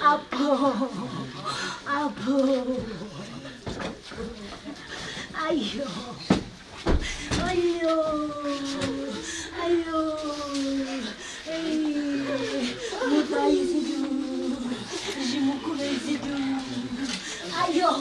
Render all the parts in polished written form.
아파. 아유. Muda isidu. Jimukule isidu. Ayo.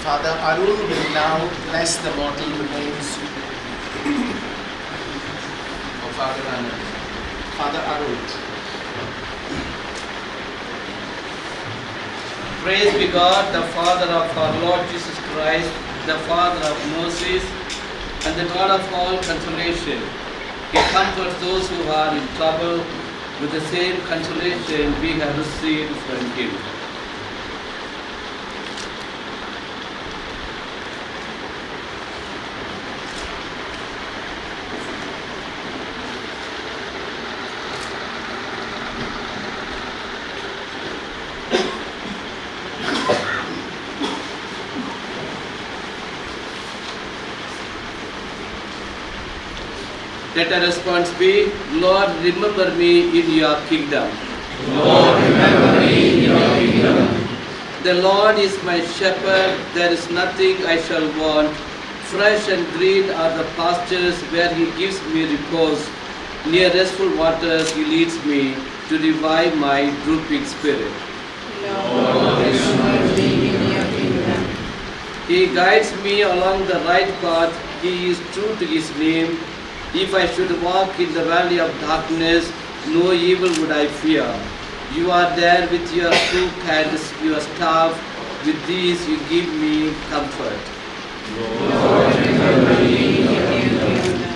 Father Arul will now bless the mortal remains of Father Anand. Father Arul. Praise be God, the Father of our Lord Jesus Christ, the Father of mercies, and the God of all consolation. He comforts those who are in trouble with the same consolation we have received from Him. Let our response be, Lord, remember me in your kingdom. Lord, remember me in your kingdom. The Lord is my shepherd, there is nothing I shall want. Fresh and green are the pastures where He gives me repose. Near restful waters He leads me to revive my drooping spirit. Lord, remember me in your kingdom. He guides me along the right path, He is true to His name. If I should walk in the valley of darkness, no evil would I fear. You are there with your two hands, your staff. With these you give me comfort. Lord, remember me in your kingdom.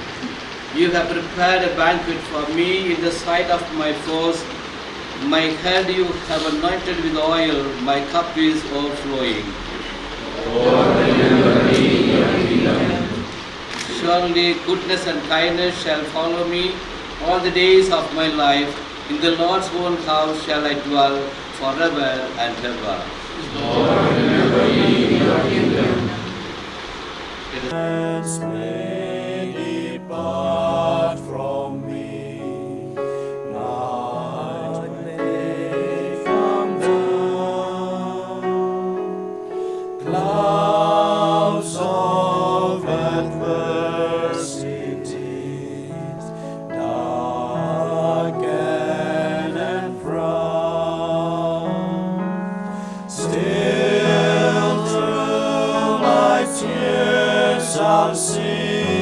You have prepared a banquet for me in the sight of my foes. My head you have anointed with oil, my cup is overflowing. Lord, remember me in your kingdom. Surely goodness and kindness shall follow me all the days of my life. In the Lord's own house shall I dwell forever and ever. Lord, never leave your kingdom. May depart from me, night may come down, clouds of adversities darken and frown, still through life's years I'll sing.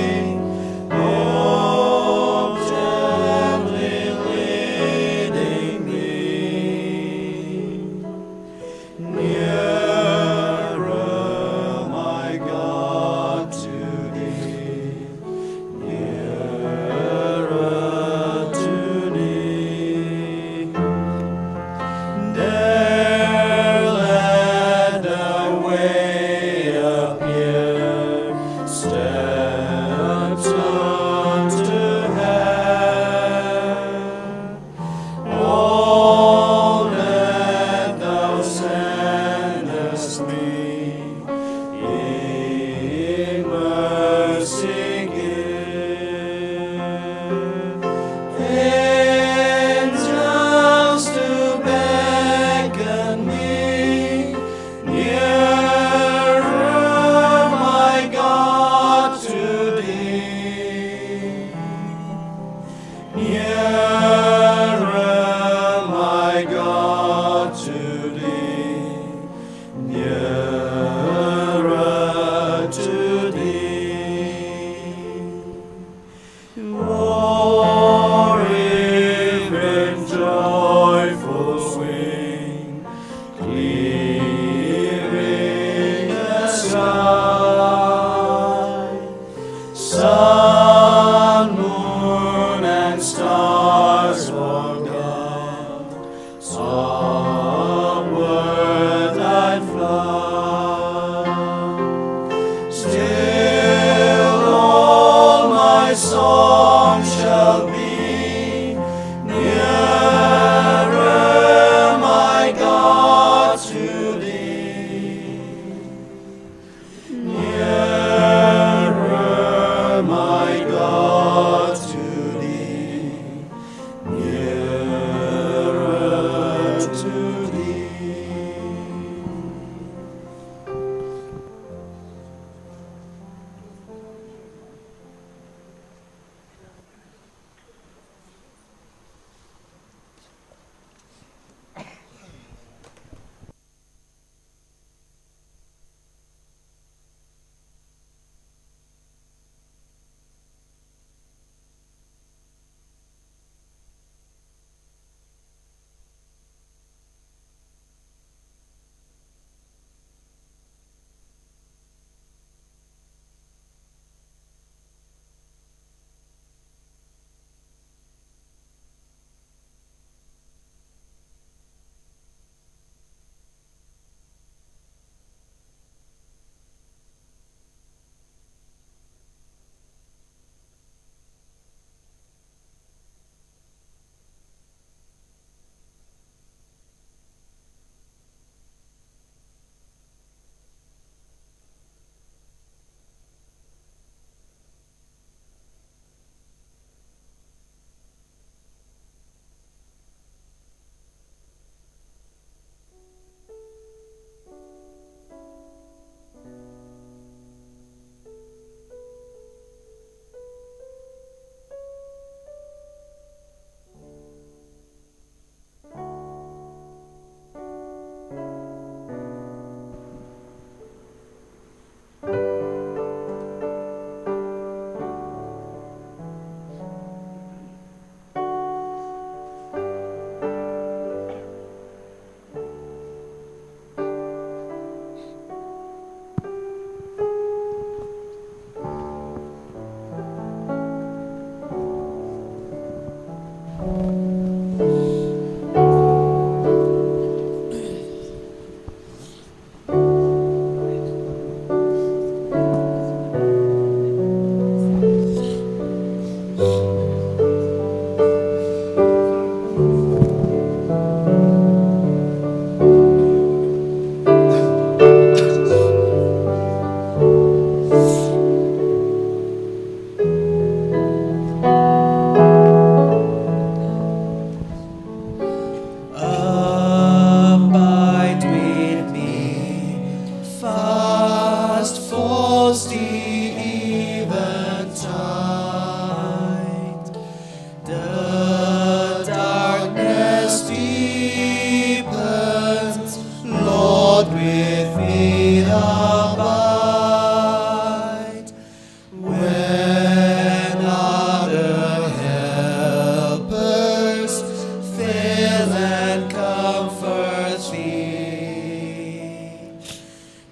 Thee.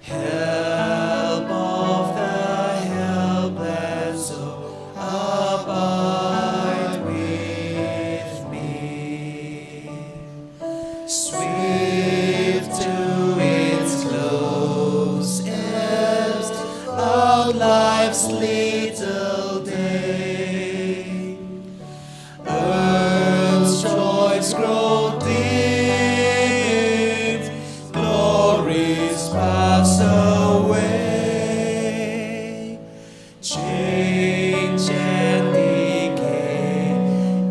Help of the helpless, oh, abide with me. Swift to its close ebbs out life's little day. Earth's joys grow dim, glories pass away. Change and decay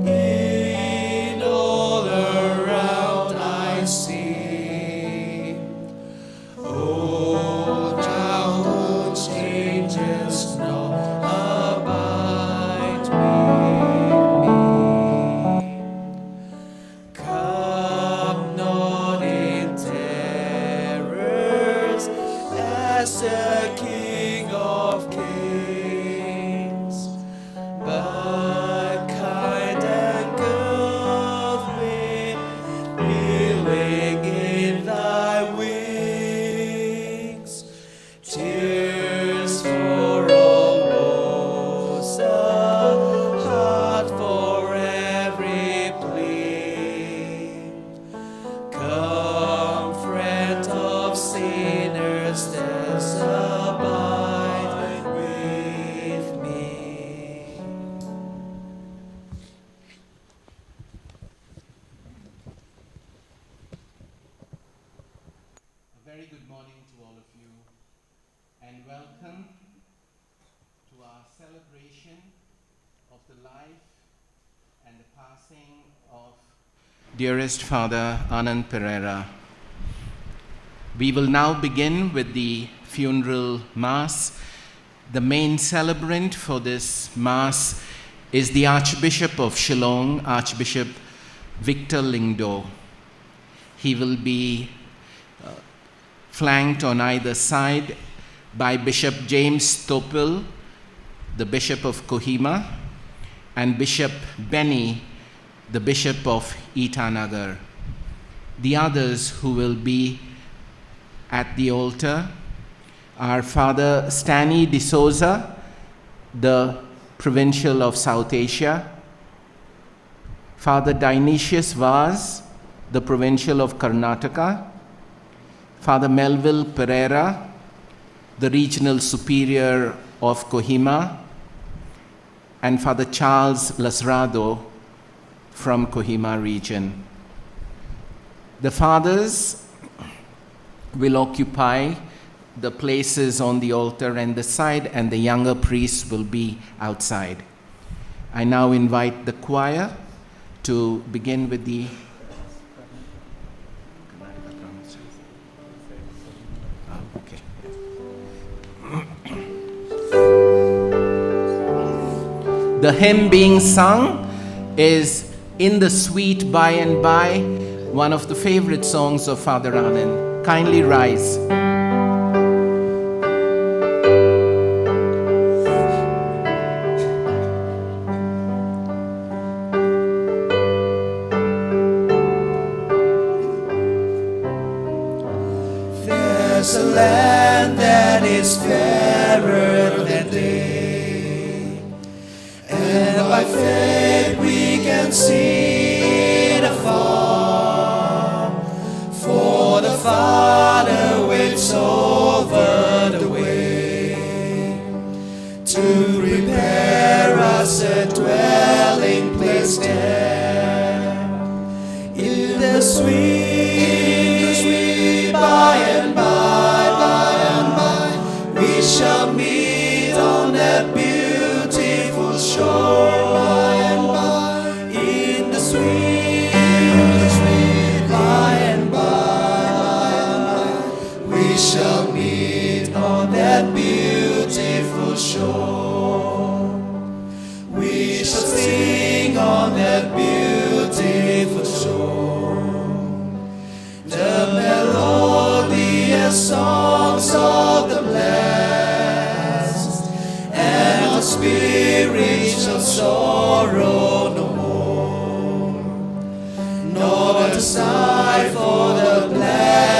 in all around I see. Oh, thou who changest not, abide with me. Come not in terrors as the King of Kings, but kind and good with healing in thy wings. Tears for all woes, a heart for every plea. Come, friend of sinners, there's abide with me. A very good morning to all of you, and welcome to our celebration of the life and the passing of dearest Father Anand Pereira. We will now begin with the funeral mass. The main celebrant for this mass is the Archbishop of Shillong, Archbishop Victor Lingdo. He will be flanked on either side by Bishop James Topil, the Bishop of Kohima, and Bishop Benny, the Bishop of Itanagar. The others who will be at the altar are Father Stanley D'Souza, the Provincial of South Asia, Father Dionysius Vaz, the Provincial of Karnataka, Father Melville Pereira, the Regional Superior of Kohima, and Father Charles Lasrado from Kohima region. The fathers will occupy the places on the altar and the side, and the younger priests will be outside. I now invite the choir to begin with the The hymn being sung is In the Sweet By and By, one of the favorite songs of Father Anand. Kindly rise. There's a land that is fairer than day, and by faith we can see it afar. For the Father waits over the way to prepare us a dwelling place there. In the sweet by and by, we shall meet on that beautiful shore. By and by, in the sweet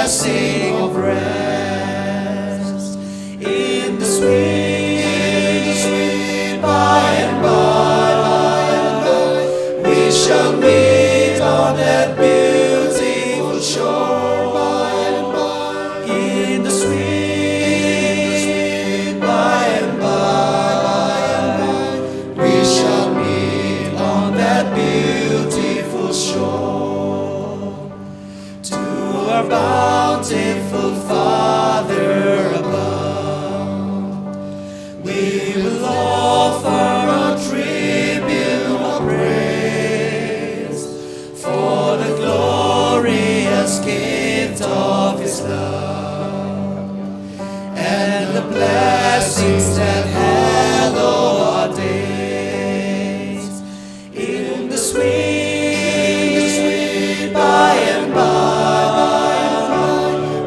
blessing of rest. In the sweet by and by, we shall meet on that beautiful shore. By and by, in the sweet by and by, we shall meet on that beautiful shore. To our bountiful Father above, we will offer our tribute of praise for the glorious gift of His love and the blessings that hallow our days. In the sweet by and by,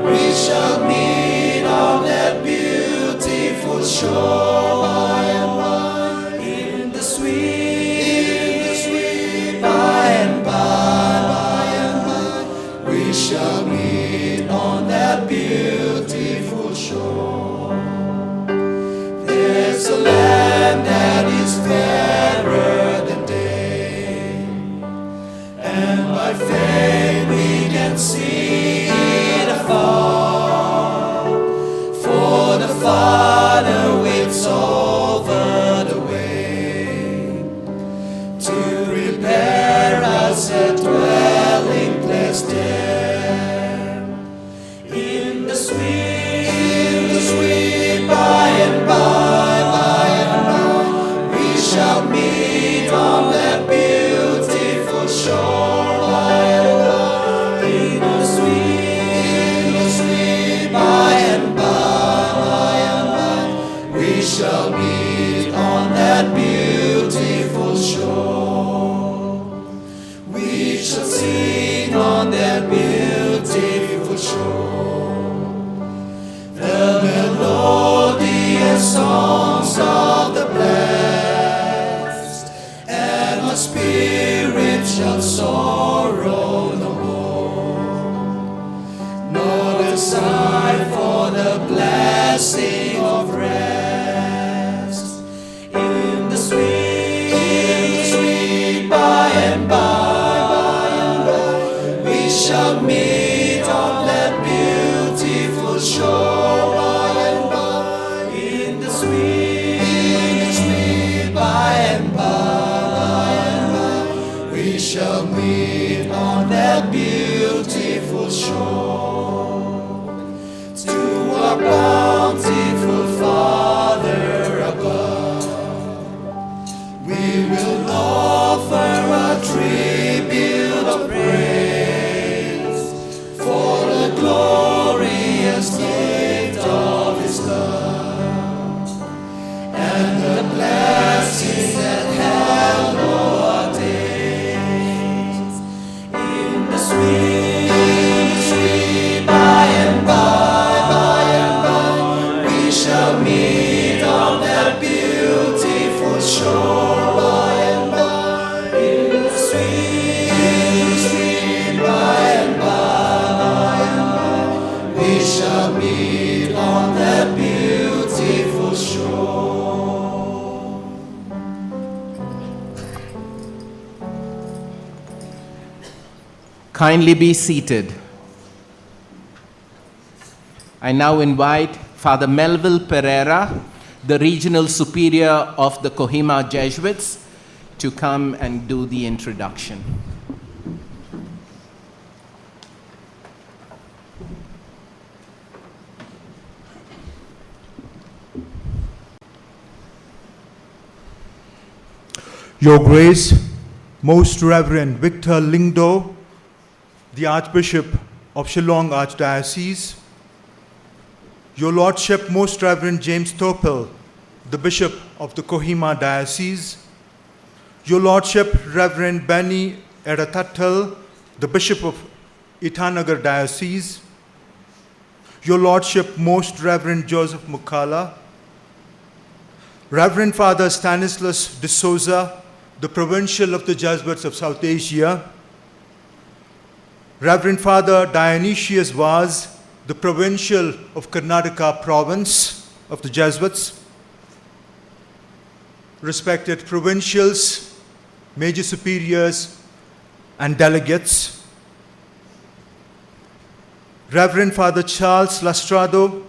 we shall meet on that beautiful shore. By and by, in the sweet by and by, we shall meet on that beautiful shore. There's a land that is fairer than day, and by faith we can see it afar. For the Father waits over the way to prepare us a dwelling place there. In the sweet by and by, we shall meet on that beautiful shore. By and by, in the sweet by and by, we shall meet on that beautiful shore. We shall sing on that beautiful shore the melodious songs of the blessed, and our spirit shall sorrow no more, nor decide for the blessing of rest. In the sweet by and by, we shall meet on that beautiful shore. By and by, in the sweet by and by, we shall meet on that beautiful shore. To our bountiful Father above, we will offer our tribute of praise for the glorious gift of His love and the blessings that hallow our days. In the sweet by and by, we shall meet on that beautiful shore. By and by, in the sweet by and by, we shall meet on that beautiful shore. Kindly be seated. I now invite Father Melville Pereira, the Regional Superior of the Kohima Jesuits, to come and do the introduction. Your Grace, Most Reverend Victor Lingdo, the Archbishop of Shillong Archdiocese, Your Lordship, Most Reverend James Topel, the Bishop of the Kohima Diocese, Your Lordship, Reverend Benny Eratattal, the Bishop of Itanagar Diocese, Your Lordship, Most Reverend Joseph Mukala, Reverend Father Stanislas de Souza, the Provincial of the Jesuits of South Asia, Reverend Father Dionysius was the provincial of Karnataka province of the Jesuits. Respected provincials, major superiors, and delegates. Reverend Father Charles Lastrado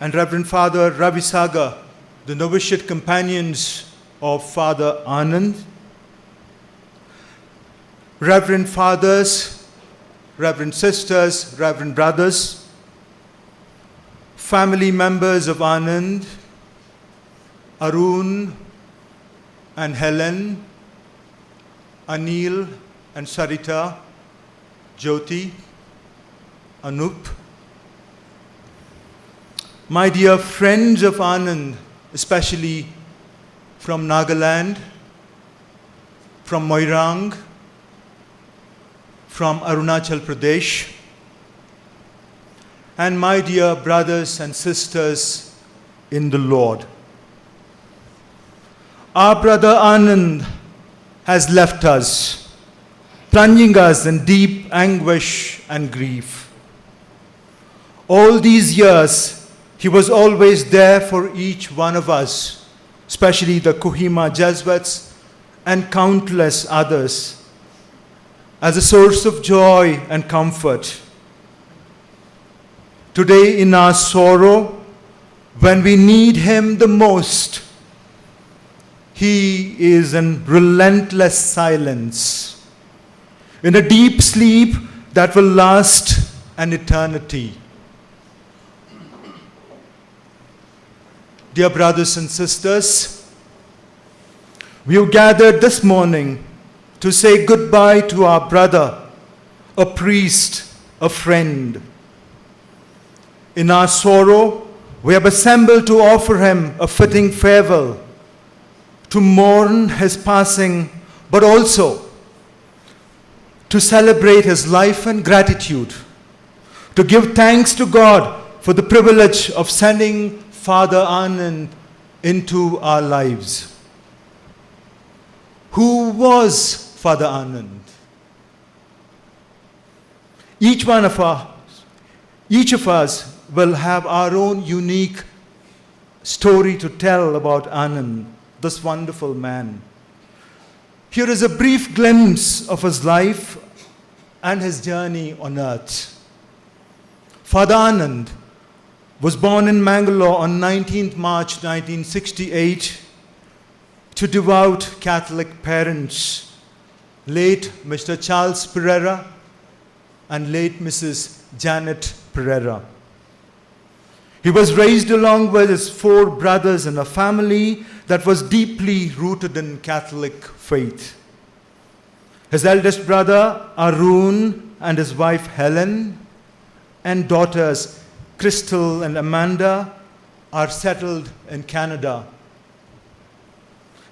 and Reverend Father Ravisaga, the novitiate companions of Father Anand. Reverend Fathers, Reverend Sisters, Reverend Brothers, family members of Anand, Arun and Helen, Anil and Sarita, Jyoti, Anup. My dear friends of Anand, especially from Nagaland, from Moirang, from Arunachal Pradesh, and my dear brothers and sisters in the Lord. Our brother Anand has left us, plunging us in deep anguish and grief. All these years, he was always there for each one of us, especially the Kohima Jesuits and countless others, as a source of joy and comfort. Today, in our sorrow, when we need him the most, he is in relentless silence, in a deep sleep that will last an eternity. Dear brothers and sisters, we have gathered this morning to say goodbye to our brother, a priest, a friend. In our sorrow, we have assembled to offer him a fitting farewell, to mourn his passing, but also to celebrate his life and gratitude, to give thanks to God for the privilege of sending Father Anand into our lives. Who was Father Anand? Each of us will have our own unique story to tell about Anand, this wonderful man. Here is a brief glimpse of his life and his journey on earth. Father Anand was born in Mangalore on 19th March 1968 to devout Catholic parents, late Mr. Charles Pereira and late Mrs. Janet Pereira. He was raised along with his 4 brothers in a family that was deeply rooted in Catholic faith. His eldest brother, Arun, and his wife, Helen, and daughters, Crystal and Amanda, are settled in Canada.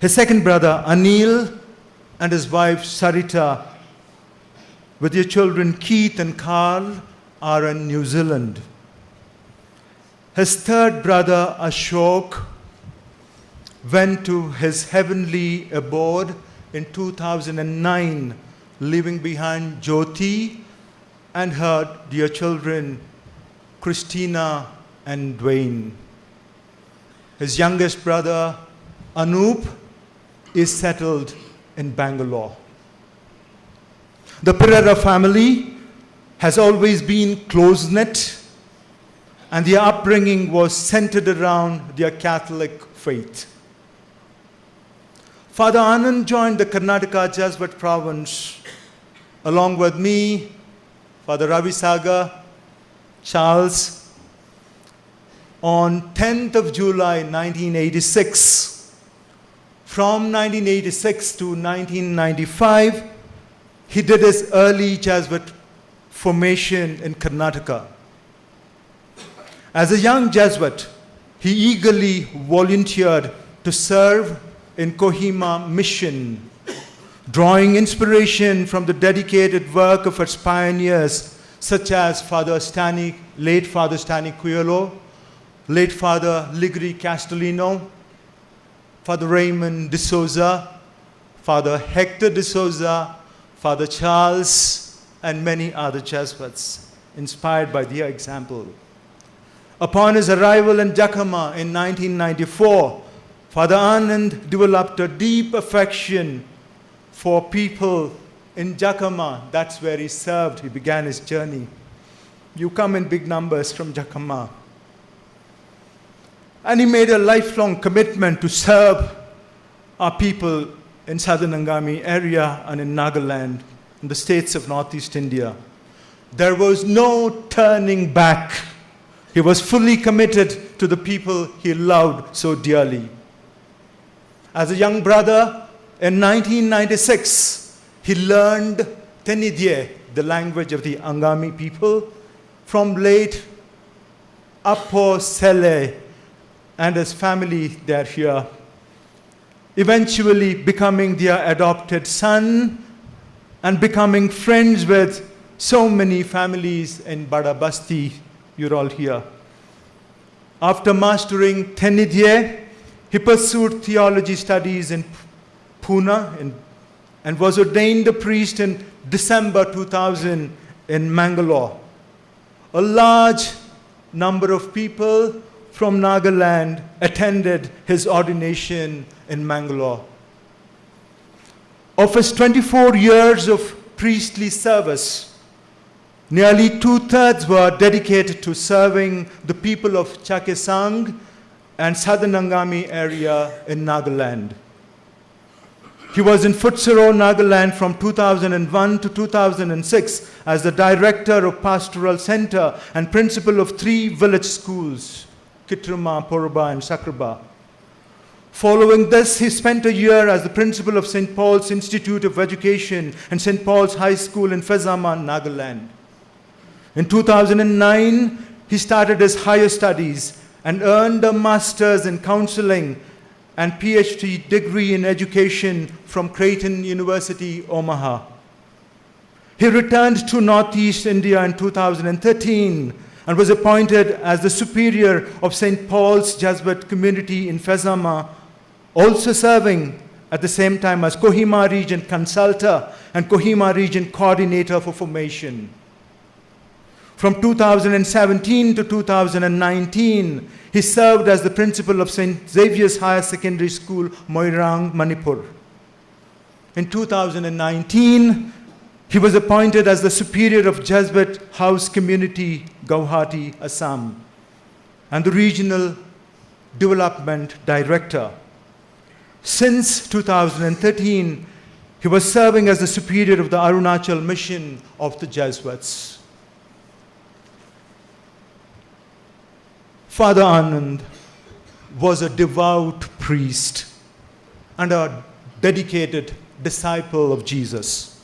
His second brother, Anil, and his wife, Sarita, with their children, Keith and Carl, are in New Zealand. His third brother, Ashok, went to his heavenly abode in 2009, leaving behind Jyoti and her dear children, Christina and Dwayne. His youngest brother, Anup, is settled in Bangalore. The Pereira family has always been close-knit, and their upbringing was centered around their Catholic faith. Father Anand joined the Karnataka Jesuit province along with me, Father Ravisaga, Charles, on 10th of July 1986. From 1986 to 1995, he did his early Jesuit formation in Karnataka. As a young Jesuit, he eagerly volunteered to serve in Kohima mission, drawing inspiration from the dedicated work of its pioneers such as late Father Stani Cuyolo, late Father Ligri Castellino, Father Raymond de Souza, Father Hector de Souza, Father Charles, and many other Jesuits, inspired by their example. Upon his arrival in Jakama in 1994, Father Anand developed a deep affection for people in Jakama. That's where he served. He began his journey. You come in big numbers from Jakama. And he made a lifelong commitment to serve our people in southern Angami area and in Nagaland, in the states of Northeast India. There was no turning back. He was fully committed to the people he loved so dearly. As a young brother, in 1996, he learned Tenidye, the language of the Angami people, from late Apo Sele and his family. They're here, eventually becoming their adopted son and becoming friends with so many families in Badabasti. You're all here. After mastering Tenidye, he pursued theology studies in Pune and was ordained a priest in December 2000 in Mangalore. A large number of people from Nagaland attended his ordination in Mangalore. Of his 24 years of priestly service, nearly 2/3 were dedicated to serving the people of Chakesang and southern Angami area in Nagaland. He was in Futsero, Nagaland from 2001 to 2006 as the director of Pastoral Center and principal of 3 village schools, Kitruma, Poroba, and Sakraba. Following this, he spent a year as the principal of St. Paul's Institute of Education and St. Paul's High School in Fezama, Nagaland. In 2009, he started his higher studies and earned a master's in counseling and PhD degree in education from Creighton University, Omaha. He returned to Northeast India in 2013 and was appointed as the superior of St. Paul's Jesuit community in Fezama, also serving at the same time as Kohima Region Consultor and Kohima Region Coordinator for Formation. From 2017 to 2019, he served as the principal of St. Xavier's Higher Secondary School, Moirang, Manipur. In 2019, he was appointed as the superior of Jesuit House Community, Guwahati, Assam, and the regional development director. Since 2013, he was serving as the superior of the Arunachal Mission of the Jesuits. Father Anand was a devout priest and a dedicated disciple of Jesus.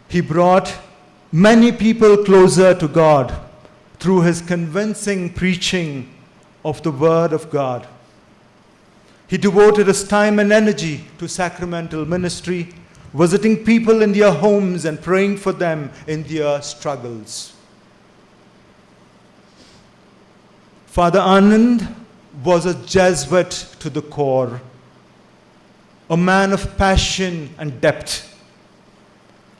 He brought many people closer to God through his convincing preaching of the Word of God. He devoted his time and energy to sacramental ministry, visiting people in their homes and praying for them in their struggles. Father Anand was a Jesuit to the core, a man of passion and depth.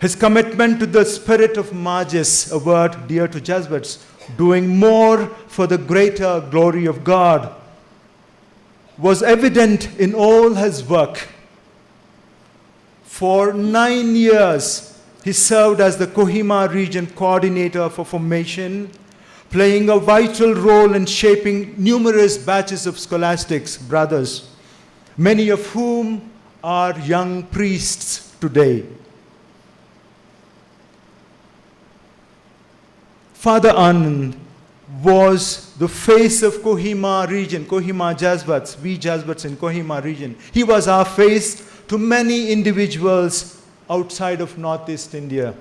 His commitment to the spirit of magis, a word dear to Jesuits, doing more for the greater glory of God, was evident in all his work. For 9 years, he served as the Kohima Region Coordinator for Formation, playing a vital role in shaping numerous batches of scholastics, brothers, many of whom are young priests today. Father Anand was the face of Kohima region, Kohima Jesuits, we Jesuits in Kohima region. He was our face to many individuals outside of Northeast India.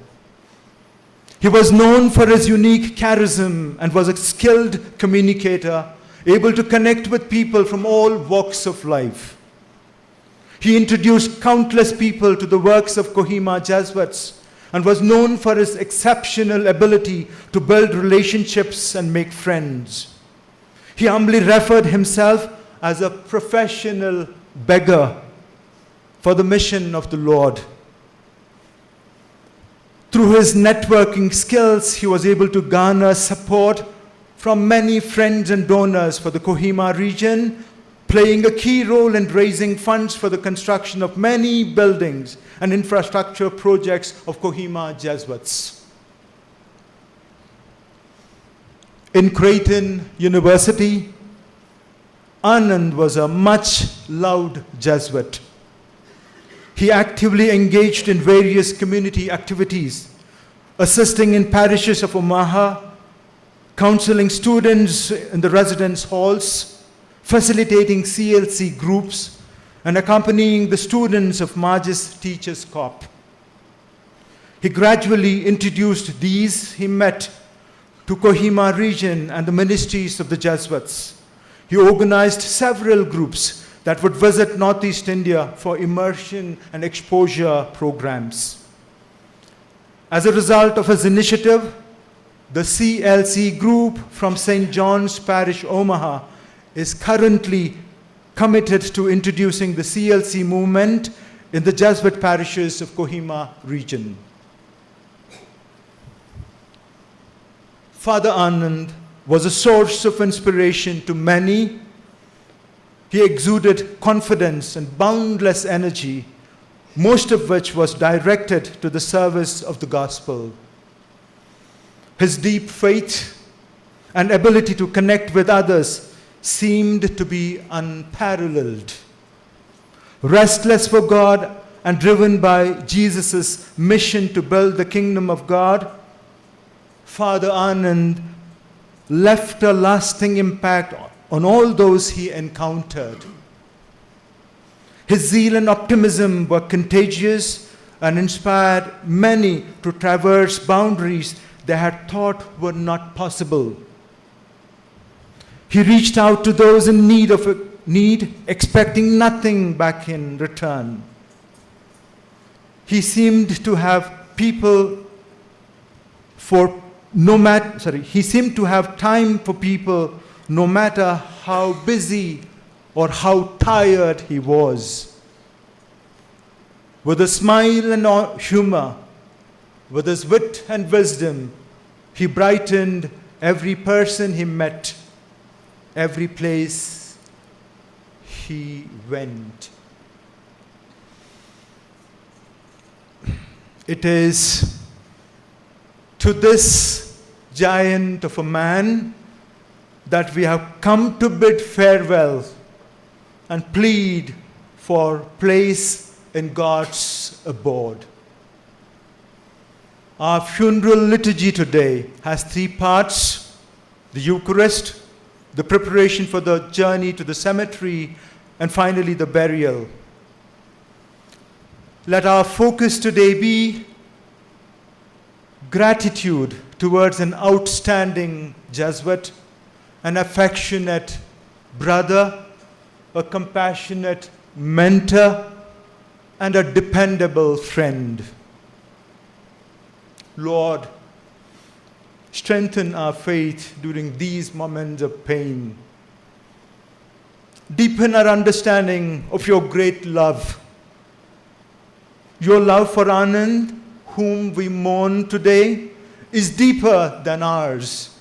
He was known for his unique charism and was a skilled communicator, able to connect with people from all walks of life. He introduced countless people to the works of Kohima Jesuits and was known for his exceptional ability to build relationships and make friends. He humbly referred himself as a professional beggar for the mission of the Lord. Through his networking skills, he was able to garner support from many friends and donors for the Kohima region, playing a key role in raising funds for the construction of many buildings and infrastructure projects of Kohima Jesuits. In Creighton University, Anand was a much-loved Jesuit. He actively engaged in various community activities, assisting in parishes of Omaha, counseling students in the residence halls, facilitating CLC groups, and accompanying the students of Marge's Teachers Corps. He gradually introduced these he met to Kohima region and the ministries of the Jesuits. He organized several groups that would visit Northeast India for immersion and exposure programs. As a result of his initiative, the CLC group from St. John's Parish, Omaha, is currently committed to introducing the CLC movement in the Jesuit parishes of Kohima region. Father Anand was a source of inspiration to many. He exuded confidence and boundless energy, most of which was directed to the service of the gospel. His deep faith and ability to connect with others seemed to be unparalleled. Restless for God and driven by Jesus' mission to build the kingdom of God, Father Anand left a lasting impact on all those he encountered. His zeal and optimism were contagious and inspired many to traverse boundaries they had thought were not possible. He reached out to those in need, expecting nothing back in return. He seemed to have time for people no matter how busy or how tired he was. With a smile and humor, with his wit and wisdom, he brightened every person he met, every place he went. It is to this giant of a man that we have come to bid farewell and plead for place in God's abode. Our funeral liturgy today has 3 parts: the Eucharist, the preparation for the journey to the cemetery, and finally the burial. Let our focus today be gratitude towards an outstanding Jesuit, an affectionate brother, a compassionate mentor, and a dependable friend. Lord, strengthen our faith during these moments of pain. Deepen our understanding of your great love. Your love for Anand, whom we mourn today, is deeper than ours.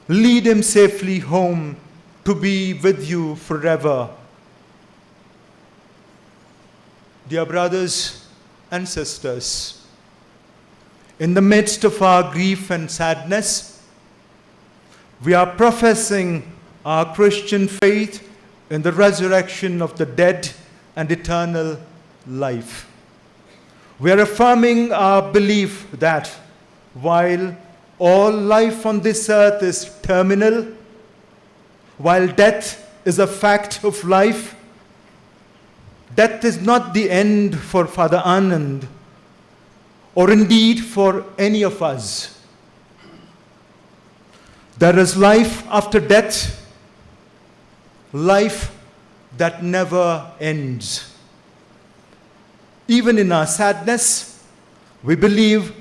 Lead him safely home to be with you forever. Dear brothers and sisters, in the midst of our grief and sadness, we are professing our Christian faith in the resurrection of the dead and eternal life. We are affirming our belief that while all life on this earth is terminal, while death is a fact of life, death is not the end for Father Anand, or indeed for any of us. There is life after death, life that never ends. Even in our sadness, we believe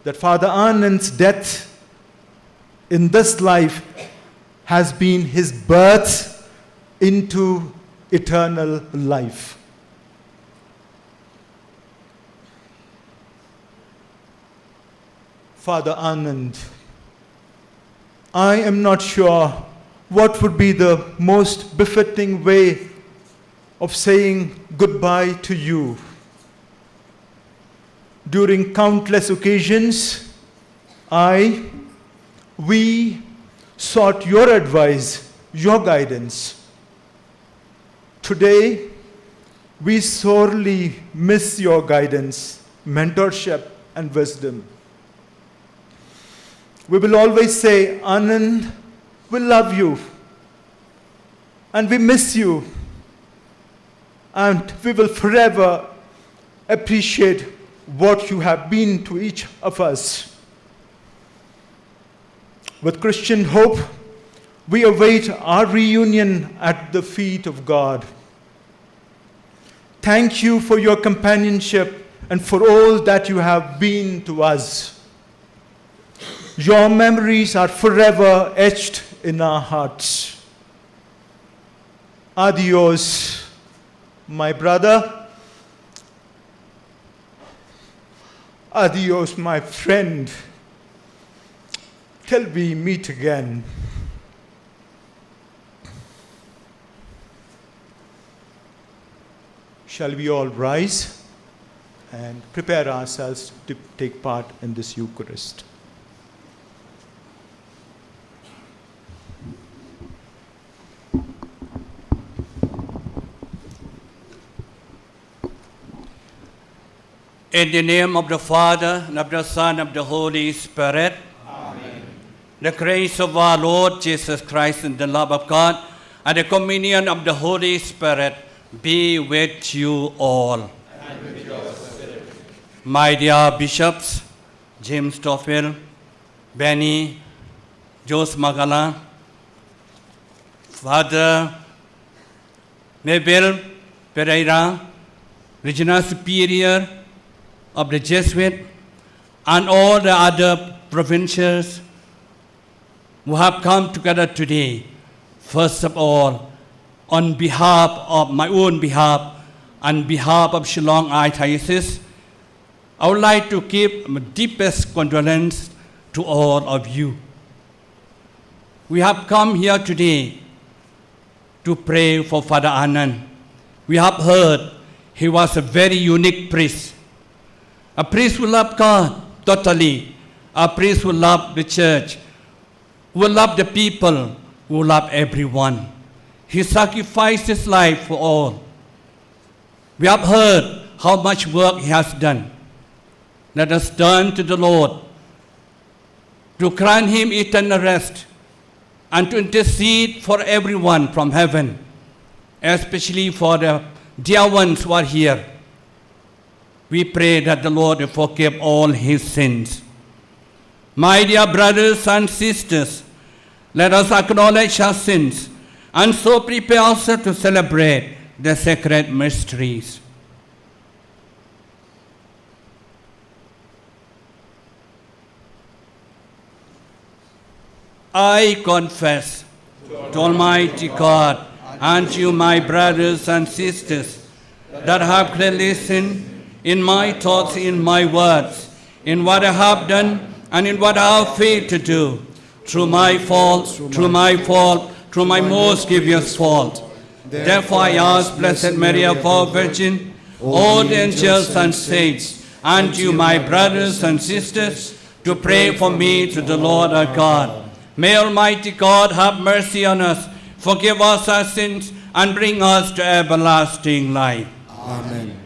that Father Anand's death in this life has been his birth into eternal life. Father Anand. I am not sure what would be the most befitting way of saying goodbye to you. During countless occasions, we sought your advice, your guidance. Today, we sorely miss your guidance, mentorship, and wisdom. We will always say, Anand, we love you, and we miss you, and we will forever appreciate what you have been to each of us. With Christian hope, we await our reunion at the feet of God. Thank you for your companionship and for all that you have been to us. Your memories are forever etched in our hearts. Adios, my brother. Adios, my friend. Till we meet again. Shall we all rise and prepare ourselves to take part in this Eucharist? In the name of the Father, and of the Son, and of the Holy Spirit. Amen. The grace of our Lord Jesus Christ and the love of God and the communion of the Holy Spirit be with you all. And with your spirit. My dear bishops, James Toffel, Benny, Jose Magala, Father Mabel Pereira, Regional Superior of the Jesuit, and all the other provincials who have come together today. First of all, on behalf of my own behalf and behalf of Shillong Archdiocese, I would like to give my deepest condolence to all of you. We have come here today to pray for Father Anand. We have heard he was a very unique priest. A priest who loved God totally. A priest who loved the church, who loved the people, who loved everyone. He sacrificed his life for all. We have heard how much work he has done. Let us turn to the Lord to grant him eternal rest and to intercede for everyone from heaven, especially for the dear ones who are here. We pray that the Lord will forgive all his sins. My dear brothers and sisters, let us acknowledge our sins and so prepare ourselves to celebrate the sacred mysteries. I confess to Almighty God and to you, my brothers and sisters, that I have clearly sinned in my thoughts, in my words, in what I have done, and in what I have failed to do, through my fault, through my most grievous fault. Therefore I ask Blessed Mary, our Virgin, all the angels and saints, and you, my brothers and sisters, to pray for me to the Lord our God. May Almighty God have mercy on us, forgive us our sins, and bring us to everlasting life. Amen.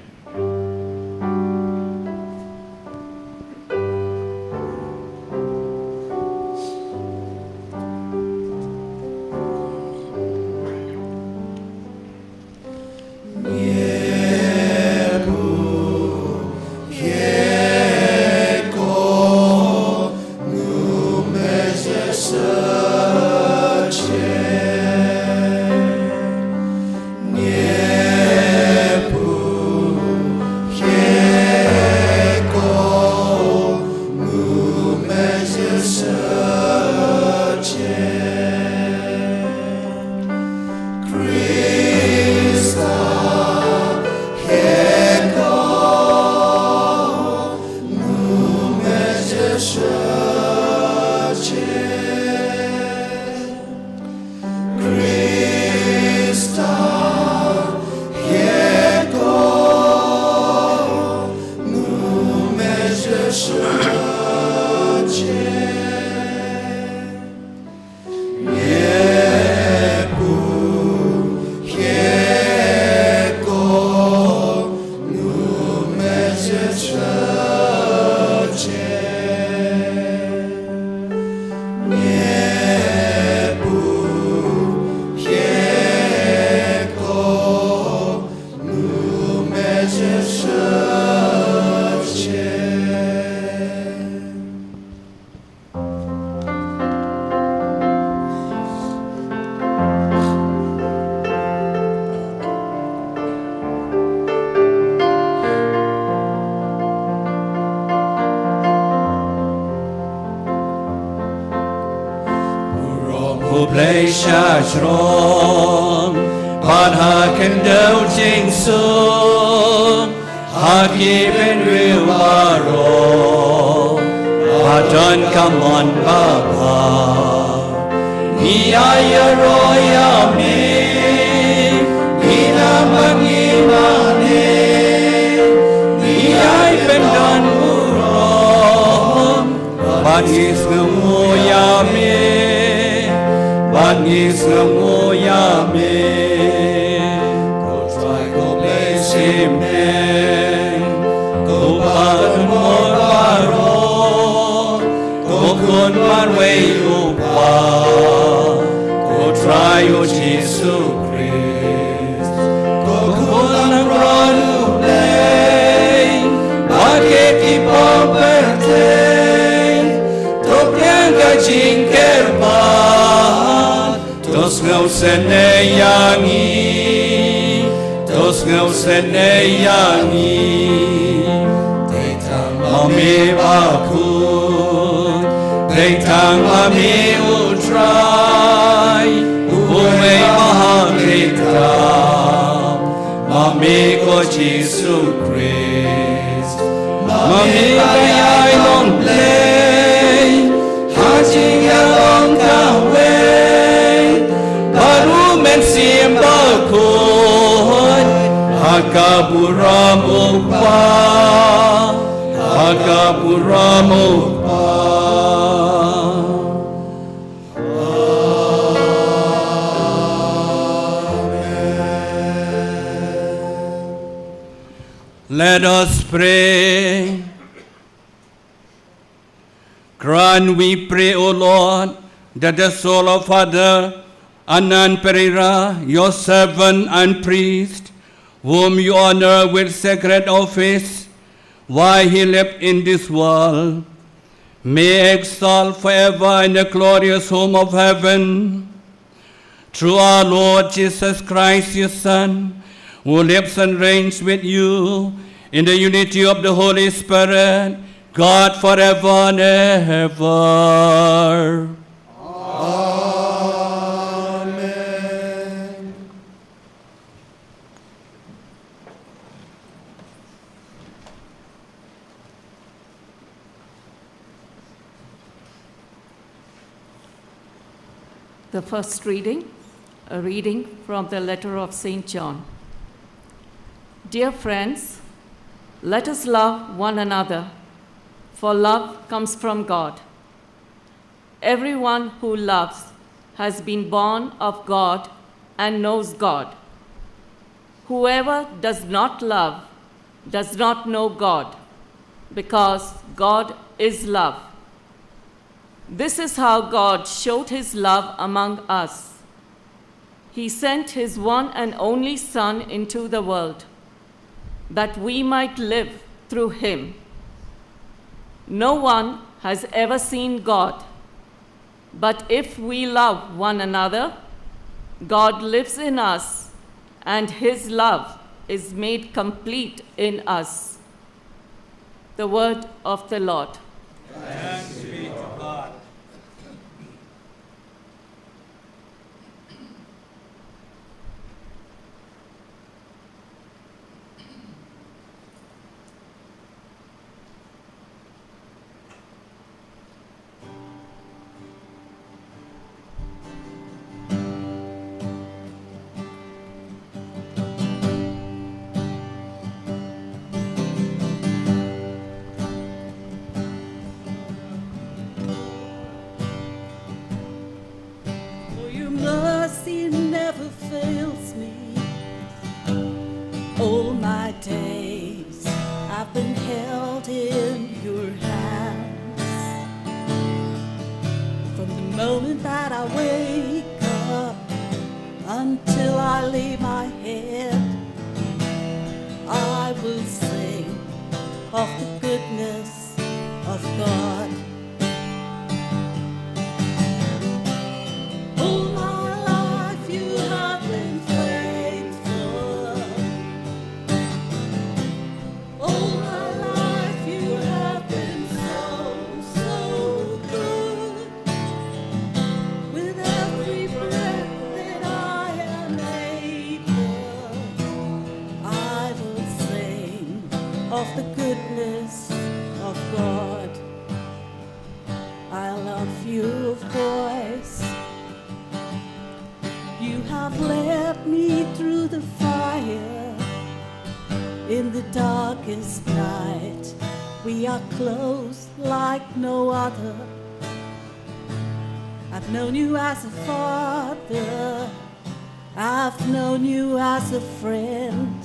Niepu ผู้เพลย์ชาชรองบาดหากันเดิวจริงสูงหากยีเป็นวิวารมบาดอนกำมันบาบามีอายรอยามีมีนามังยีมาเนมีอายเป็นดอนบุรมบาดิสงโมยามีBangis ngamoyame Go try go bless him Go parmor baron Go kun marway upa Go try o Jesus Christ Go kun ron uplay Bakit ipoperte Topyan ka jinkerpa Tos ngau seneyangi Teitang mami bakun Teitang mami utray Uwe mahagritam Mami ko Jesus Christ Mami kaya'y long play Hajing along the way Parumen simbakon Hakaburamukpa Hakaburamukpa Let us pray. Grant, we pray, O Lord, that the soul of Father Anand Pereira, your servant and priest, whom you honor with sacred office while he lived in this world, may exalt forever in the glorious home of heaven. Through our Lord Jesus Christ, your Son, who lives and reigns with you in the unity of the Holy Spirit, God forever and ever. Amen. The first reading, a reading from the letter of St. John. Dear friends, let us love one another, for love comes from God. Everyone who loves has been born of God and knows God. Whoever does not love does not know God, because God is love. This is how God showed his love among us. He sent his one and only Son into the world, that we might live through him. No one has ever seen God, but if we love one another, God lives in us, and his love is made complete in us. The word of the Lord. Thanks be to God. All my days I've been held in your hands. From the moment that I wake up until I lay my head, I will sing of the goodness of God. All my life you have been faithful. All my life you have been so, so good. With every voice. You have led me through the fire. In the darkest night, we are close like no other. I've known you as a father, I've known you as a friend,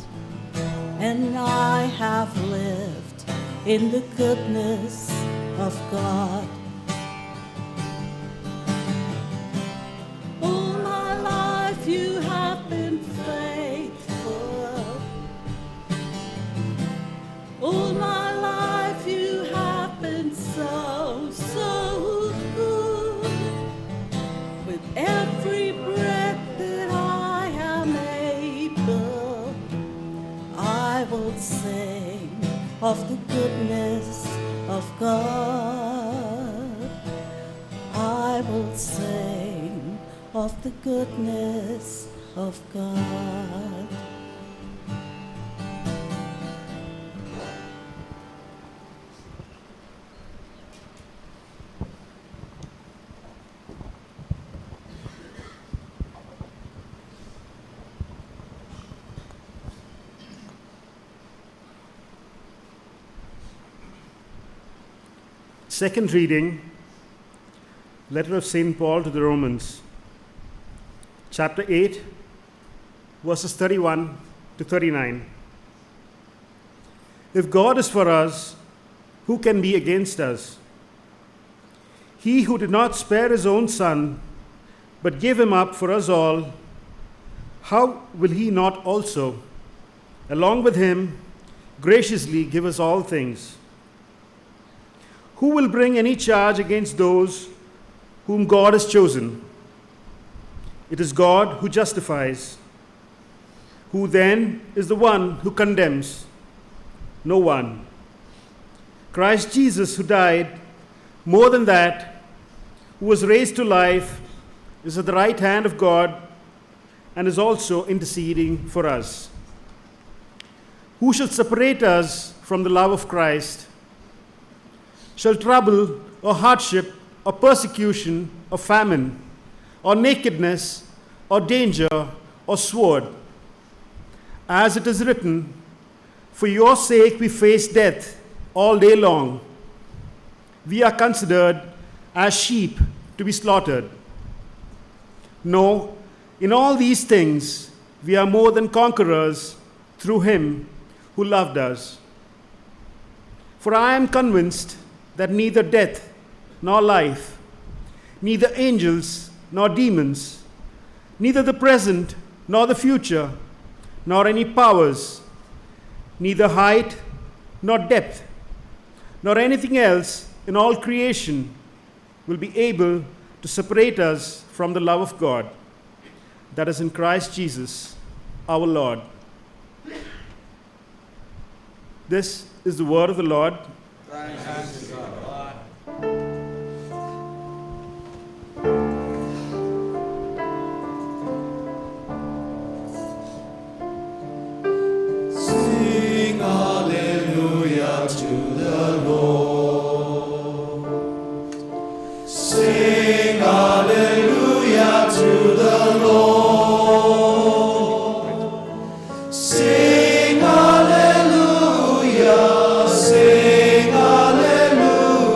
and I have lived in the goodness of God. All my life you have been faithful. All my life you have been so, so good. With every breath that I am able, I will sing of the goodness of God. I will sing of the goodness of God. Second reading, letter of St. Paul to the Romans, chapter 8, verses 31 to 39. If God is for us, who can be against us? He who did not spare his own son, but gave him up for us all, how will he not also, along with him, graciously give us all things? Who will bring any charge against those whom God has chosen? It is God who justifies. Who then is the one who condemns? No one. Christ Jesus, who died, more than that, who was raised to life, is at the right hand of God and is also interceding for us. Who shall separate us from the love of Christ? Shall trouble or hardship or persecution or famine or nakedness or danger or sword? As it is written, for your sake we face death all day long. We are considered as sheep to be slaughtered. No, in all these things we are more than conquerors through him who loved us. For I am convinced that neither death nor life, neither angels nor demons, neither the present nor the future, nor any powers, neither height nor depth, nor anything else in all creation will be able to separate us from the love of God that is in Christ Jesus, our Lord. This is the word of the Lord. Thanks be to God. Sing hallelujah to the Lord. Sing hallelujah to the Lord. Sing hallelujah. Sing hallelujah.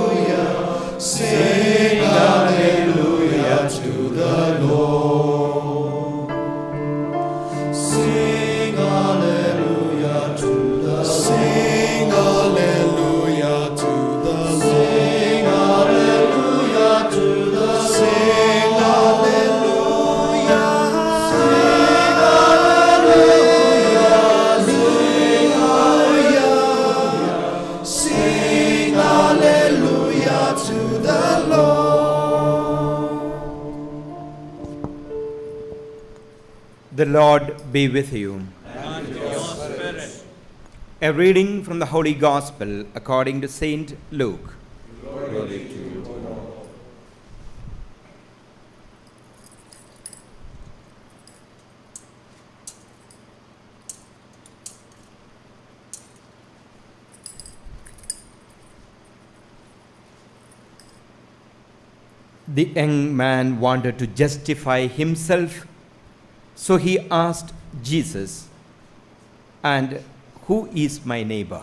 Sing hallelujah to the Lord. Sing hallelujah to the Sing hallelujah to the Sing hallelujah to the Sing hallelujah. Sing hallelujah. Sing hallelujah to the Lord. The Lord be with you. And your spirit. A reading from the Holy Gospel according to Saint Luke. Glory to you, O Lord. The young man wanted to justify himself, so he asked Jesus, "And who is my neighbor?"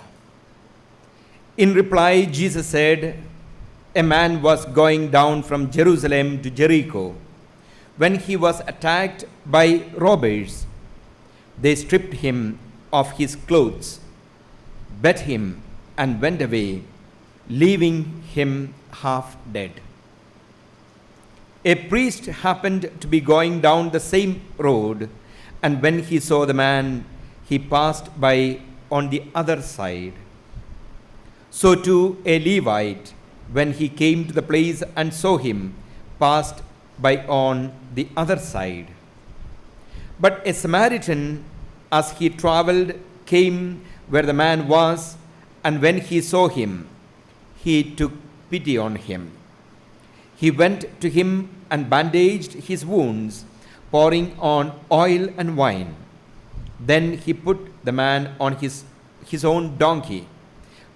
In reply, Jesus said, "A man was going down from Jerusalem to Jericho when he was attacked by robbers. They stripped him of his clothes, beat him, and went away, leaving him half dead. A priest happened to be going down the same road, and when he saw the man, he passed by on the other side. So too a Levite, when he came to the place and saw him, passed by on the other side. But a Samaritan, as he traveled, came where the man was, and when he saw him, he took pity on him. He went to him and bandaged his wounds, pouring on oil and wine. Then he put the man on his own donkey,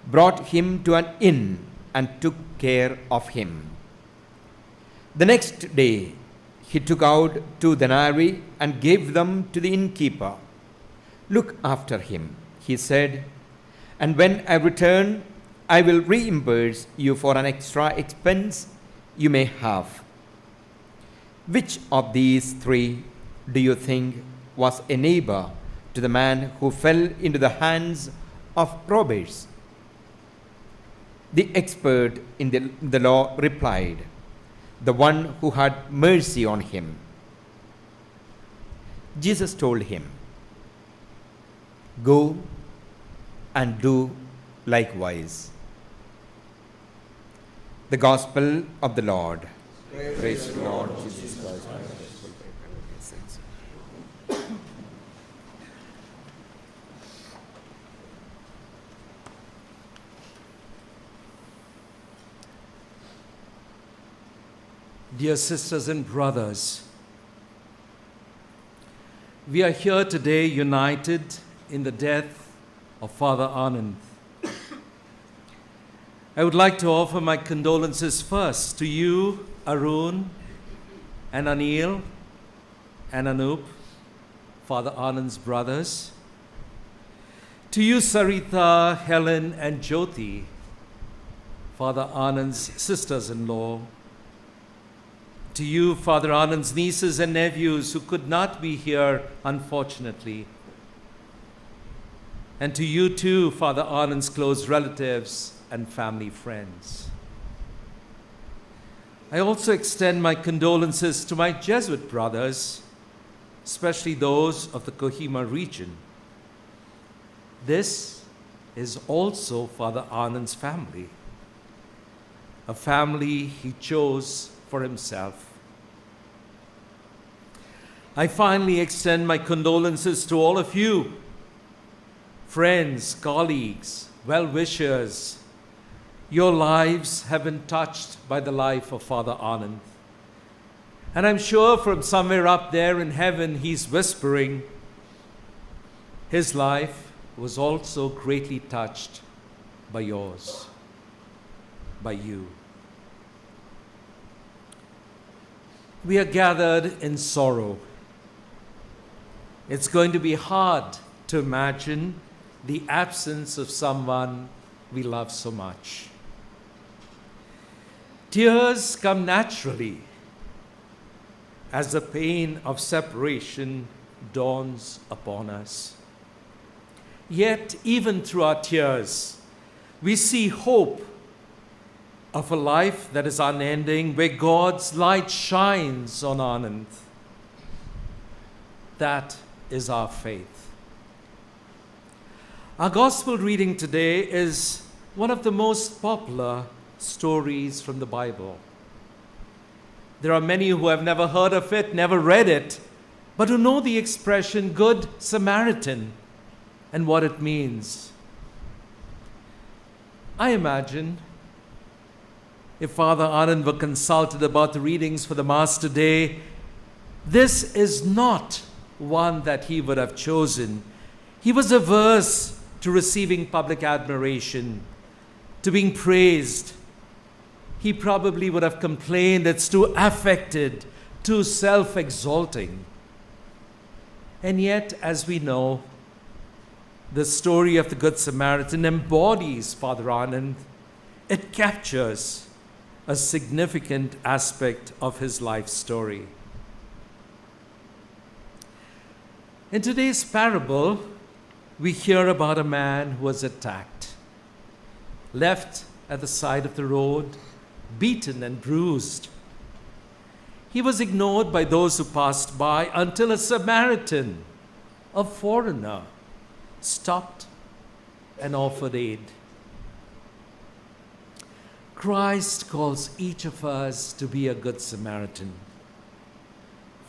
brought him to an inn, and took care of him. The next day he took out 2 denarii and gave them to the innkeeper. 'Look after him,' he said, 'and when I return, I will reimburse you for an extra expense you may have.' Which of these 3 do you think was a neighbor to the man who fell into the hands of robbers?" The expert in the law replied, "The one who had mercy on him." Jesus told him, "Go and do likewise." The Gospel of the Lord. Praise the Lord Jesus Christ. Dear sisters and brothers, we are here today united in the death of Father Anand. I would like to offer my condolences first to you, Arun and Anil and Anup, Father Anand's brothers. To you, Sarita, Helen and Jyoti, Father Anand's sisters-in-law. To you, Father Anand's nieces and nephews who could not be here, unfortunately. And to you too, Father Anand's close relatives and family friends. I also extend my condolences to my Jesuit brothers, especially those of the Kohima region. This is also Father Anand's family, a family he chose for himself. I finally extend my condolences to all of you, friends, colleagues, well-wishers. Your lives have been touched by the life of Father Anand. And I'm sure from somewhere up there in heaven, he's whispering, his life was also greatly touched by yours, by you. We are gathered in sorrow. It's going to be hard to imagine the absence of someone we love so much. Tears come naturally as the pain of separation dawns upon us. Yet, even through our tears, we see hope of a life that is unending, where God's light shines on Anand. That is our faith. Our gospel reading today is one of the most popular stories from the Bible. There are many who have never heard of it, never read it, but who know the expression Good Samaritan and what it means. I imagine if Father Anand were consulted about the readings for the Mass today, this is not one that he would have chosen. He was averse to receiving public admiration, to being praised. he probably would have complained it's too affected, too self-exalting. And yet, as we know, the story of the Good Samaritan embodies Father Anand. It captures a significant aspect of his life story. In today's parable, we hear about a man who was attacked, left at the side of the road, beaten and bruised. He was ignored by those who passed by until a Samaritan, a foreigner, stopped and offered aid. Christ calls each of us to be a good Samaritan.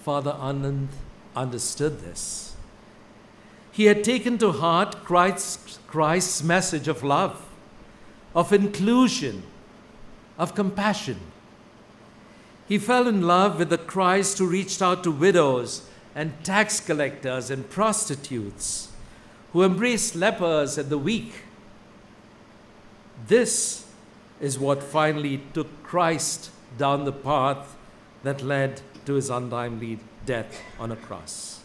Father Anand understood this. He had taken to heart Christ's message of love, of inclusion, of compassion. He fell in love with the Christ who reached out to widows and tax collectors and prostitutes, who embraced lepers and the weak. This is what finally took Christ down the path that led to his untimely death on a cross.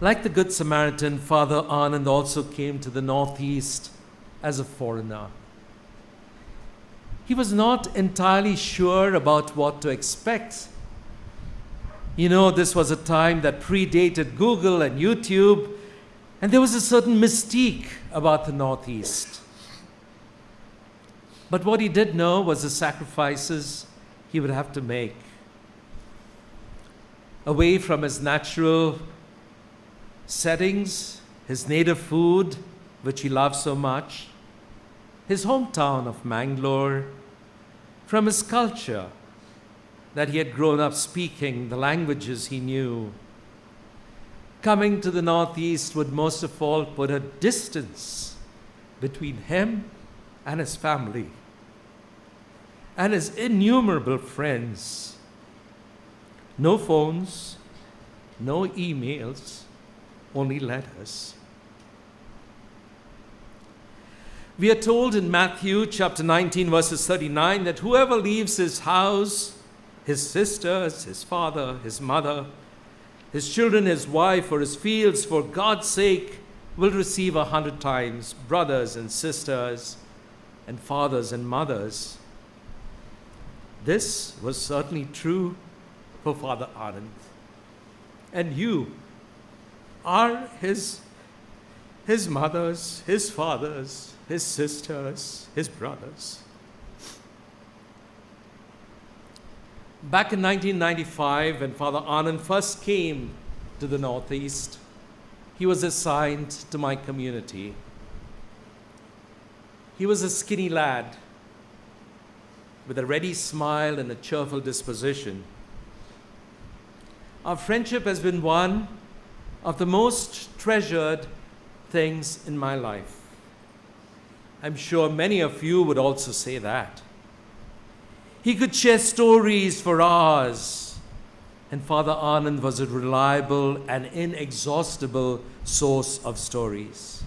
Like the Good Samaritan, Father Anand also came to the Northeast as a foreigner. He was not entirely sure about what to expect. You know, this was a time that predated Google and YouTube, and there was a certain mystique about the Northeast. But what he did know was the sacrifices he would have to make. Away from his natural settings, his native food, which he loved so much, his hometown of Mangalore, from his culture that he had grown up speaking, the languages he knew. Coming to the Northeast would most of all put a distance between him and his family and his innumerable friends. No phones, no emails, only letters. We are told in Matthew chapter 19, verses 39, that whoever leaves his house, his sisters, his father, his mother, his children, his wife, or his fields for God's sake will receive 100 times, brothers and sisters, and fathers and mothers. This was certainly true for Father Anand. And you are his mothers, his fathers, his sisters, his brothers. Back in 1995, when Father Anand first came to the Northeast, he was assigned to my community. He was a skinny lad with a ready smile and a cheerful disposition. Our friendship has been one of the most treasured things in my life. I'm sure many of you would also say that. He could share stories for hours, and Father Anand was a reliable and inexhaustible source of stories.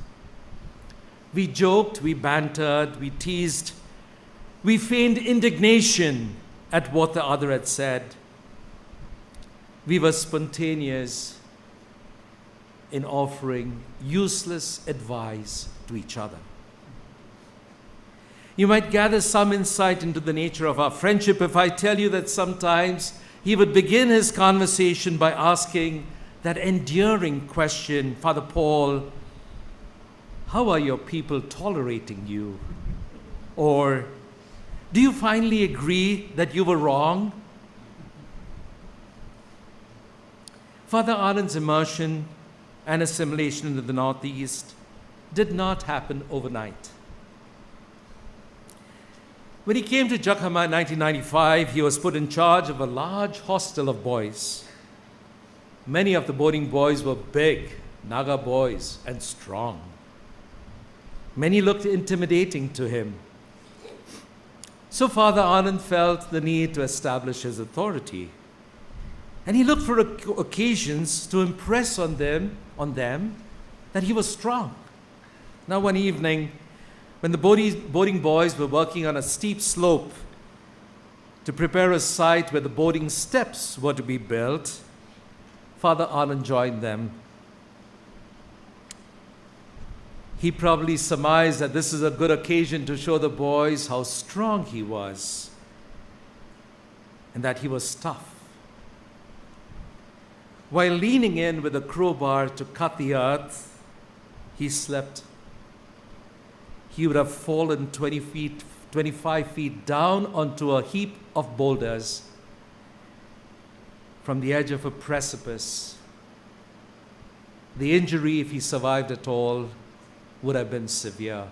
We joked, we bantered, we teased, we feigned indignation at what the other had said. We were spontaneous in offering useless advice to each other. You might gather some insight into the nature of our friendship if I tell you that sometimes he would begin his conversation by asking that endearing question, Father Paul, how are your people tolerating you? Or, do you finally agree that you were wrong? Father Anand's immersion and assimilation into the Northeast did not happen overnight. When he came to Jakhama in 1995, he was put in charge of a large hostel of boys. Many of the boarding boys were big, Naga boys, and strong. Many looked intimidating to him. So Father Anand felt the need to establish his authority. And he looked for occasions to impress on them that he was strong. Now one evening, When the boarding boys were working on a steep slope to prepare a site where the boarding steps were to be built, Father Anand joined them. He probably surmised that this is a good occasion to show the boys how strong he was and that he was tough. While leaning in with a crowbar to cut the earth, he slept. He would have fallen 25 feet down onto a heap of boulders from the edge of a precipice. The injury, if he survived at all, would have been severe.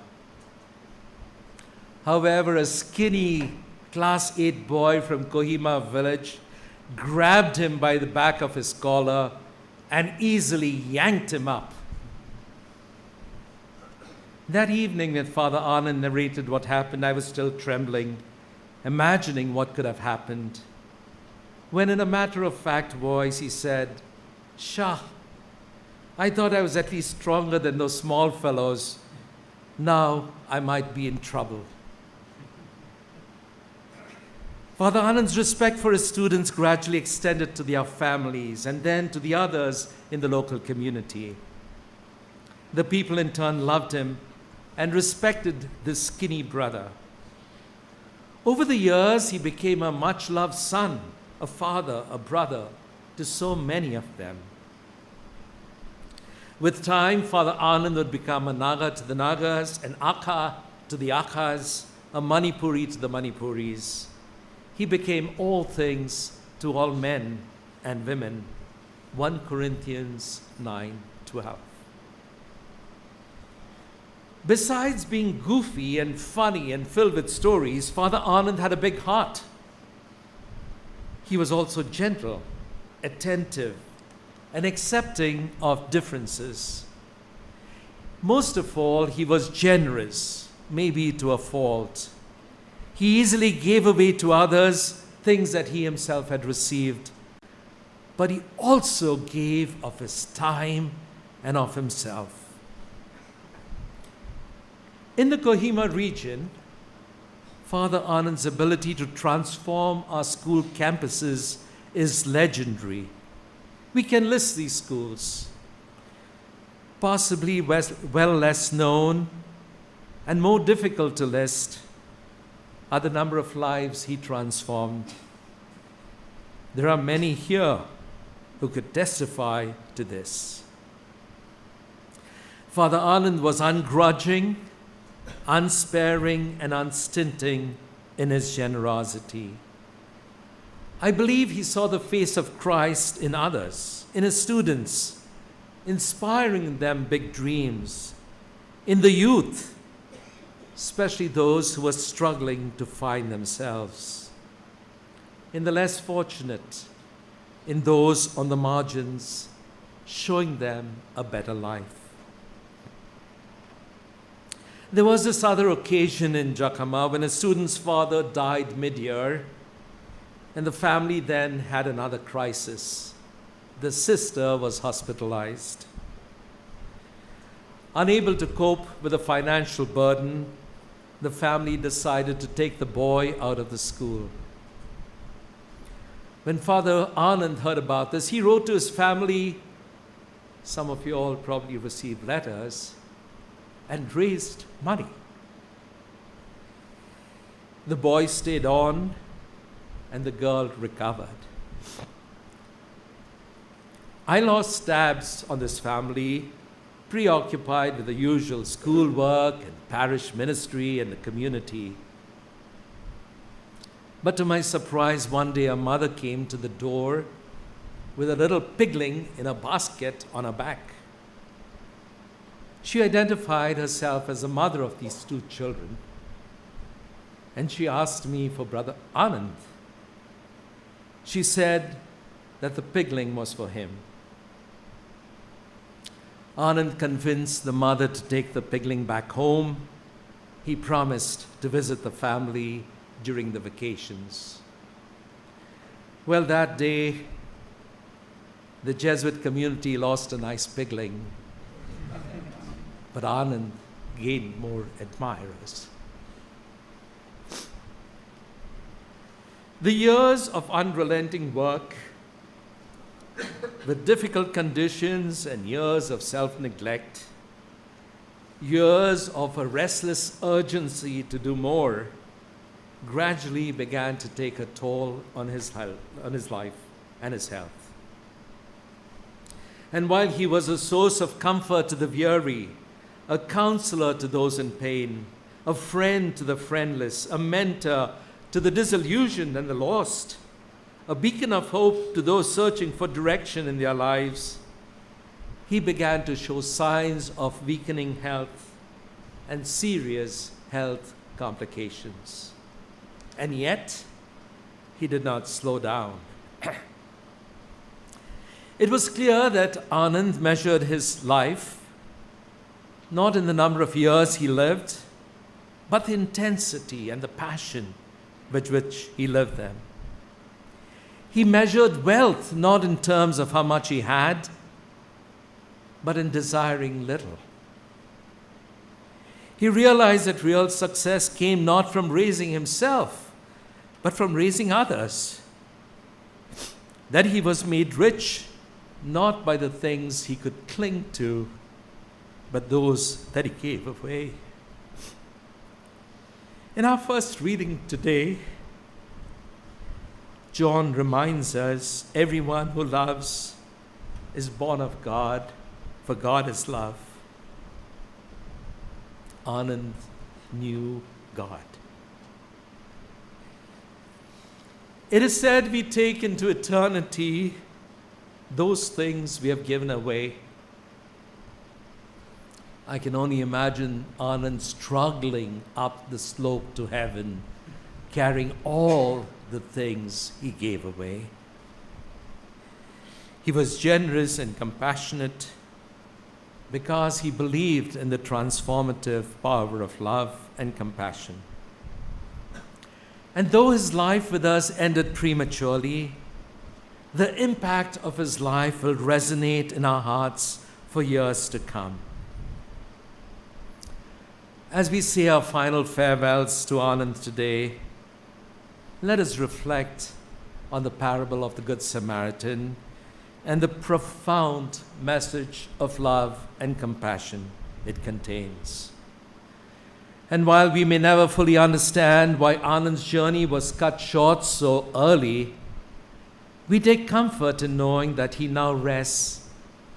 However, a skinny Class 8 boy from Kohima village grabbed him by the back of his collar and easily yanked him up. That evening when Father Anand narrated what happened, I was still trembling, imagining what could have happened. When in a matter-of-fact voice he said, "Shah, I thought I was at least stronger than those small fellows. Now I might be in trouble." Father Anand's respect for his students gradually extended to their families and then to the others in the local community. The people in turn loved him and respected this skinny brother. Over the years, he became a much-loved son, a father, a brother to so many of them. With time, Father Anand would become a Naga to the Nagas, an Akha to the Akhas, a Manipuri to the Manipuris. He became all things to all men and women. 1 Corinthians 9:12. Besides being goofy and funny and filled with stories, Father Anand had a big heart. He was also gentle, attentive, and accepting of differences. Most of all, he was generous, maybe to a fault. He easily gave away to others things that he himself had received, but he also gave of his time and of himself. In the Kohima region, Father Anand's ability to transform our school campuses is legendary. We can list these schools. Possibly well less known and more difficult to list are the number of lives he transformed. There are many here who could testify to this. Father Anand was ungrudging, unsparing, and unstinting in his generosity. I believe he saw the face of Christ in others, in his students, inspiring them big dreams, in the youth, especially those who were struggling to find themselves, in the less fortunate, in those on the margins, showing them a better life. There was this other occasion in Jakama when a student's father died mid-year, and the family then had another crisis. The sister was hospitalized. Unable to cope with the financial burden, the family decided to take the boy out of the school. When Father Anand heard about this, he wrote to his family, some of you all probably received letters, and raised money. The boy stayed on, and the girl recovered. I lost tabs on this family, preoccupied with the usual schoolwork and parish ministry and the community. But to my surprise, one day a mother came to the door with a little pigling in a basket on her back. She identified herself as the mother of these 2 children, and she asked me for Brother Anand. She said that the pigling was for him. Anand convinced the mother to take the pigling back home. He promised to visit the family during the vacations. Well, that day, the Jesuit community lost a nice pigling. But Anand gain more admirers. The years of unrelenting work with difficult conditions and years of self-neglect, years of a restless urgency to do more, gradually began to take a toll on his life and his health. And while he was a source of comfort to the weary, a counselor to those in pain, a friend to the friendless, a mentor to the disillusioned and the lost, a beacon of hope to those searching for direction in their lives, he began to show signs of weakening health and serious health complications. And yet, he did not slow down. It was clear that Anand measured his life not in the number of years he lived, but the intensity and the passion with which he lived them. He measured wealth not in terms of how much he had, but in desiring little. He realized that real success came not from raising himself, but from raising others. That he was made rich not by the things he could cling to, but those that he gave away. In our first reading today, John reminds us, everyone who loves is born of God, for God is love. Anand knew God. It is said we take into eternity those things we have given away. I can only imagine Anand struggling up the slope to heaven, carrying all the things he gave away. He was generous and compassionate because he believed in the transformative power of love and compassion. And though his life with us ended prematurely, the impact of his life will resonate in our hearts for years to come. As we say our final farewells to Anand today, let us reflect on the parable of the Good Samaritan and the profound message of love and compassion it contains. And while we may never fully understand why Anand's journey was cut short so early, we take comfort in knowing that he now rests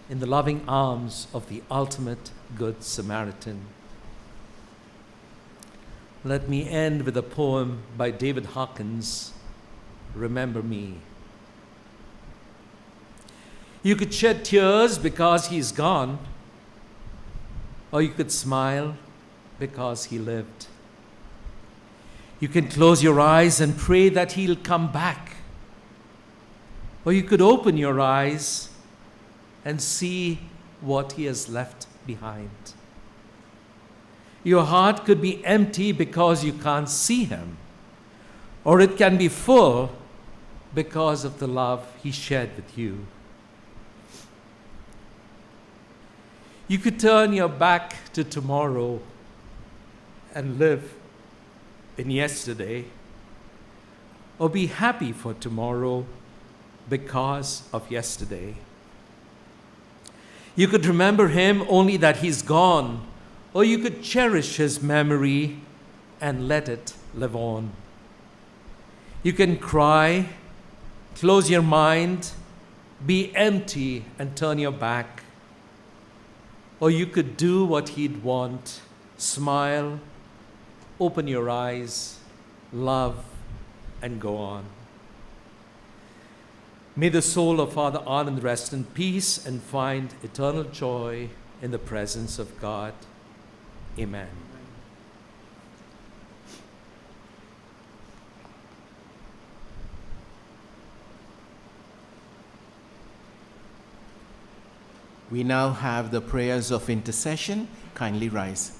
in the loving arms of the ultimate Good Samaritan. Let me end with a poem by David Hawkins, Remember Me. You could shed tears because he's gone, or you could smile because he lived. You can close your eyes and pray that he'll come back, or you could open your eyes and see what he has left behind. Your heart could be empty because you can't see him, or it can be full because of the love he shared with you. You could turn your back to tomorrow and live in yesterday, or be happy for tomorrow because of yesterday. You could remember him only that he's gone, or you could cherish his memory and let it live on. You can cry, close your mind, be empty and turn your back. Or you could do what he'd want, smile, open your eyes, love, and go on. May the soul of Father Anand rest in peace and find eternal joy in the presence of God. Amen. We now have the prayers of intercession. Kindly rise.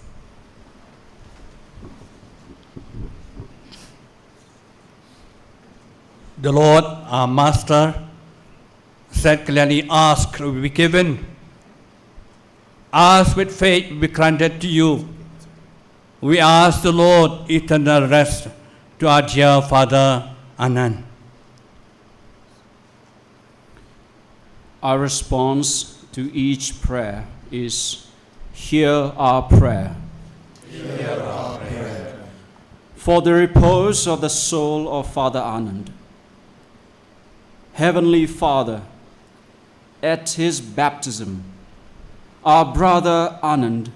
The Lord, our Master, said clearly, ask will be given. Ask with faith will be granted to you. We ask the Lord eternal rest to our dear Father Anand. Our response to each prayer is, hear our prayer. Hear our prayer. For the repose of the soul of Father Anand. Heavenly Father, at his baptism, our brother Anand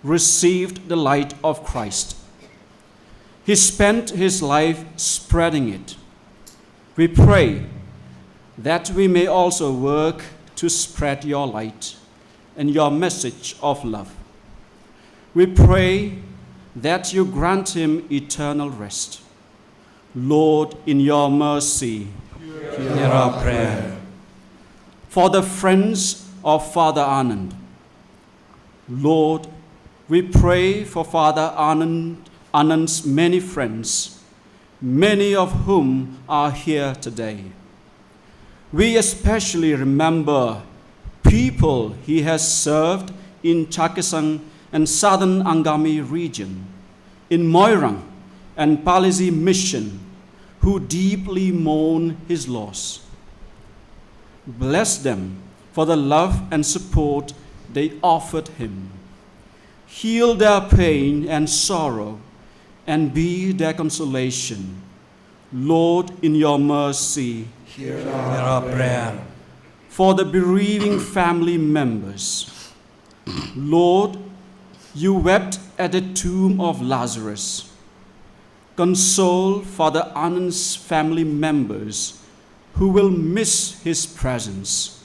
received the light of Christ. He spent his life spreading it. We pray that we may also work to spread your light and your message of love. We pray that you grant him eternal rest. Lord, in your mercy, hear our prayer. For the friends of Father Anand, Lord, we pray for Father Anand's many friends, many of whom are here today. We especially remember people he has served in Chakisang and southern Angami region, in Moirang and Palisi mission, who deeply mourn his loss. Bless them for the love and support they offered him. Heal their pain and sorrow and be their consolation. Lord, in your mercy, hear our prayer. For the bereaving family members, Lord, you wept at the tomb of Lazarus. Console Father Anand's family members who will miss his presence.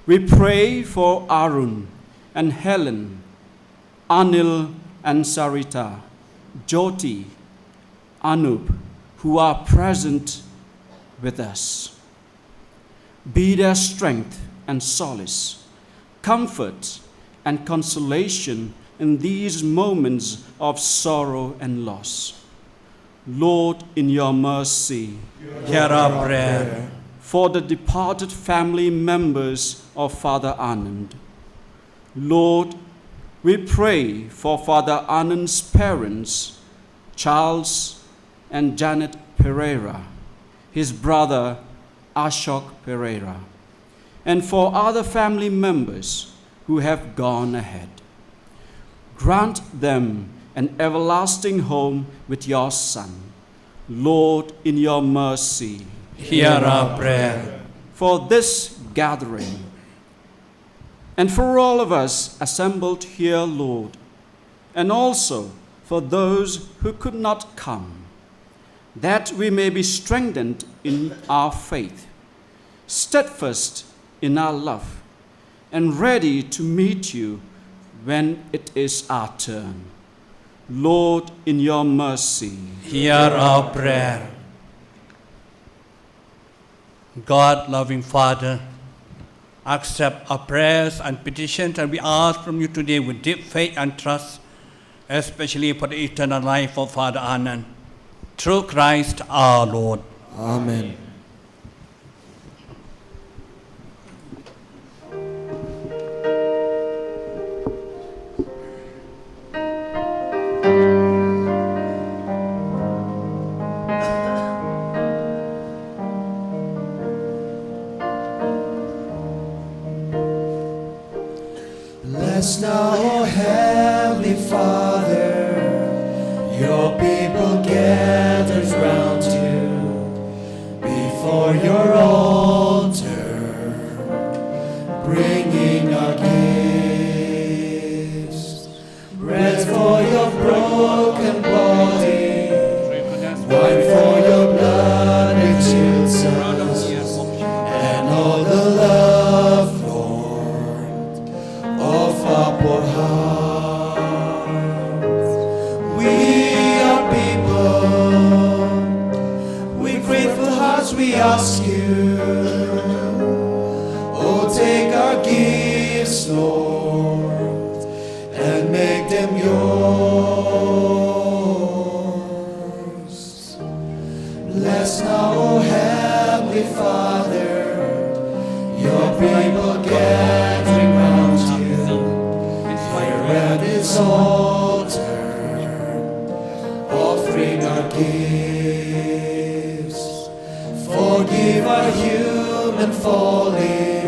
We pray for Arun and Helen, Anil and Sarita, Jyoti, Anup, who are present with us. Be their strength and solace, comfort and consolation in these moments of sorrow and loss. Lord, in your mercy, hear our prayer. For the departed family members of Father Anand, Lord, we pray for Father Anand's parents, Charles and Janet Pereira, his brother Ashok Pereira, and for other family members who have gone ahead. Grant them an everlasting home with your Son. Lord, in your mercy, hear our prayer. For this gathering, and for all of us assembled here, Lord, and also for those who could not come, that we may be strengthened in our faith, steadfast in our love, and ready to meet you when it is our turn. Lord, in your mercy, hear our prayer. God, loving Father, accept our prayers and petitions, and we ask from you today with deep faith and trust, especially for the eternal life of Father Anand, through Christ our Lord. Amen. Bless now, O Heavenly Father, your people gathered round you before your altar, bringing our gifts, bread for your broken body, wine for your blood which heals us, and all the love, Lord, of our poor hearts. We are people with grateful hearts, we ask you, oh, take our gifts, Lord, and make them yours. Bless now, O Heavenly Father, your people gathering round you here at this altar, Forgive our human folly,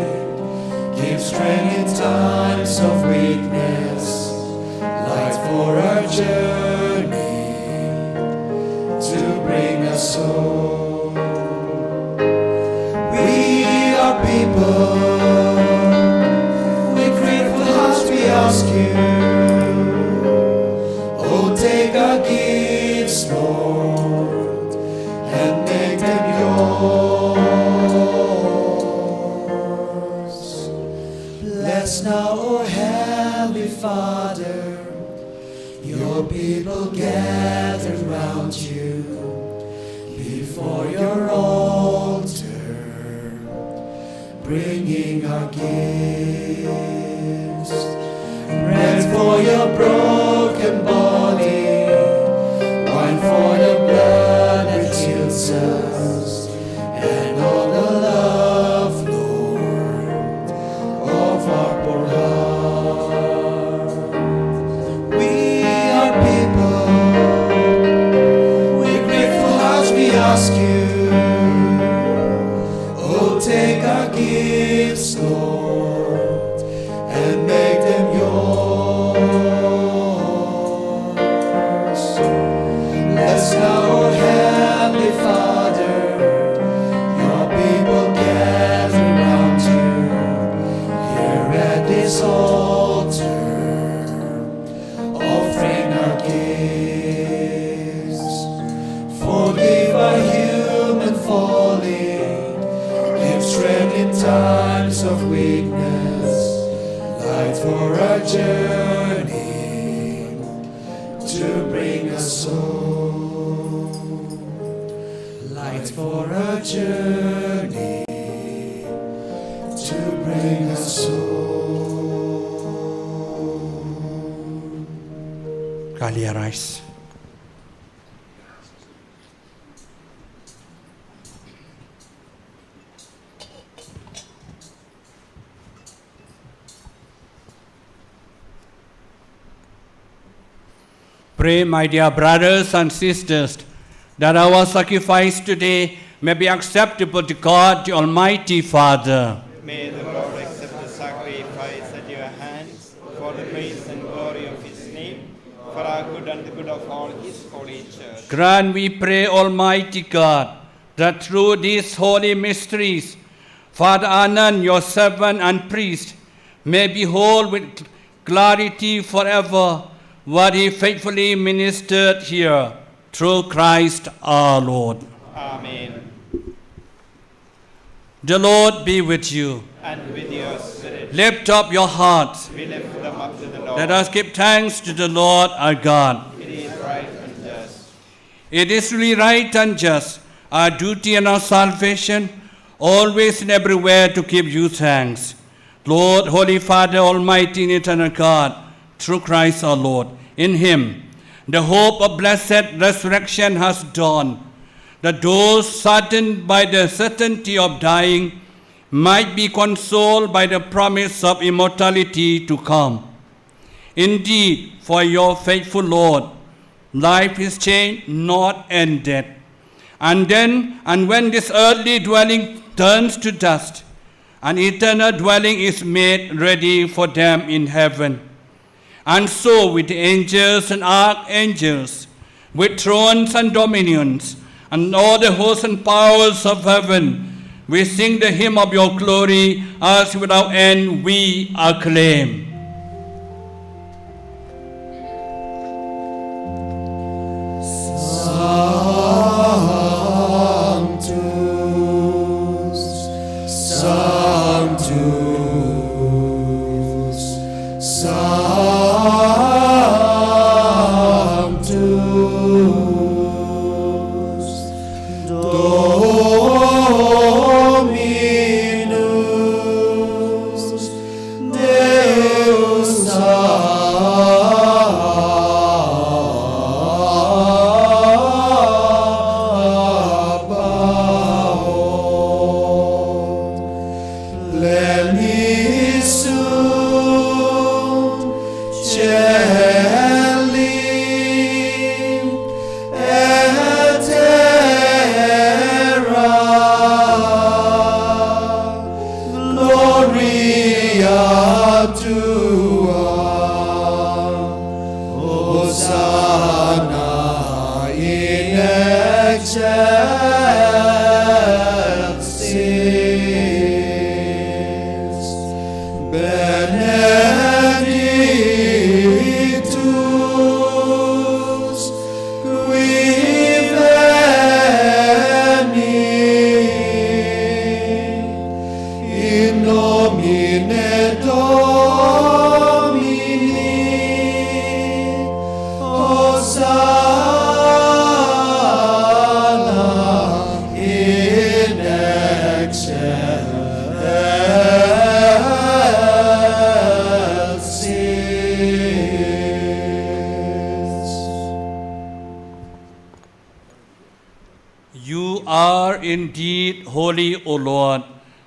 give strength in times of weakness, light for our journey to bring us home. We are people, with grateful hearts we ask you, oh take our gifts, Lord, and make them yours. Bless now, O Heavenly Father, your people gathered round you before your altar, bringing our gifts. Bread for your broken body, wine for the blood that heals us, and all the love, Lord, of our poor heart. We are people, with grateful hearts we ask you, oh take our gifts, Lord, and make them yours. Bless now, O Heavenly Father, your people gather round you here at this altar, offering our gifts. Forgive our human folly, give strength in times of weakness, light for our journey to bring us home. Light for our journey to bring us home. Kindly arise. Pray, my dear brothers and sisters, that our sacrifice today may be acceptable to God, the Almighty Father. May the Lord accept the sacrifice at your hands for the praise and glory of his name, for our good and the good of all his holy church. Grant, we pray, Almighty God, that through these holy mysteries, Father Anand, your servant and priest, may behold with clarity forever what he faithfully ministered here, through Christ our Lord. Amen. The Lord be with you. And with your spirit. Lift up your hearts. We lift them up to the Lord. Let us give thanks to the Lord our God. It is right and just. It is really right and just, our duty and our salvation, always and everywhere to give you thanks. Lord, Holy Father, Almighty and eternal God, through Christ our Lord. In him, the hope of blessed resurrection has dawned, that those saddened by the certainty of dying might be consoled by the promise of immortality to come. Indeed, for your faithful Lord, life is changed, not ended. And when this earthly dwelling turns to dust, an eternal dwelling is made ready for them in heaven. And so with the angels and archangels, with thrones and dominions, and all the hosts and powers of heaven, we sing the hymn of your glory, as without end we acclaim. Dominus, Deus indeed holy, O Lord,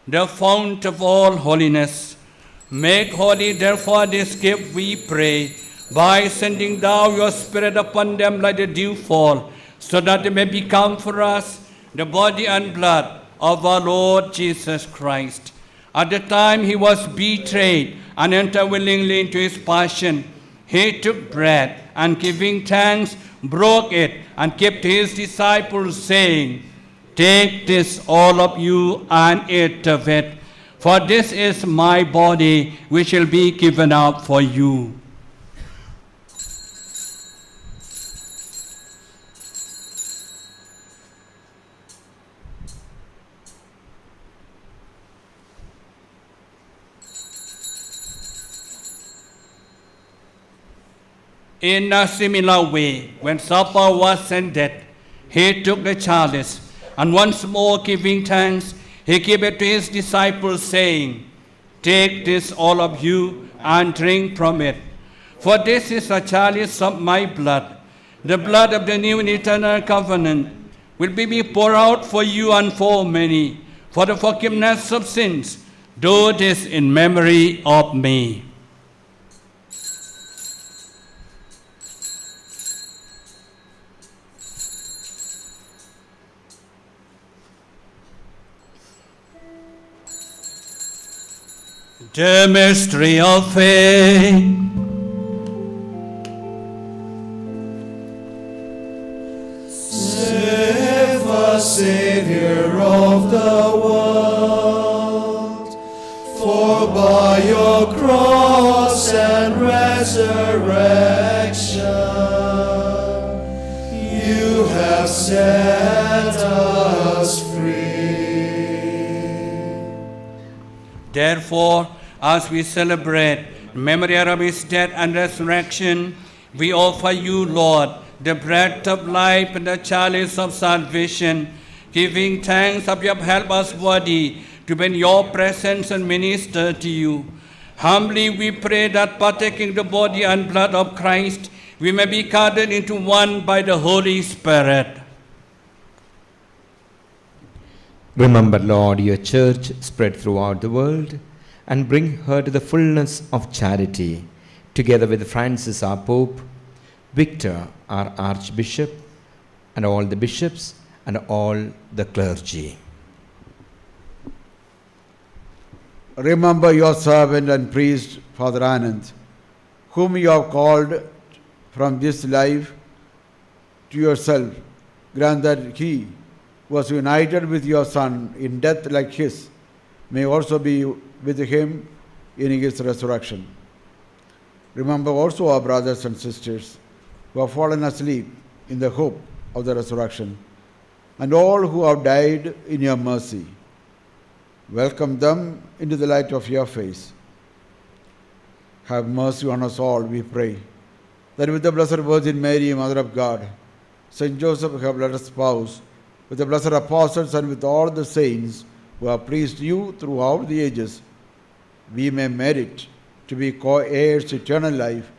the fount of all holiness. Make holy, therefore, this gift, we pray, by sending down your Spirit upon them like the dewfall, so that they may become for us the body and blood of our Lord Jesus Christ. At the time he was betrayed and entered willingly into his passion, he took bread and giving thanks, broke it and gave to his disciples, saying, "Take this, all of you, and eat of it, for this is my body, which shall be given up for you." In a similar way, when supper was ended, he took the chalice, and once more giving thanks, he gave it to his disciples, saying, "Take this, all of you, and drink from it. For this is a chalice of my blood, the blood of the new and eternal covenant, will be poured out for you and for many, for the forgiveness of sins. Do this in memory of me." The mystery of faith. Save us, Savior of the world, for by your cross and resurrection you have set us free. Therefore, as we celebrate the memory of his death and resurrection, we offer you, Lord, the bread of life and the chalice of salvation, giving thanks that you have helped us worthy to be in your presence and minister to you. Humbly we pray that, partaking the body and blood of Christ, we may be gathered into one by the Holy Spirit. Remember, Lord, your church spread throughout the world, and bring her to the fullness of charity, together with Francis, our Pope, Victor, our Archbishop, and all the bishops and all the clergy. Remember your servant and priest, Father Anand, whom you have called from this life to yourself. Grant that he was united with your Son in death like his, may also be with him in his resurrection. Remember also our brothers and sisters who have fallen asleep in the hope of the resurrection, and all who have died in your mercy. Welcome them into the light of your face. Have mercy on us all, we pray, that with the Blessed Virgin Mary, Mother of God, Saint Joseph, her blessed spouse, with the blessed apostles and with all the saints who have pleased you throughout the ages, we may merit to be co-heirs to eternal life,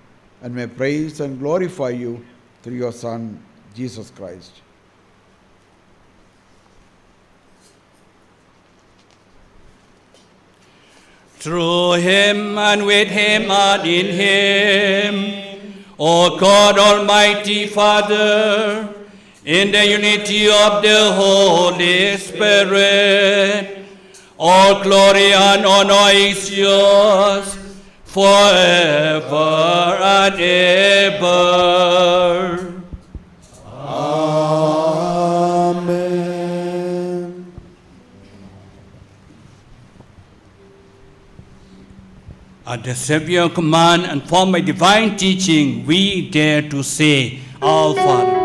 and may praise and glorify you through your Son, Jesus Christ. Through him and with him and in him, O God, Almighty Father, in the unity of the Holy Spirit, all glory and honor is yours forever and ever. Amen. At the Savior's command and formed by divine teaching, we dare to say, Our Father.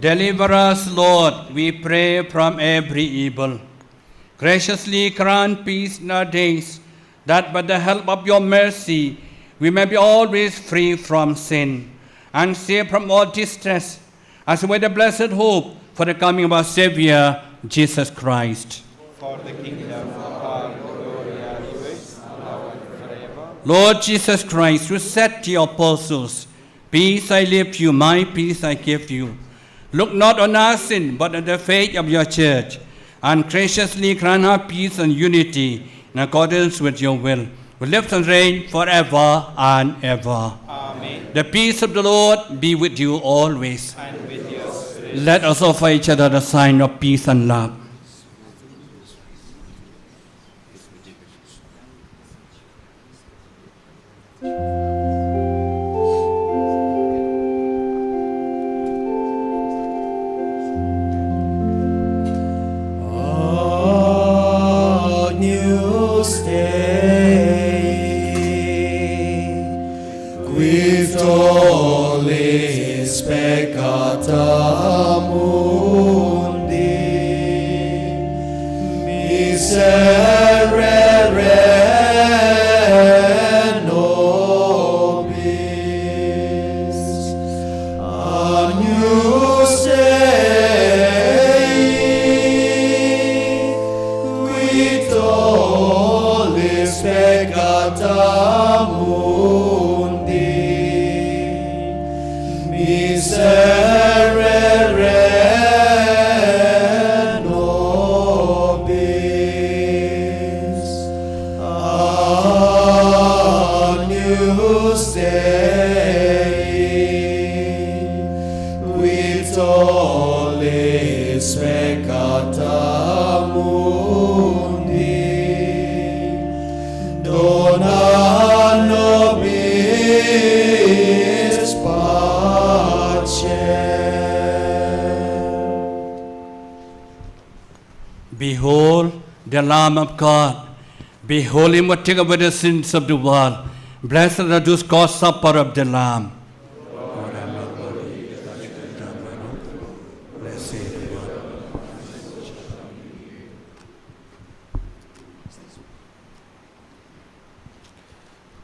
Deliver us, Lord, we pray, from every evil. Graciously grant peace in our days, that by the help of your mercy we may be always free from sin and safe from all distress, as with the blessed hope for the coming of our Savior, Jesus Christ. For the kingdom, power, glory, and praise, now and forever. Lord Jesus Christ, who said to your apostles, "Peace I leave you, my peace I give you," look not on our sin, but on the faith of your church, and graciously grant her peace and unity in accordance with your will, who lives and reigns forever and ever. Amen. The peace of the Lord be with you always. And with your spirit. Let us offer each other the sign of peace and love. With all its peccata mundi, miserere nobis, agnus Dei, with all its peccata miserere nobis, agnus Dei, with all its peccata mundi, dona nobis pace. Behold the Lamb of God. Behold him who take away the sins of the world. Blessed are those called supper of the Lamb.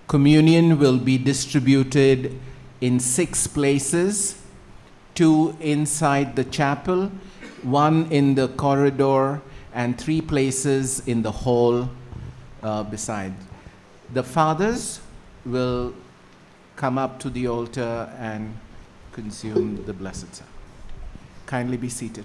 Communion will be distributed in 6 places, 2 inside the chapel, 1 in the corridor, and 3 places in the hall beside. The fathers will come up to the altar and consume the Blessed Sacrament. Kindly be seated.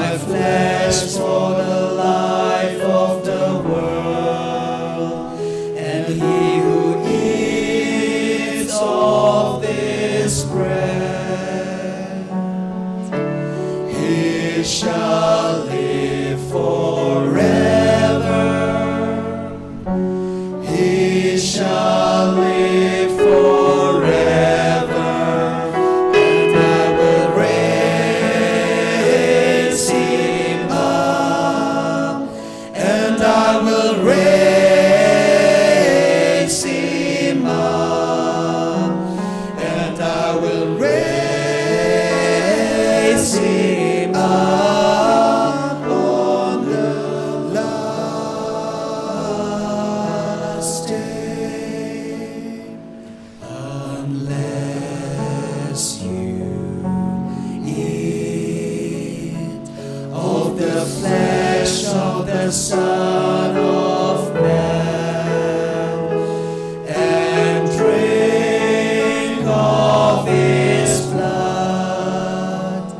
my flesh for the life of the world. And he who eats of this bread, he shall live forever. He shall live forever. And I will raise him up. And I will raise him up. And I will raise him up on the last day. Unless you eat of the flesh of the Son of Man and drink of his blood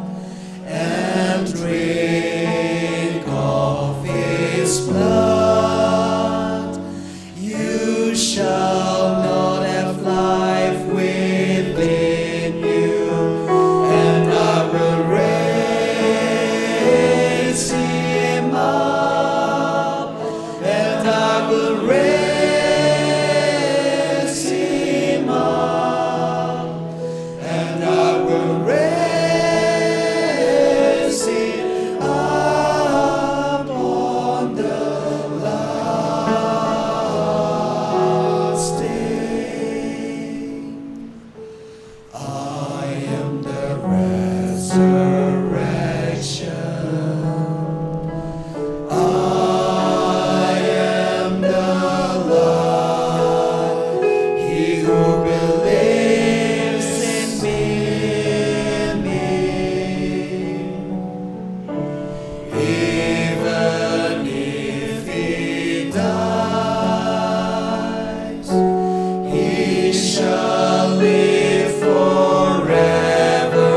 and drink of his blood, you shall not have life within you. And I will raise him up. And I will raise him up. And I will raise him up on the last day. I am the resurrection. I am the life. He who believes in me, even if he dies, he shall live forever.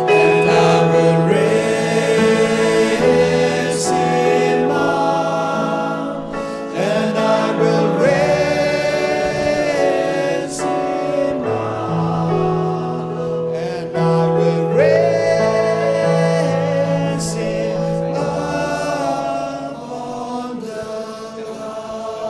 And I will raise him up. And I will raise him up. And I will raise him up on the last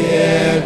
Get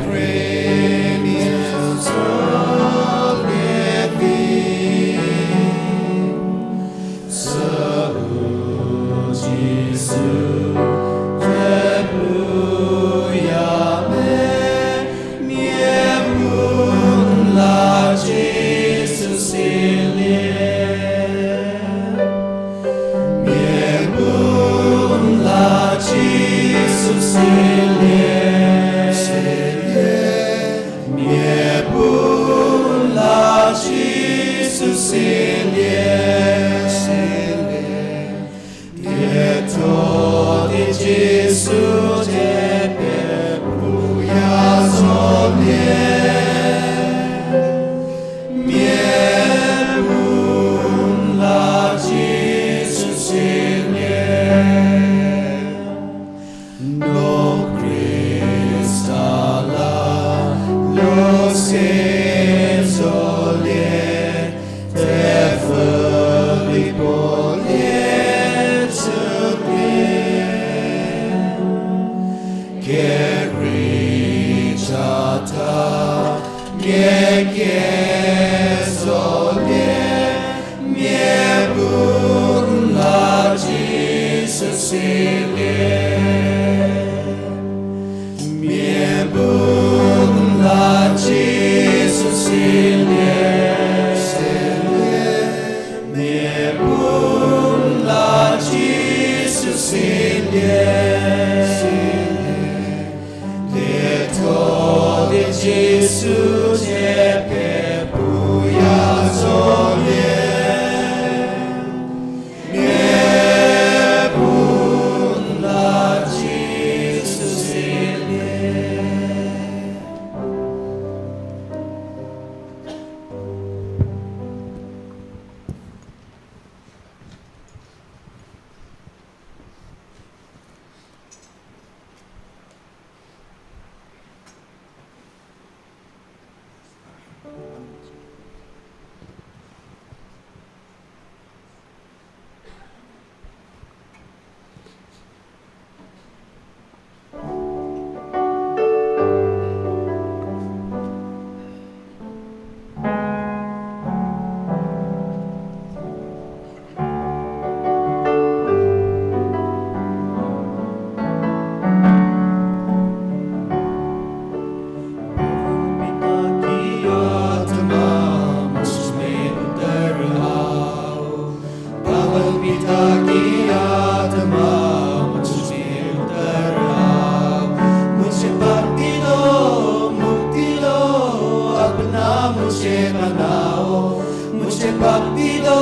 भक्ति दो,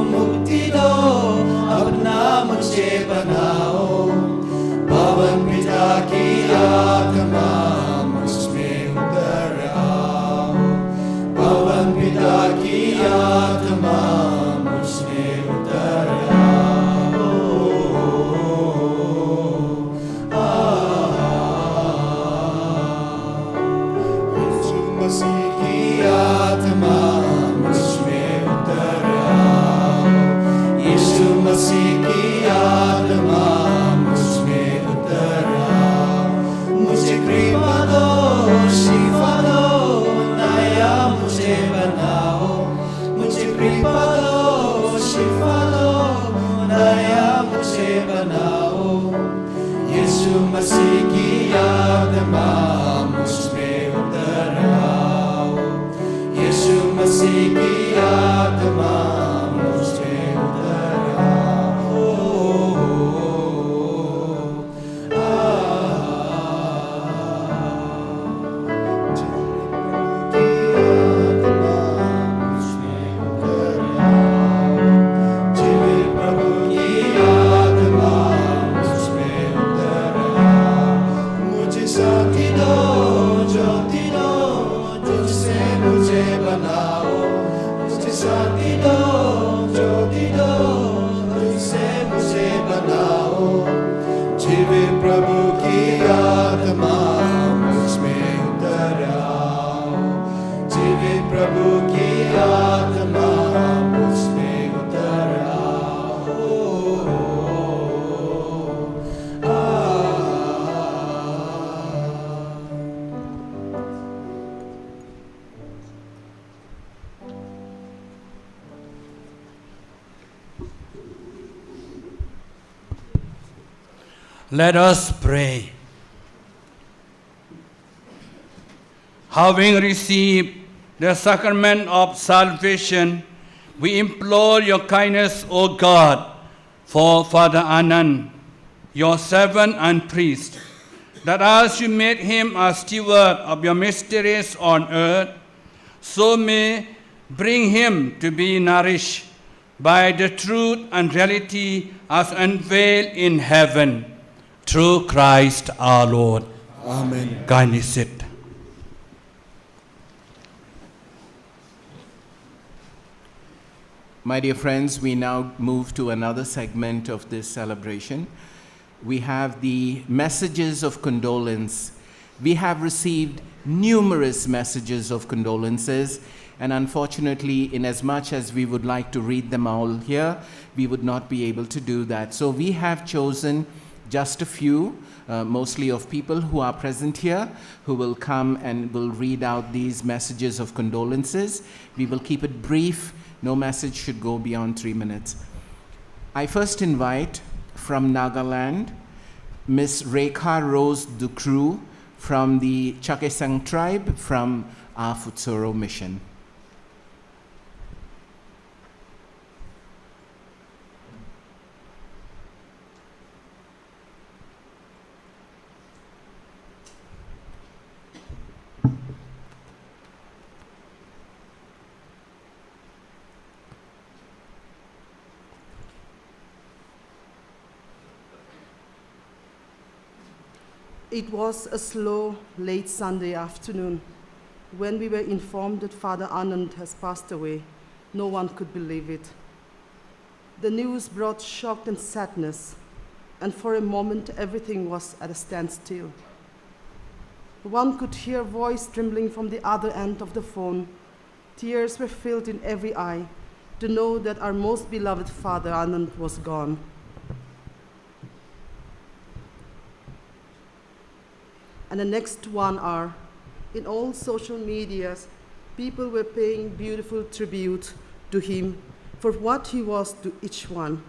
मुक्ति दो, अपना मुझे बनाओ। पवन पिता की आत्मा मुझमें उतर आओ। पवन पिता की आत्मा मुझमें उतर आओ। यीशु मसीह की आत्मा मुझमें उतर आओ। यीशु मसीह की आत्मा मुझमें उतर आओ। मुझे कृपा दो, शिफा दो, नया मुझे बनाओ। मुझे कृपा दो, शिफा दो, नया मुझे बनाओ। यीशु मसीह की आत्मा मुझमें उतर आओ। यीशु मसीह की आत्मा मुझमें उतर आओ। जीवित प्रभु की आत्मा मुझमें उतर आओ। मुझे साथी दो, ज्योति दो, तुझसे मुझे बनाओ। मुझे साथी दो, ज्योति दो, तुझसे मुझे बनाओ। जीवित प्रभु की आत्मा मुझमें उतर आओ। जीवित प्रभु की आत्मा मुझमें उतर आओ। Let us pray. Having received the sacrament of salvation, we implore your kindness, O God, for Father Anand, your servant and priest, that as you made him a steward of your mysteries on earth, so may bring him to be nourished by the truth and reality as unveiled in heaven. Through Christ our Lord. Amen. Kindly sit. My dear friends, we now move to another segment of this celebration. We have the messages of condolence. We have received numerous messages of condolences, and unfortunately, inasmuch as we would like to read them all here, we would not be able to do that. So we have chosen just a few, mostly of people who are present here, who will come and will read out these messages of condolences. We will keep it brief. No message should go beyond 3 minutes. I first invite from Nagaland, Miss Rekha Rose Dukru from the Chakesang tribe from our Futsoro mission. It was a slow, late Sunday afternoon when we were informed that Father Anand has passed away. No one could believe it. The news brought shock and sadness, and for a moment everything was at a standstill. One could hear a voice trembling from the other end of the phone. Tears were filled in every eye to know that our most beloved Father Anand was gone. And the next 1 hour, in all social medias, people were paying beautiful tribute to him for what he was to each one.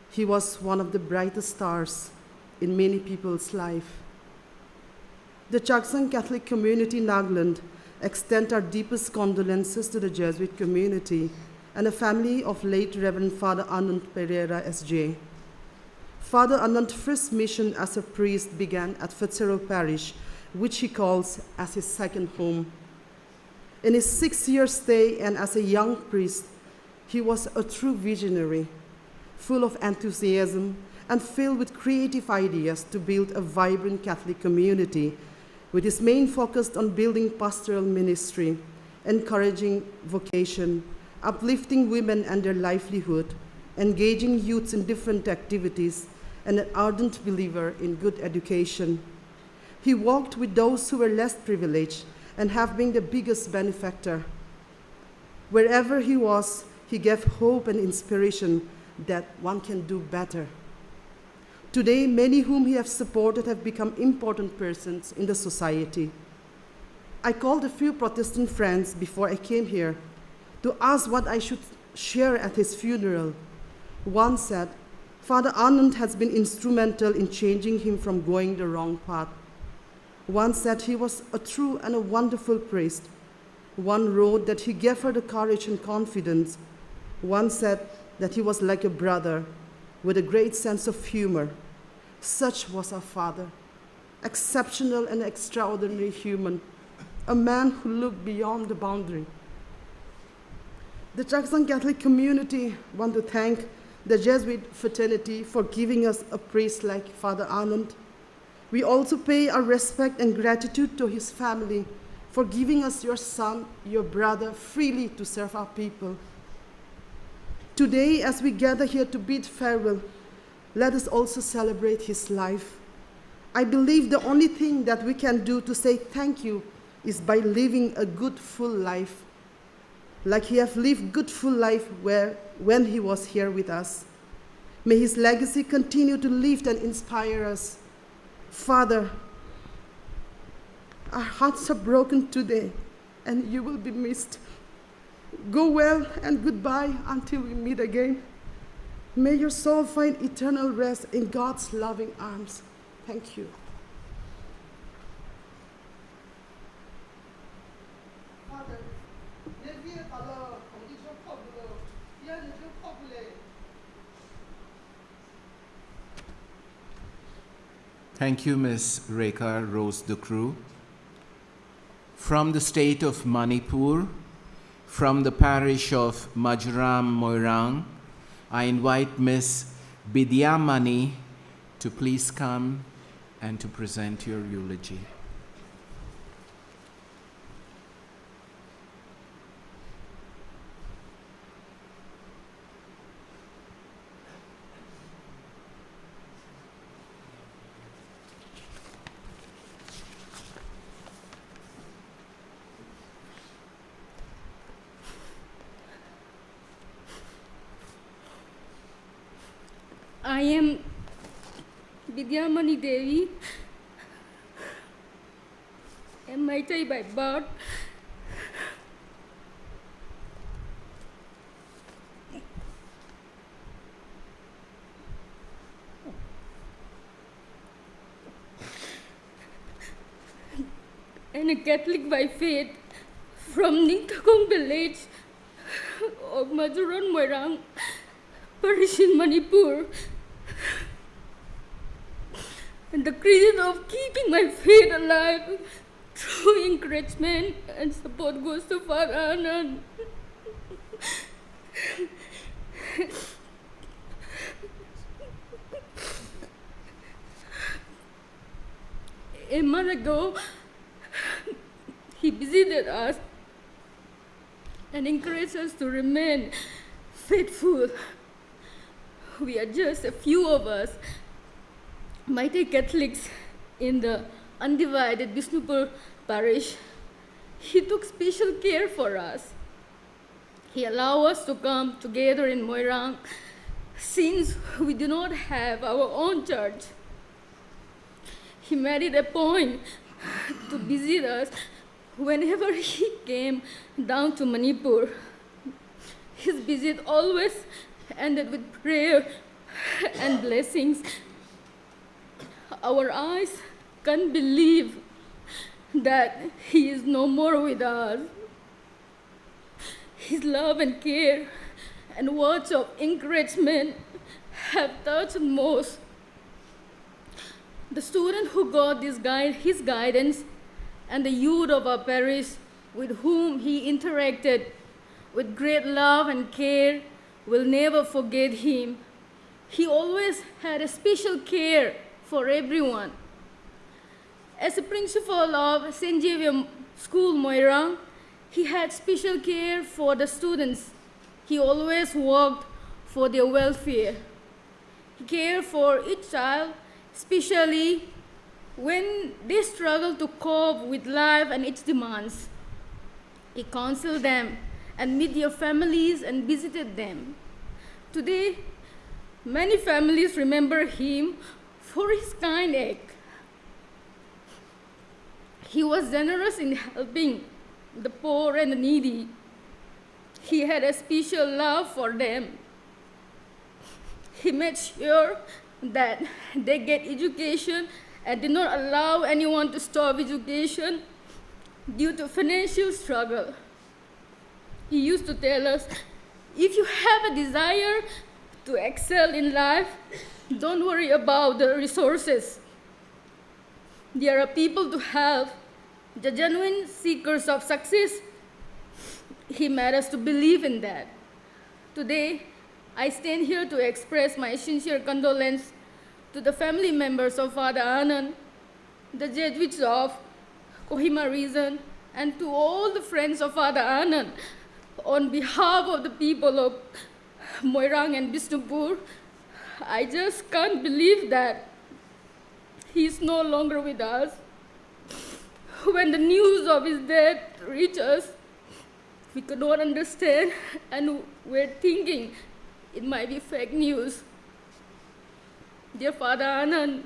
He was one of the brightest stars in many people's life. The Chaksang Catholic community in Nagaland extend our deepest condolences to the Jesuit community and the family of late Reverend Father Anand Pereira S.J. Father Anand's first mission as a priest began at Futsoro Parish, which he calls as his second home. In his 6-year stay and as a young priest, He was a true visionary, full of enthusiasm and filled with creative ideas to build a vibrant Catholic community, with his main focus on building pastoral ministry, encouraging vocation, uplifting women and their livelihood, engaging youths in different activities, and an ardent believer in good education. He walked with those who were less privileged and have been the biggest benefactor. Wherever he was, he gave hope and inspiration that one can do better. Today, many whom he has supported have become important persons in the society. I called a few Protestant friends before I came here to ask what I should share at his funeral. One said, Father Anand has been instrumental in changing him from going the wrong path. One said he was a true and a wonderful priest. One wrote that he gave her the courage and confidence. One said that he was like a brother with a great sense of humor. Such was our father, exceptional and extraordinary human, a man who looked beyond the boundary. The Chaksang Catholic community want to thank the Jesuit fraternity for giving us a priest like Father Anand. We also pay our respect and gratitude to his family for giving us your son, your brother, freely to serve our people. Today, as we gather here to bid farewell, let us also celebrate his life. I believe the only thing that we can do to say thank you is by living a good, full life, like he have lived good, full life when he was here with us. May his legacy continue to lift and inspire us. Father, our hearts are broken today, and you will be missed. Go well and goodbye until we meet again. May your soul find eternal rest in God's loving arms. Thank you. Thank you, Ms. Rekha Rose Dukru. From the state of Manipur, from the parish of Majram Moirang, I invite Ms. Bidyamani to please come and to present your eulogy. I am Vidyamani Devi, a Meithei by birth. And a Catholic by faith from Ningthakong village of Majuran Moirang, parish in Manipur. And the credit of keeping my faith alive through encouragement and support goes to Father Anand. A month ago, he visited us and encouraged us to remain faithful. We are just a few of us, Meithei Catholics in the undivided Vishnupur parish. He took special care for us. He allowed us to come together in Moirang since we do not have our own church. He made it a point to visit us whenever he came down to Manipur. His visit always ended with prayer and blessings. Our eyes can't believe that he is no more with us. His love and care and words of encouragement have touched most. The student who got his guidance and the youth of our parish with whom he interacted with great love and care, will never forget him. He always had a special care for everyone. As a principal of St. Xavier School, Moirang, he had special care for the students. He always worked for their welfare. He cared for each child, especially when they struggle to cope with life and its demands. He counseled them and met their families and visited them. Today, many families remember him for his kind act. He was generous in helping the poor and the needy. He had a special love for them. He made sure that they get education and did not allow anyone to stop education due to financial struggle. He used to tell us, if you have a desire to excel in life, don't worry about the resources. There are people to help, the genuine seekers of success. He made us to believe in that. Today, I stand here to express my sincere condolence to the family members of Father Anand, the Jesuits of Kohima region, and to all the friends of Father Anand. On behalf of the people of Moirang and Bishnupur, I just can't believe that he's no longer with us. When the news of his death reached us, we could not understand and we're thinking it might be fake news. Dear Father Anand,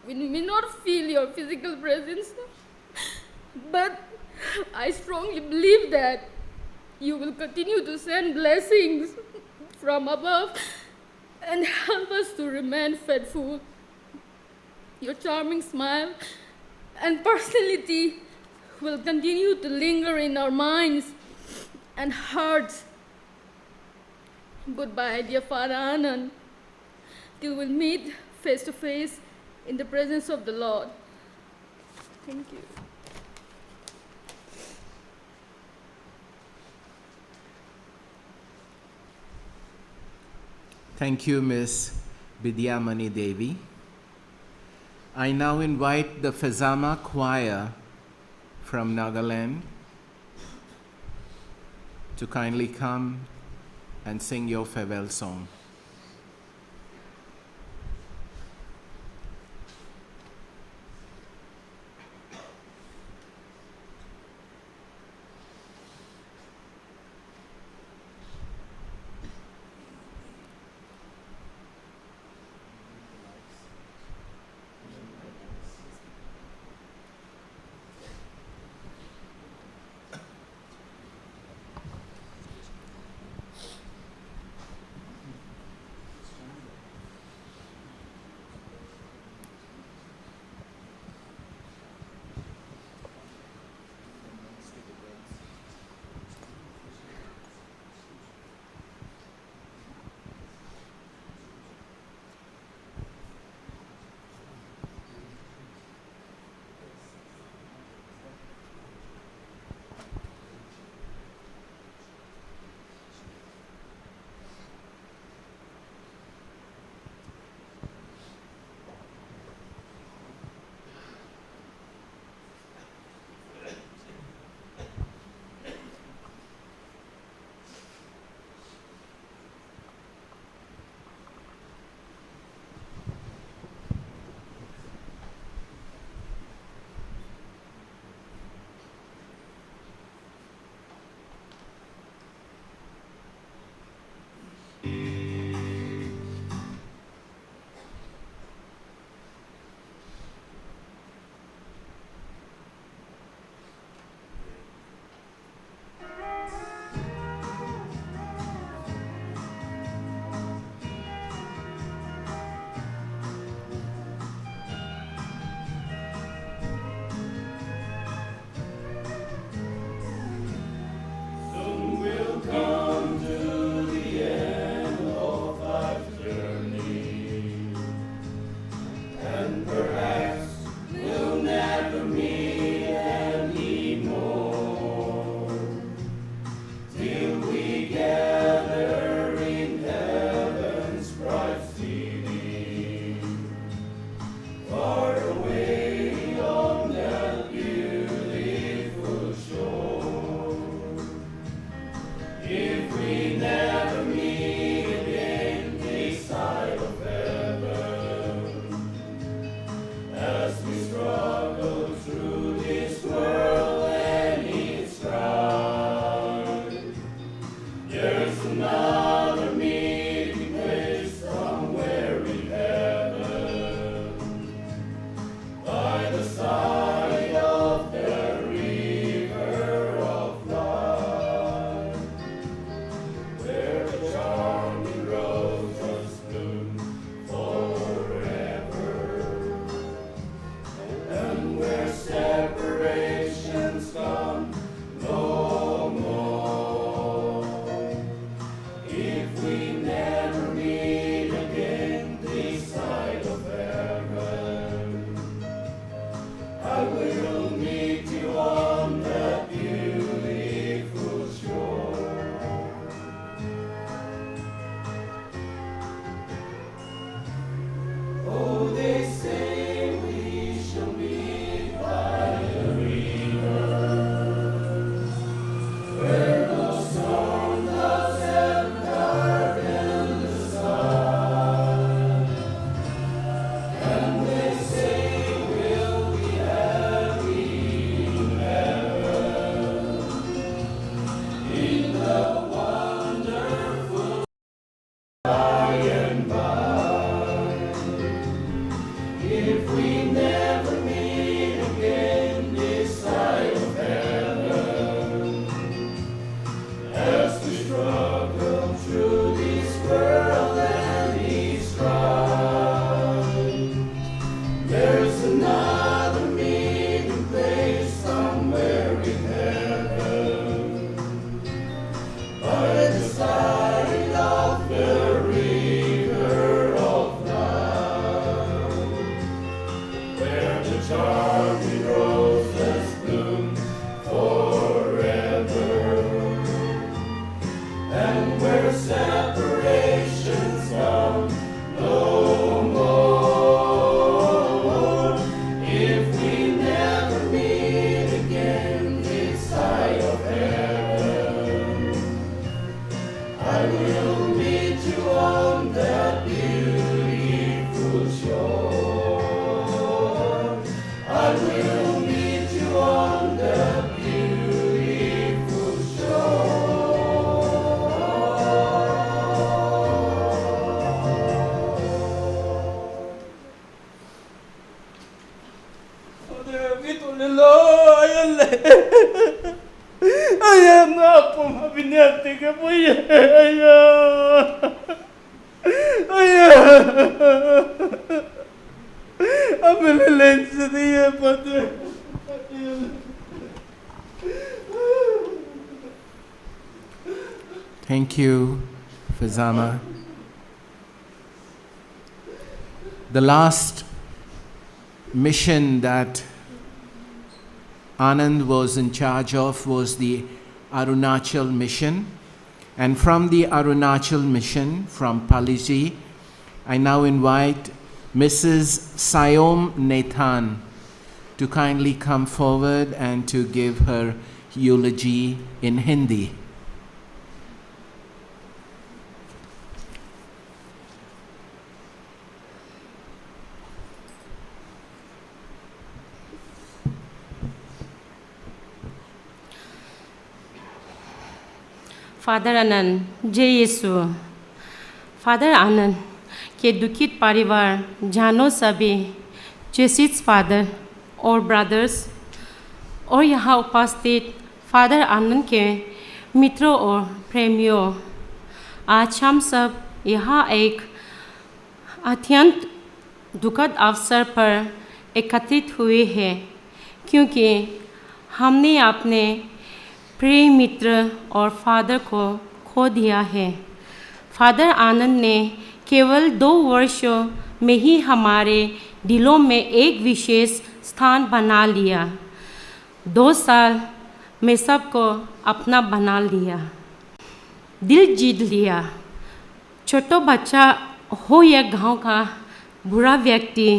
we may not feel your physical presence, but I strongly believe that you will continue to send blessings from above and help us to remain faithful. Your charming smile and personality will continue to linger in our minds and hearts. Goodbye, dear Father Anand, till we'll meet face to face in the presence of the Lord. Thank you. Thank you, Ms. Bidyamani Devi. I now invite the Fezama Choir from Nagaland to kindly come and sing your farewell song. I will meet you on that beautiful shore. I will meet you on that beautiful I am not from Habinetic. Thank you, Fazama. The last mission that Anand was in charge of was the Arunachal mission. And from the Arunachal mission, from Paliji, I now invite Mrs. Sayom Nathan to kindly come forward and to give her eulogy in Hindi. Father Anand, जय यीशु। Father Anand के दुखित परिवार जानो सभी जेसिस father और brothers और यहाँ उपस्थित फादर आनंद के मित्रों और प्रेमियों, आज हम सब यहाँ एक अत्यंत दुखद अवसर पर एकत्रित हुए हैं क्योंकि हमने अपने प्रिय मित्र और फादर को खो दिया है। फादर आनंद ने केवल 2 वर्षों में ही हमारे दिलों में एक विशेष स्थान बना लिया। 2 साल में सबको अपना बना लिया, दिल जीत लिया। छोटा बच्चा हो या गांव का बुरा व्यक्ति,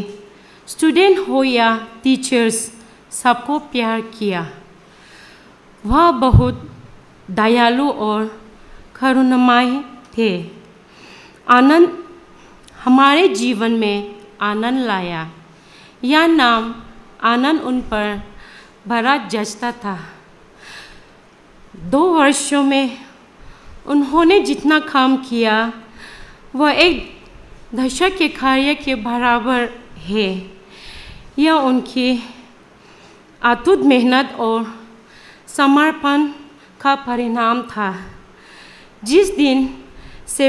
स्टूडेंट हो या टीचर्स, सबको प्यार किया। वह बहुत दयालु और करुणामय थे। आनंद हमारे जीवन में आनंद लाया। यह नाम आनंद उन पर बड़ा जचता था। 2 वर्षों में उन्होंने जितना काम किया वह एक दशक के कार्य के बराबर है। यह उनकी अटूट मेहनत और समर्पण का परिणाम था। जिस दिन से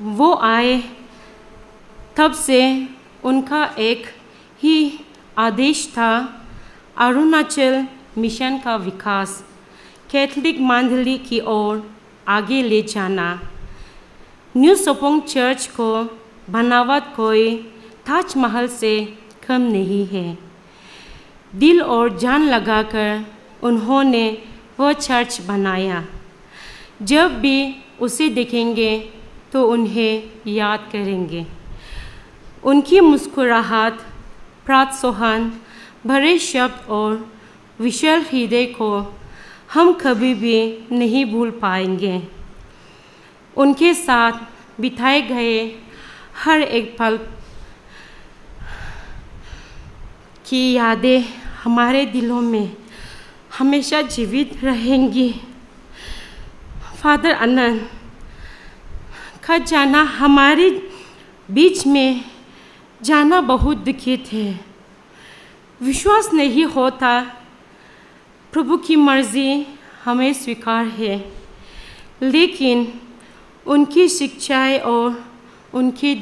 वो आए तब से उनका एक ही आदेश था, अरुणाचल मिशन का विकास कैथोलिक मंडली की ओर आगे ले जाना। न्यू सोपोंग चर्च को बनावट कोई ताजमहल से कम नहीं है। दिल और जान लगाकर उन्होंने वो चर्च बनाया। जब भी उसे देखेंगे तो उन्हें याद करेंगे। उनकी मुस्कुराहट, प्रोत्साहन भरे शब्द और विशाल हृदय को हम कभी भी नहीं भूल पाएंगे। उनके साथ बिताए गए हर एक पल की यादें हमारे दिलों में हमेशा जीवित रहेंगी। फादर आनंद का जाना हमारे बीच में जाना बहुत दुखित है। विश्वास नहीं होता प्रभु की मर्जी हमें स्वीकार है, लेकिन उनकी शिक्षाएं और उनके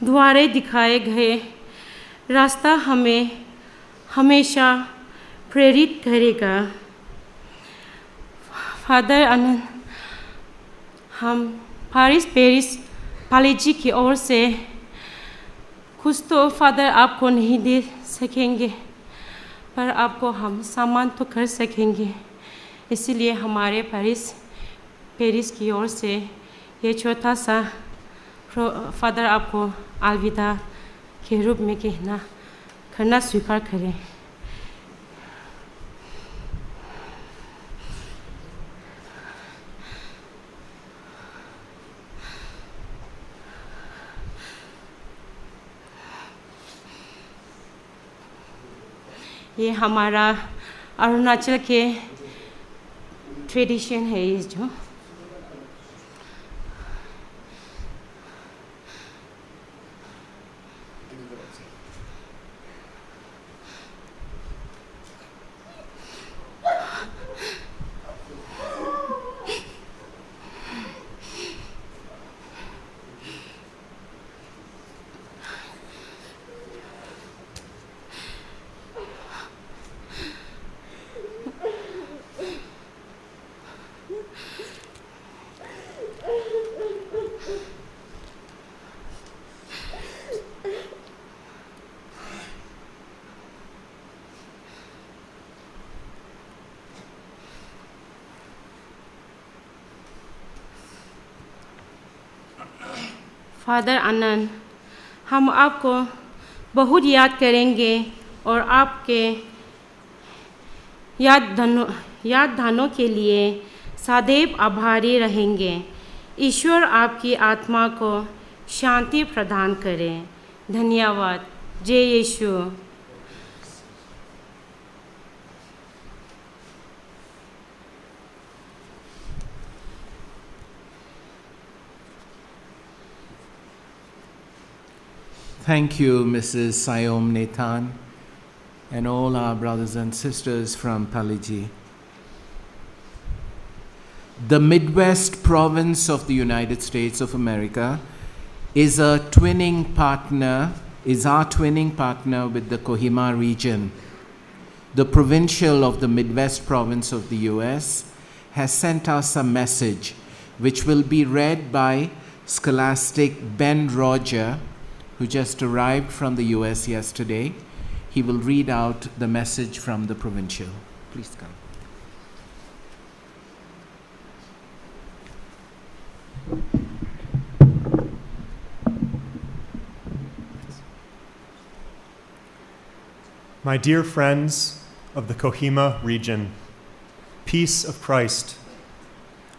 द्वारा दिखाए गए रास्ता हमें हमेशा प्रेरित करेगा। फादर आनंद, हम पेरिस पालेजी की ओर से कुछ तो फादर आपको नहीं दे सकेंगे, पर आपको हम सम्मान तो कर सकेंगे। इसीलिए हमारे पेरिस की ओर से ये छोटा सा फादर आपको अलविदा के रूप में करना स्वीकार करें। ये हमारा अरुणाचल के ट्रेडिशन है ये जो फादर आनंद, हम आपको बहुत याद करेंगे और आपके याददानों के लिए सदैव आभारी रहेंगे। ईश्वर आपकी आत्मा को शांति प्रदान करें। धन्यवाद। जय यीशु। Thank you, Mrs. Sayom Nathan, and all our brothers and sisters from Paliji. The Midwest province of the United States of America is our twinning partner with the Kohima region. The provincial of the Midwest province of the US has sent us a message which will be read by scholastic Ben Roger, who just arrived from the US yesterday. He will read out the message from the provincial. Please come. My dear friends of the Kohima region, peace of Christ.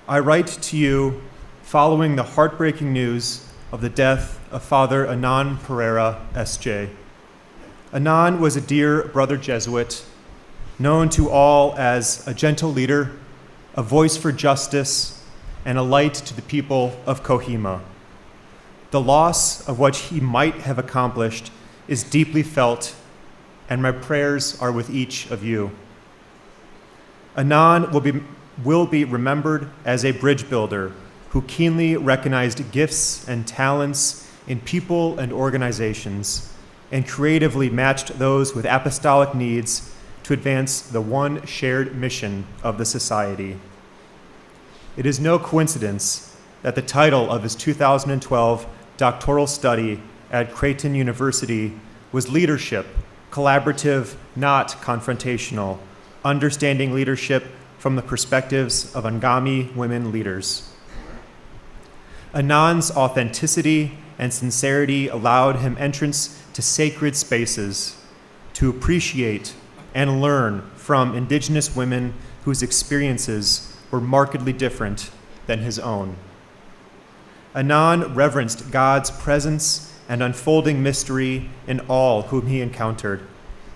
I write to you following the heartbreaking news of the death of Father Anand Pereira, S.J. Anand was a dear brother Jesuit, known to all as a gentle leader, a voice for justice, and a light to the people of Kohima. The loss of what he might have accomplished is deeply felt, and my prayers are with each of you. Anand will be remembered as a bridge builder who keenly recognized gifts and talents in people and organizations, and creatively matched those with apostolic needs to advance the one shared mission of the society. It is no coincidence that the title of his 2012 doctoral study at Creighton University was Leadership, Collaborative, Not Confrontational, Understanding Leadership from the Perspectives of Angami Women Leaders. Anand's authenticity and sincerity allowed him entrance to sacred spaces, to appreciate and learn from indigenous women whose experiences were markedly different than his own. Anand reverenced God's presence and unfolding mystery in all whom he encountered.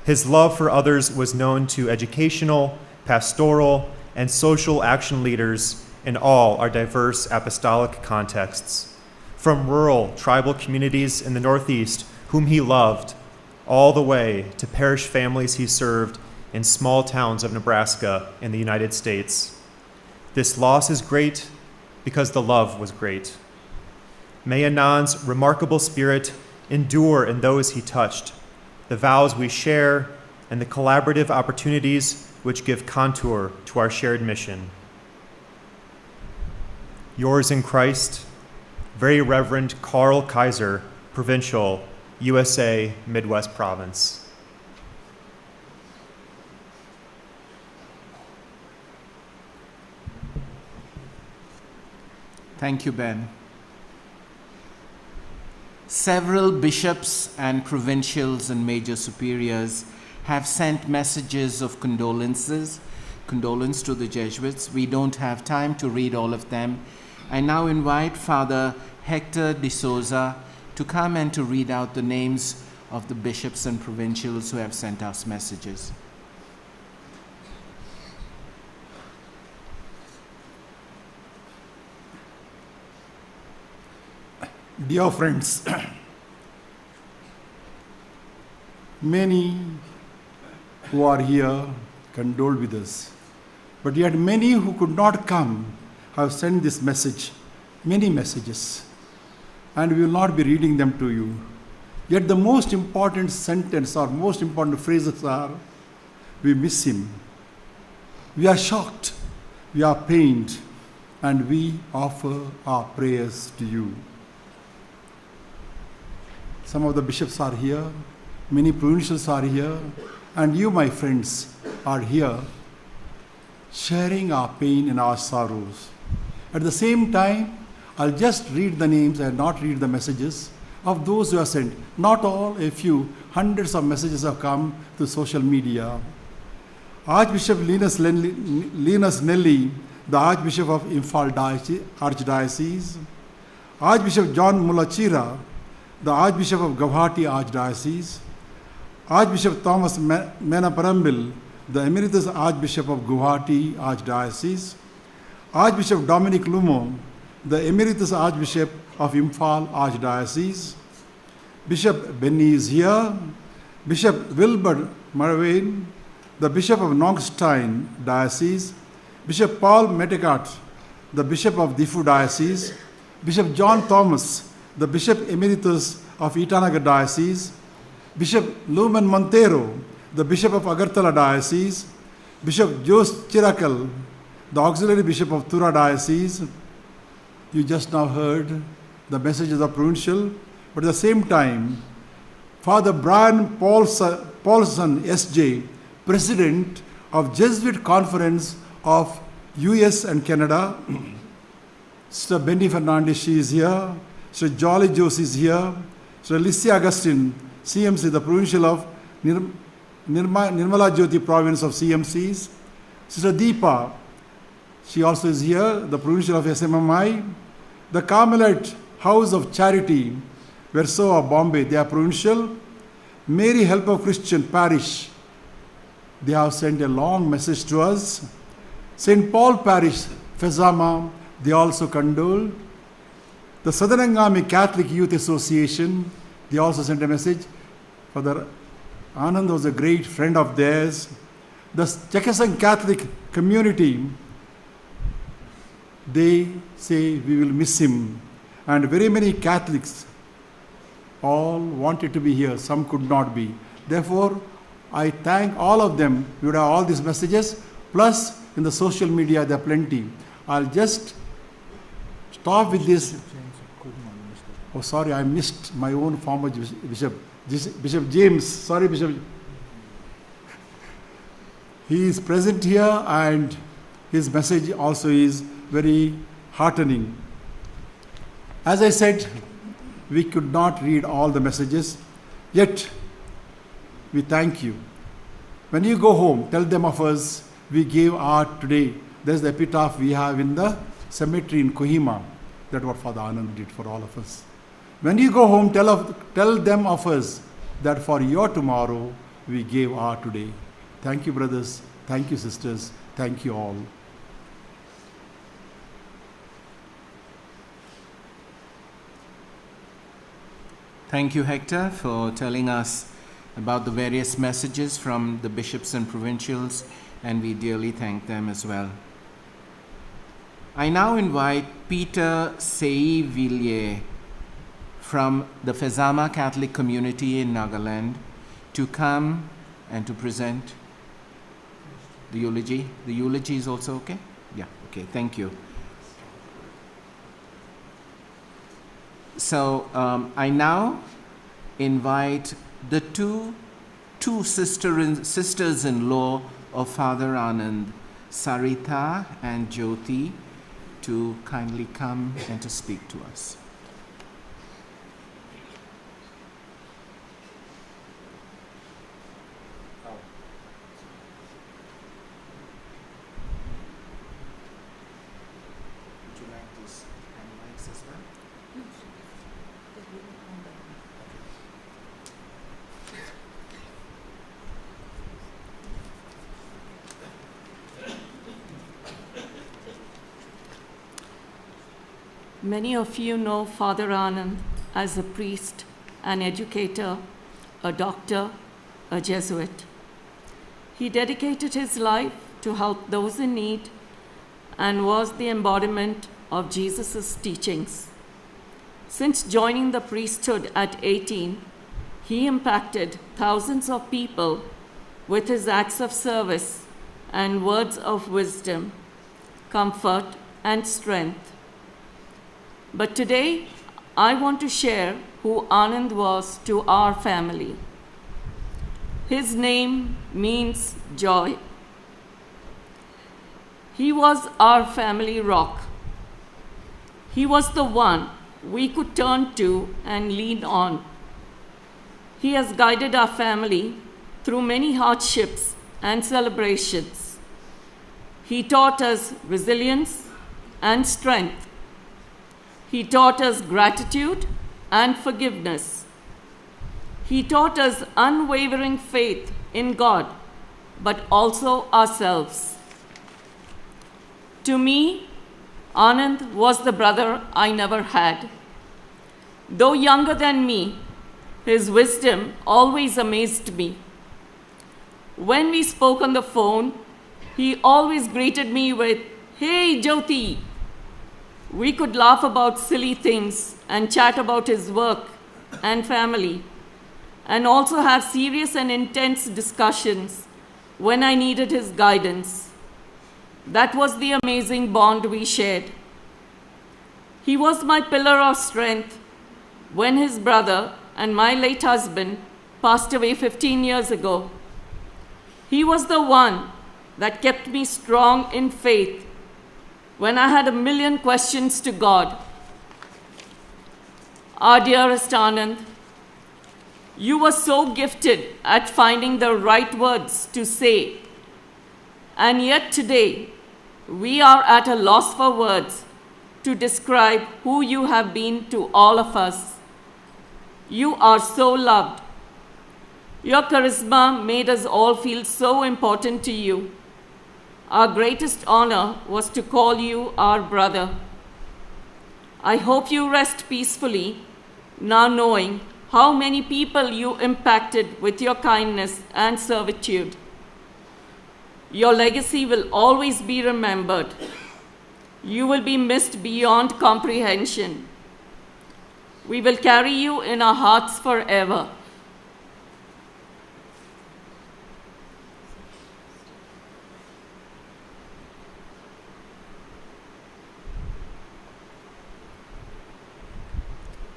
His love for others was known to educational, pastoral, and social action leaders in all our diverse apostolic contexts. From rural tribal communities in the Northeast, whom he loved, all the way to parish families he served in small towns of Nebraska in the United States. This loss is great because the love was great. May Anand's remarkable spirit endure in those he touched, the vows we share, and the collaborative opportunities which give contour to our shared mission. Yours in Christ, Very Reverend Carl Kaiser, Provincial, USA, Midwest Province. Thank you, Ben. Several bishops and provincials and major superiors have sent messages of condolence to the Jesuits. We don't have time to read all of them. I now invite Father Hector de Souza to come and to read out the names of the bishops and provincials who have sent us messages. Dear friends, many who are here condoled with us, but yet many who could not come have sent this message, many messages, and we will not be reading them to you. Yet the most important sentence or most important phrases are, we miss him, we are shocked, we are pained, and we offer our prayers to you. Some of the bishops are here, many provincials are here, and you, my friends, are here sharing our pain and our sorrows. At the same time, I'll just read the names and not read the messages of those who are sent. Not all, a few, hundreds of messages have come to social media. Archbishop Linus Nelly, the Archbishop of Imphal Archdiocese, Archbishop John Mulachira, the Archbishop of Guwahati Archdiocese, Archbishop Thomas Menaparambil, the Emeritus Archbishop of Guwahati Archdiocese, Archbishop Dominic Lumo, the Emeritus Archbishop of Imphal Archdiocese, Bishop Benny is here, Bishop Wilbur Marwain, the Bishop of Nongstein Diocese, Bishop Paul Metekat, the Bishop of Diffu Diocese, Bishop John Thomas, the Bishop Emeritus of Itanagar Diocese, Bishop Luman Montero, the Bishop of Agartala Diocese, Bishop Jose Chirakal, the Auxiliary Bishop of Tura Diocese. You just now heard the messages of provincial, but at the same time, Father Brian Paulson, S.J., President of Jesuit Conference of US and Canada. Sister Benny Fernandez, she is here. Sister Jolly Jose is here. Sister Licia Augustine, CMC, the provincial of Nirmala Jyoti province of CMCs. Sister Deepa, she also is here, the provincial of SMMI. The Carmelite House of Charity, Verso of Bombay, they are provincial. Mary Help of Christian Parish, they have sent a long message to us. St. Paul Parish, Fezama, they also condole. The Southern Angami Catholic Youth Association, they also sent a message. Father Anand was a great friend of theirs. The Czechoslovakian Catholic community, they say we will miss him. And very many Catholics all wanted to be here, some could not be. Therefore, I thank all of them. We would have all these messages, plus in the social media there are plenty. I'll just stop with this. Oh, sorry, I missed my own former bishop, Bishop James. Sorry, Bishop. He is present here, and his message also is very heartening. As I said, we could not read all the messages, yet we thank you. When you go home, tell them of us. We gave art today. There's the epitaph we have in the cemetery in Kohima. That's what Father Anand did for all of us. When you go home, tell them of us that for your tomorrow, we gave art today. Thank you, brothers. Thank you, sisters. Thank you all. Thank you, Hector, for telling us about the various messages from the bishops and provincials, and we dearly thank them as well. I now invite Peter Seivillier from the Fezama Catholic community in Nagaland to come and to present the eulogy. The eulogy is also okay? Yeah, okay, thank you. So I now invite the two sisters-in-law of Father Anand, Sarita and Jyoti, to kindly come and to speak to us. Many of you know Father Anand as a priest, an educator, a doctor, a Jesuit. He dedicated his life to help those in need and was the embodiment of Jesus' teachings. Since joining the priesthood at 18, he impacted thousands of people with his acts of service and words of wisdom, comfort, and strength. But today, I want to share who Anand was to our family. His name means joy. He was our family rock. He was the one we could turn to and lean on. He has guided our family through many hardships and celebrations. He taught us resilience and strength. He taught us gratitude and forgiveness. He taught us unwavering faith in God, but also ourselves. To me, Anand was the brother I never had. Though younger than me, his wisdom always amazed me. When we spoke on the phone, he always greeted me with, "Hey, Jyoti." We could laugh about silly things and chat about his work and family, and also have serious and intense discussions when I needed his guidance. That was the amazing bond we shared. He was my pillar of strength when his brother and my late husband passed away 15 years ago. He was the one that kept me strong in faith when I had a million questions to God. Our dearest Anand, you were so gifted at finding the right words to say, and yet today we are at a loss for words to describe who you have been to all of us. You are so loved. Your charisma made us all feel so important to you. Our greatest honor was to call you our brother. I hope you rest peacefully, now knowing how many people you impacted with your kindness and servitude. Your legacy will always be remembered. You will be missed beyond comprehension. We will carry you in our hearts forever.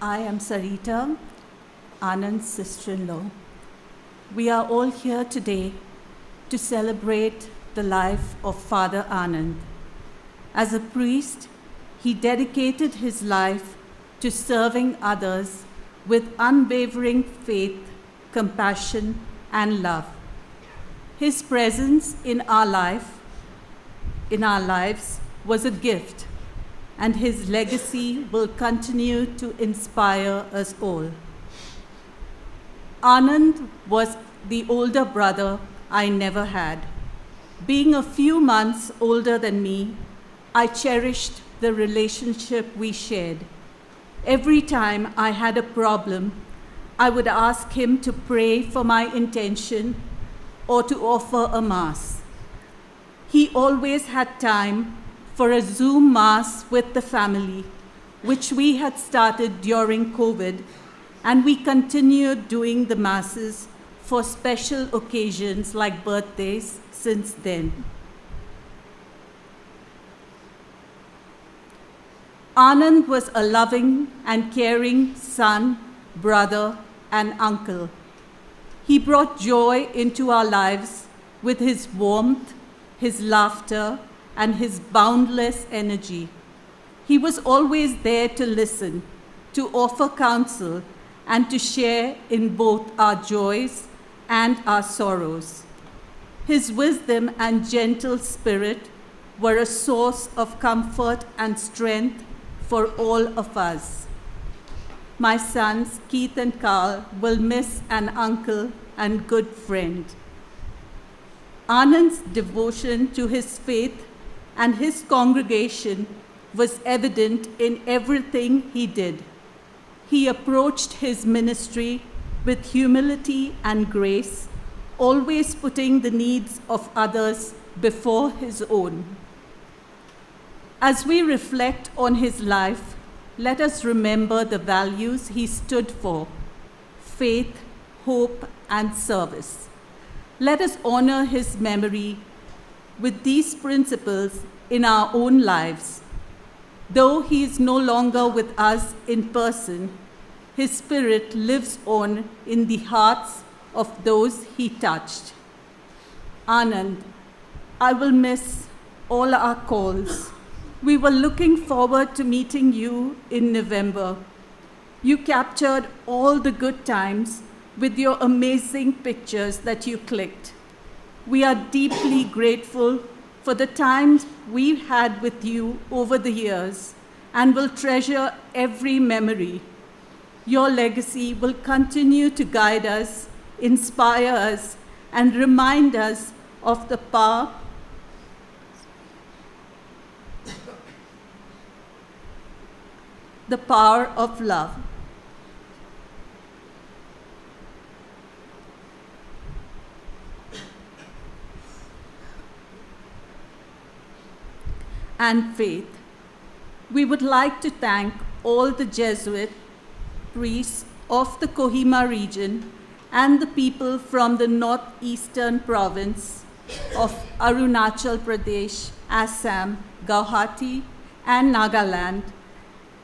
I am Sarita, Anand's sister-in-law. We are all here today to celebrate the life of Father Anand. As a priest, he dedicated his life to serving others with unwavering faith, compassion, and love. His presence in our lives was a gift, and his legacy will continue to inspire us all. Anand was the older brother I never had. Being a few months older than me, I cherished the relationship we shared. Every time I had a problem, I would ask him to pray for my intention or to offer a mass. He always had time for a Zoom mass with the family, which we had started during COVID, and we continued doing the masses for special occasions like birthdays since then. Anand was a loving and caring son, brother, and uncle. He brought joy into our lives with his warmth, his laughter, and his boundless energy. He was always there to listen, to offer counsel, and to share in both our joys and our sorrows. His wisdom and gentle spirit were a source of comfort and strength for all of us. My sons, Keith and Carl, will miss an uncle and good friend. Anand's devotion to his faith and his congregation was evident in everything he did. He approached his ministry with humility and grace, always putting the needs of others before his own. As we reflect on his life, let us remember the values he stood for: faith, hope, and service. Let us honor his memory with these principles in our own lives. Though he is no longer with us in person, his spirit lives on in the hearts of those he touched. Anand, I will miss all our calls. We were looking forward to meeting you in November. You captured all the good times with your amazing pictures that you clicked. We are deeply grateful for the times we've had with you over the years and will treasure every memory. Your legacy will continue to guide us, inspire us, and remind us of the power of love. And faith. We would like to thank all the Jesuit priests of the Kohima region and the people from the northeastern province of Arunachal Pradesh, Assam, Guwahati, and Nagaland,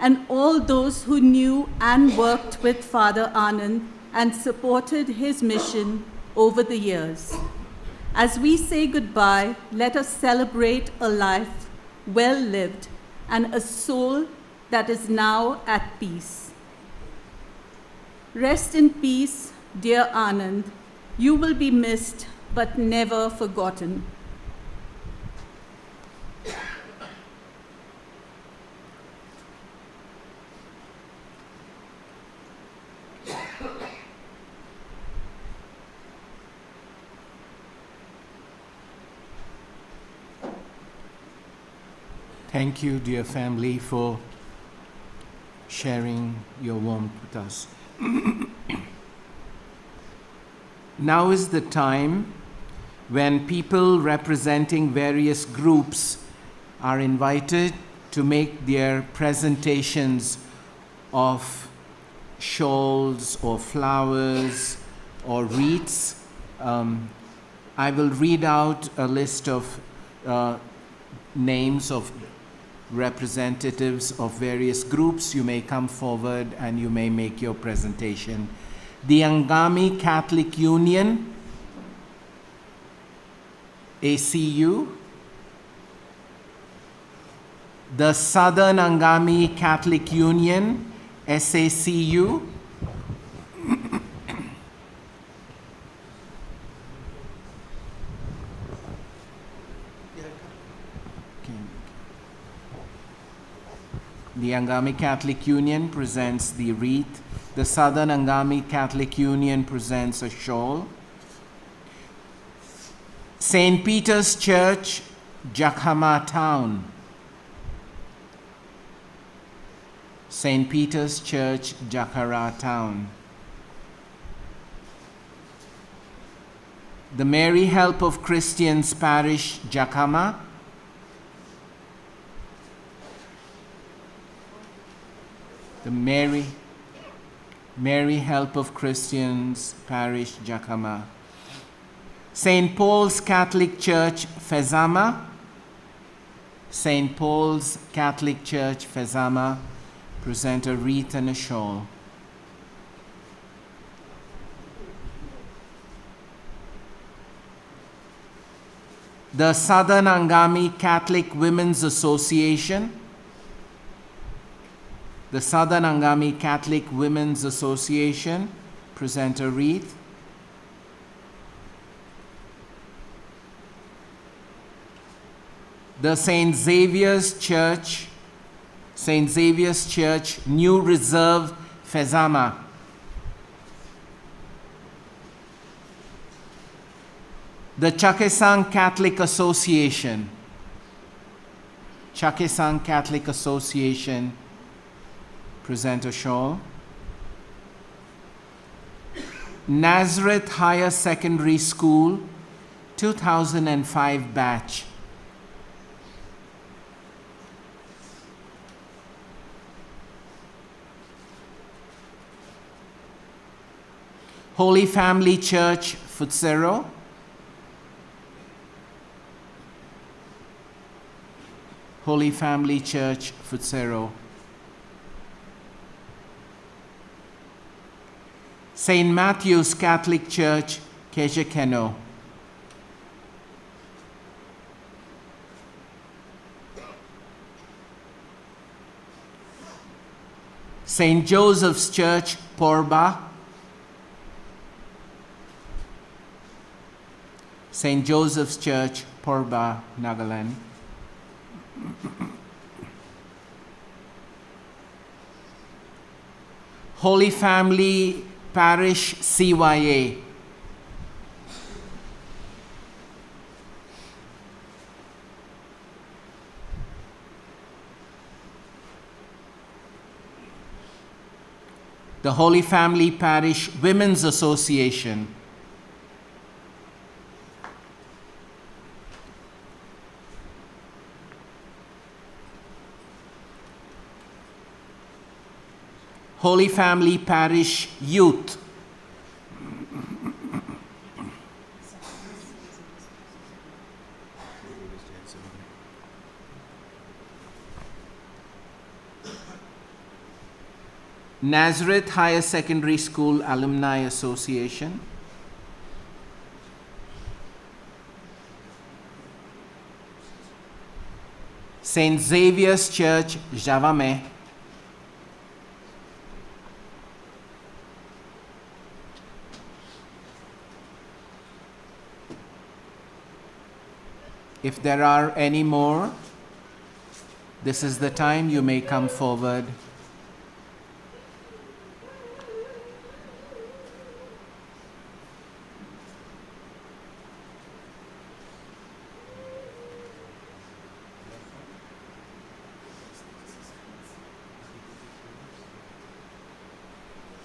and all those who knew and worked with Father Anand and supported his mission over the years. As we say goodbye, let us celebrate a life well lived and a soul that is now at peace. Rest in peace, dear Anand. You will be missed but never forgotten. Thank you, dear family, for sharing your warmth with us. Now is the time when people representing various groups are invited to make their presentations of shawls or flowers or wreaths. I will read out a list of names of representatives of various groups. You may come forward and you may make your presentation. The Angami Catholic Union, ACU. The Southern Angami Catholic Union, SACU. The Angami Catholic Union presents the wreath. The Southern Angami Catholic Union presents a shawl. St. Peter's Church, Jakhama Town. St. Peter's Church, Jakhara Town. The Mary Help of Christians Parish, Jakhama. The Mary Help of Christians Parish, Jakhama. St. Paul's Catholic Church, Fezama. St. Paul's Catholic Church, Fezama, present a wreath and a shawl. The Southern Angami Catholic Women's Association. The Southern Angami Catholic Women's Association present a wreath. The St. Xavier's Church, New Reserve, Fezama. The Chakesang Catholic Association, Chakesang Catholic Association, present a shawl. Nazareth Higher Secondary School, 2005 batch. Holy Family Church, Futsero. Holy Family Church, Futsero. St. Matthew's Catholic Church, Kejekeno. St. Joseph's Church, Porba. St. Joseph's Church, Porba, Nagaland. Holy Family Parish, CYA. The Holy Family Parish Women's Association. Holy Family Parish Youth. Nazareth Higher Secondary School Alumni Association. St. Xavier's Church, Javame. If there are any more, this is the time you may come forward.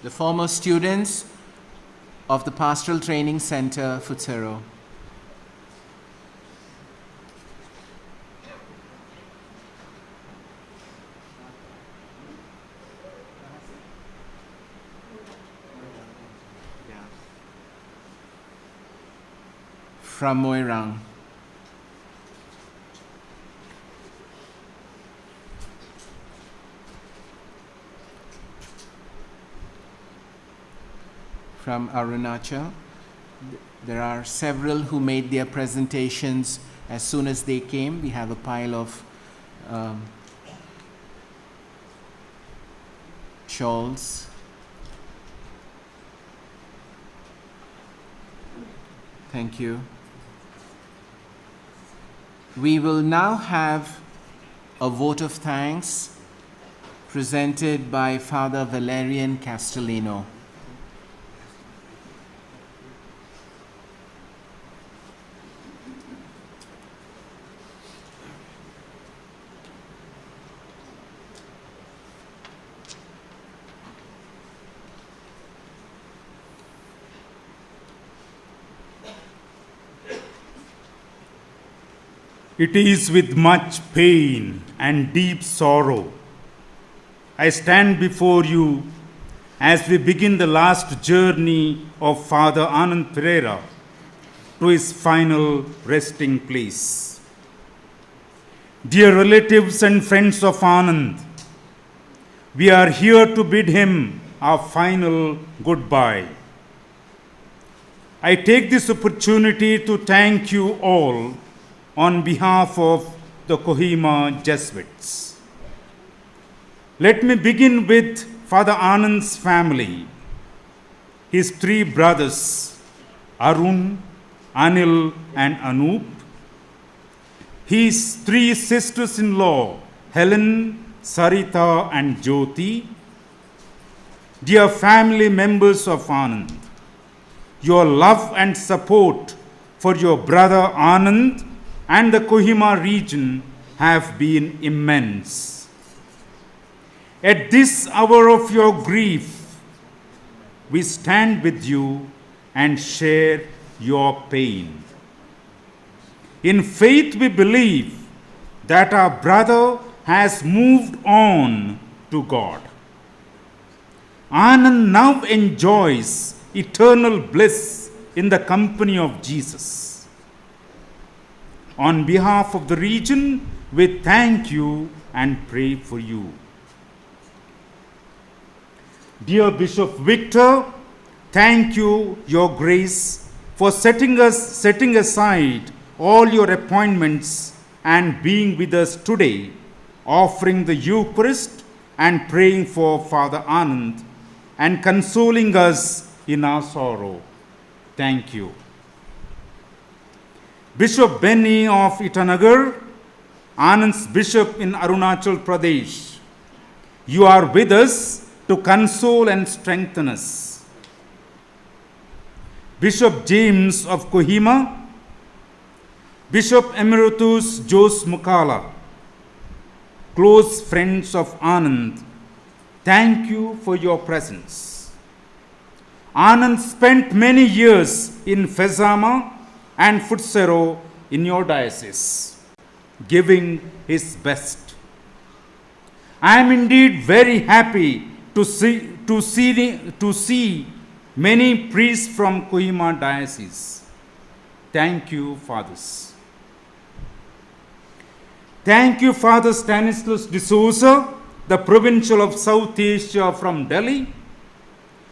The former students of the Pastoral Training Center, Futsero. From Moirang. From Arunachal. There are several who made their presentations as soon as they came. We have a pile of shawls. Thank you. We will now have a vote of thanks presented by Father Valerian Castellino. It is with much pain and deep sorrow I stand before you as we begin the last journey of Father Anand Pereira to his final resting place. Dear relatives and friends of Anand, we are here to bid him our final goodbye. I take this opportunity to thank you all on behalf of the Kohima Jesuits. Let me begin with Father Anand's family, his three brothers, Arun, Anil, and Anup, his three sisters-in-law, Helen, Sarita, and Jyoti. Dear family members of Anand, your love and support for your brother Anand and the Kohima region have been immense. At this hour of your grief, we stand with you and share your pain. In faith, we believe that our brother has moved on to God. Anand now enjoys eternal bliss in the company of Jesus. On behalf of the region, we thank you and pray for you. Dear Bishop Victor, thank you, Your Grace, for setting aside all your appointments and being with us today, offering the Eucharist and praying for Father Anand and consoling us in our sorrow. Thank you. Bishop Benny of Itanagar, Anand's bishop in Arunachal Pradesh, you are with us to console and strengthen us. Bishop James of Kohima, Bishop Emeritus Jose Mukala, close friends of Anand, thank you for your presence. Anand spent many years in Fezama and Futsero in your diocese, giving his best. I am indeed very happy to see many priests from Kohima diocese. Thank you, fathers. Thank you, Father Stanislaus de Souza, the Provincial of South Asia from Delhi,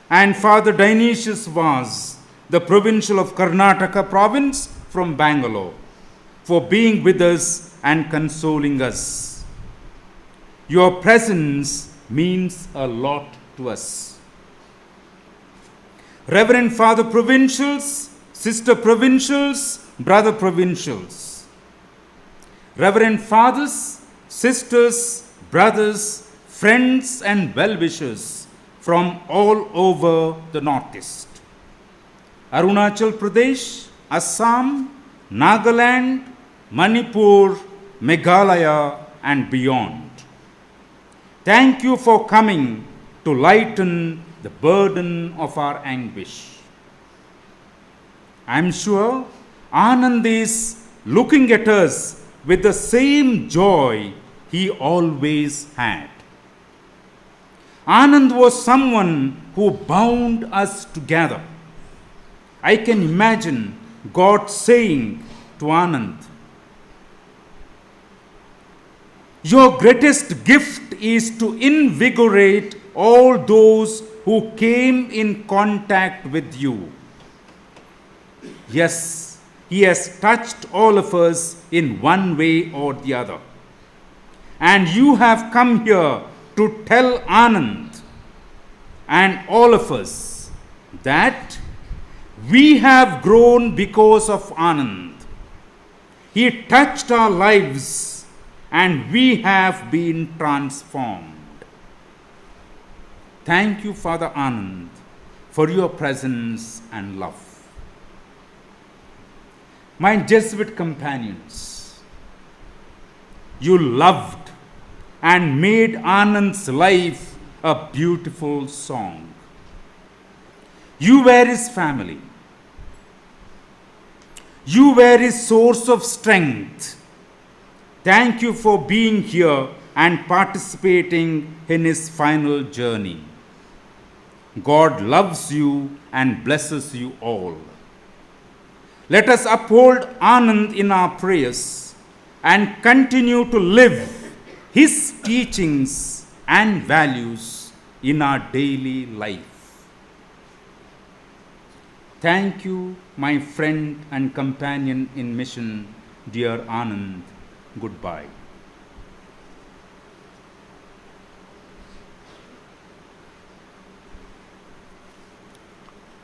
and Father Dionysius Vaz, the Provincial of Karnataka Province from Bangalore, for being with us and consoling us. Your presence means a lot to us. Reverend Father Provincials, Sister Provincials, Brother Provincials, Reverend Fathers, Sisters, Brothers, friends and well-wishers from all over the Northeast, Arunachal Pradesh, Assam, Nagaland, Manipur, Meghalaya and beyond. Thank you for coming to lighten the burden of our anguish. I am sure Anand is looking at us with the same joy he always had. Anand was someone who bound us together. I can imagine God saying to Anand, your greatest gift is to invigorate all those who came in contact with you. Yes, he has touched all of us in one way or the other. And you have come here to tell Anand and all of us that we have grown because of Anand. He touched our lives and we have been transformed. Thank you, Father Anand, for your presence and love. My Jesuit companions, you loved and made Anand's life a beautiful song. You were his family. You were his source of strength. Thank you for being here and participating in his final journey. God loves you and blesses you all. Let us uphold Anand in our prayers and continue to live his teachings and values in our daily life. Thank you, my friend and companion in mission, dear Anand. Goodbye.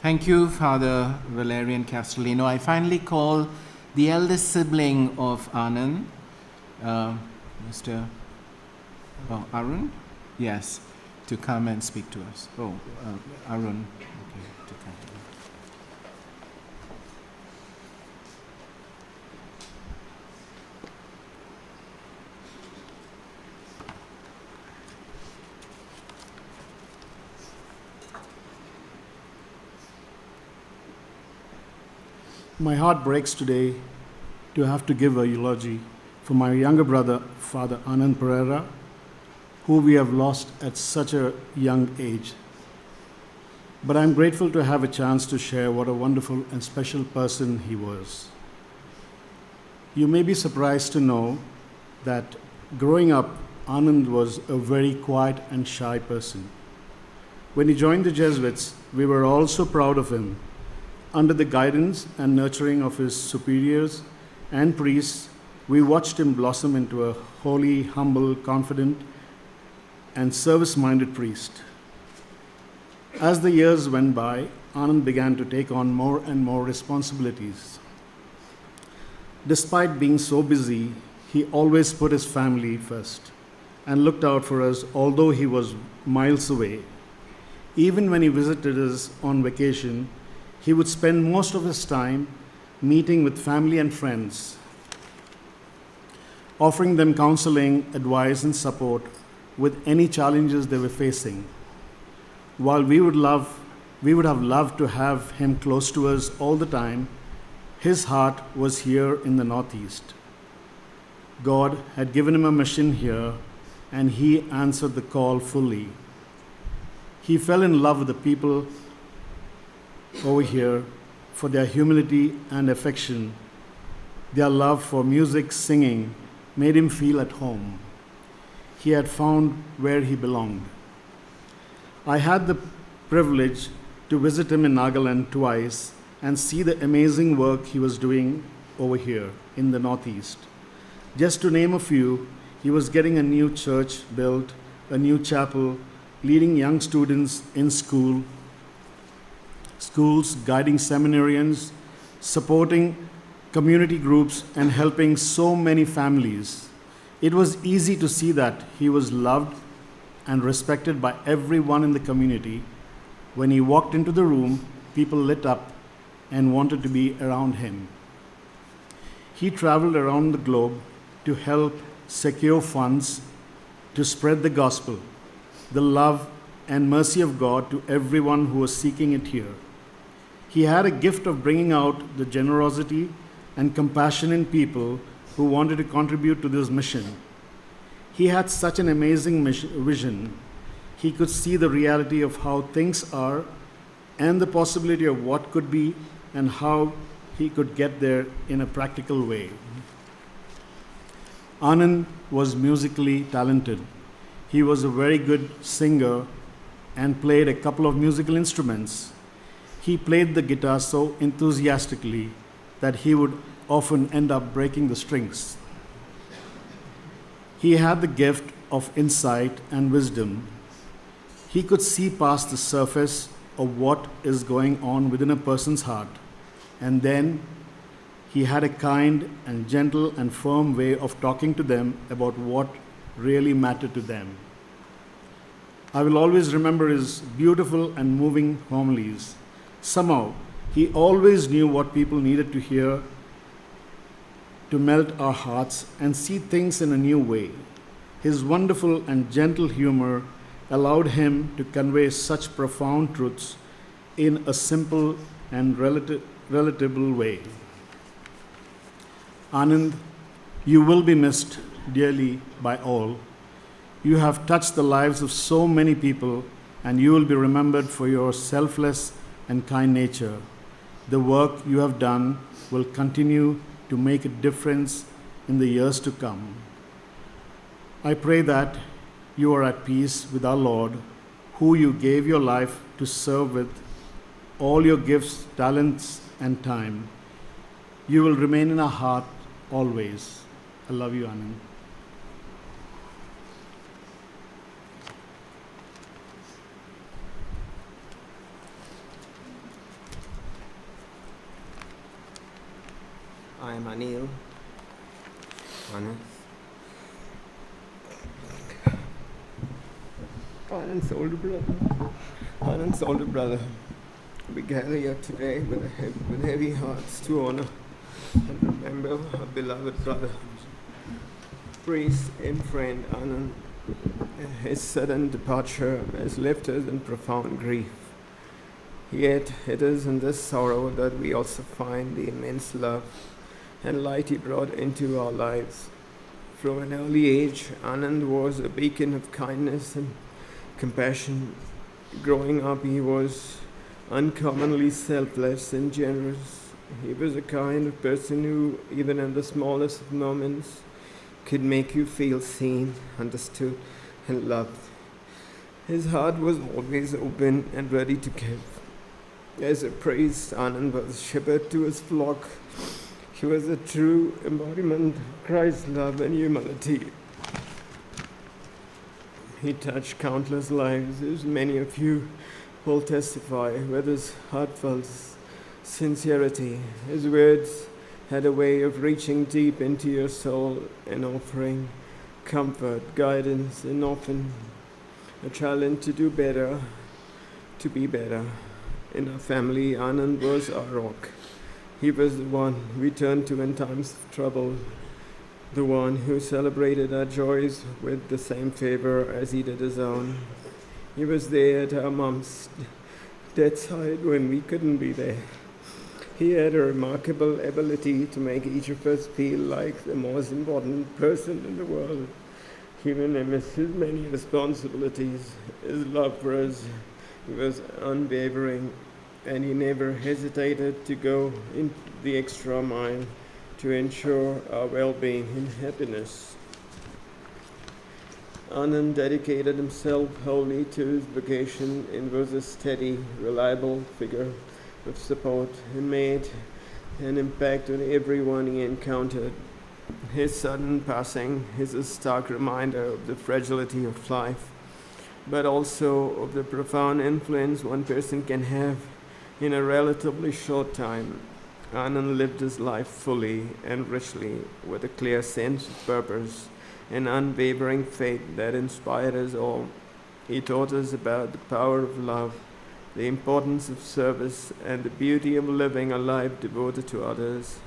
Thank you, Father Valerian Castellino. I finally call the eldest sibling of Anand, Mr. Arun, yes, to come and speak to us. Arun, okay, to come. My heart breaks today to have to give a eulogy for my younger brother, Father Anand Pereira, who we have lost at such a young age. But I'm grateful to have a chance to share what a wonderful and special person he was. You may be surprised to know that growing up, Anand was a very quiet and shy person. When he joined the Jesuits, we were all so proud of him. Under the guidance and nurturing of his superiors and priests, we watched him blossom into a holy, humble, confident, and service-minded priest. As the years went by, Anand began to take on more and more responsibilities. Despite being so busy, he always put his family first and looked out for us, although he was miles away. Even when he visited us on vacation, he would spend most of his time meeting with family and friends, offering them counseling, advice, and support with any challenges they were facing. While we would have loved to have him close to us all the time, his heart was here in the Northeast. God had given him a mission here, and he answered the call fully. He fell in love with the people over here for their humility and affection. Their love for music, singing, made him feel at home. He had found where he belonged. I had the privilege to visit him in Nagaland twice and see the amazing work he was doing over here in the Northeast. Just to name a few, he was getting a new church built, a new chapel, leading young students in schools, guiding seminarians, supporting community groups, and helping so many families. It was easy to see that he was loved and respected by everyone in the community. When he walked into the room, people lit up and wanted to be around him. He traveled around the globe to help secure funds to spread the gospel, the love and mercy of God to everyone who was seeking it here. He had a gift of bringing out the generosity and compassion in people who wanted to contribute to this mission. He had such an amazing vision. He could see the reality of how things are and the possibility of what could be and how he could get there in a practical way. Anand was musically talented. He was a very good singer and played a couple of musical instruments. He played the guitar so enthusiastically that he would often end up breaking the strings. He had the gift of insight and wisdom. He could see past the surface of what is going on within a person's heart, and then he had a kind and gentle and firm way of talking to them about what really mattered to them. I will always remember his beautiful and moving homilies. Somehow, he always knew what people needed to hear to melt our hearts and see things in a new way. His wonderful and gentle humor allowed him to convey such profound truths in a simple and relatable way. Anand, you will be missed dearly by all. You have touched the lives of so many people, and you will be remembered for your selfless and kind nature. The work you have done will continue to make a difference in the years to come. I pray that you are at peace with our Lord, who you gave your life to serve with all your gifts, talents, and time. You will remain in our heart always. I love you, Anand. I am Anil. Anand. Anand's older brother. Anand's older brother. We gather here today with heavy hearts to honor and remember our beloved brother, priest and friend Anand. His sudden departure has left us in profound grief. Yet it is in this sorrow that we also find the immense love and light he brought into our lives. From an early age, Anand was a beacon of kindness and compassion. Growing up, he was uncommonly selfless and generous. He was a kind of person who, even in the smallest of moments, could make you feel seen, understood, and loved. His heart was always open and ready to give. As a priest, Anand was a shepherd to his flock. He was a true embodiment of Christ's love and humility. He touched countless lives, as many of you will testify, with his heartfelt sincerity. His words had a way of reaching deep into your soul and offering comfort, guidance, and often a challenge to do better, to be better. In our family, Anand was our rock. He was the one we turned to in times of trouble, the one who celebrated our joys with the same favor as he did his own. He was there at our mom's bedside when we couldn't be there. He had a remarkable ability to make each of us feel like the most important person in the world. Even amidst his many responsibilities, his love for us was unwavering, and he never hesitated to go in the extra mile to ensure our well-being and happiness. Anand dedicated himself wholly to his vocation and was a steady, reliable figure of support and made an impact on everyone he encountered. His sudden passing is a stark reminder of the fragility of life, but also of the profound influence one person can have in a relatively short time. Anand lived his life fully and richly, with a clear sense of purpose and unwavering faith that inspired us all. He taught us about the power of love, the importance of service, and the beauty of living a life devoted to others.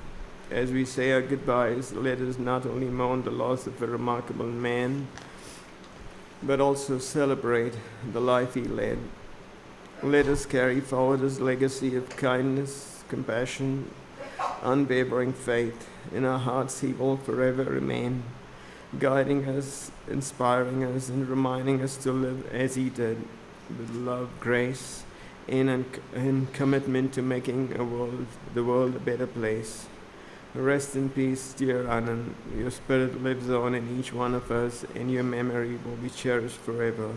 As we say our goodbyes, let us not only mourn the loss of a remarkable man, but also celebrate the life he led. Let us carry forward his legacy of kindness, compassion, unwavering faith. In our hearts he will forever remain, guiding us, inspiring us, and reminding us to live as he did, with love, grace, and commitment to making the world a better place. Rest in peace, dear Anand. Your spirit lives on in each one of us, and your memory will be cherished forever.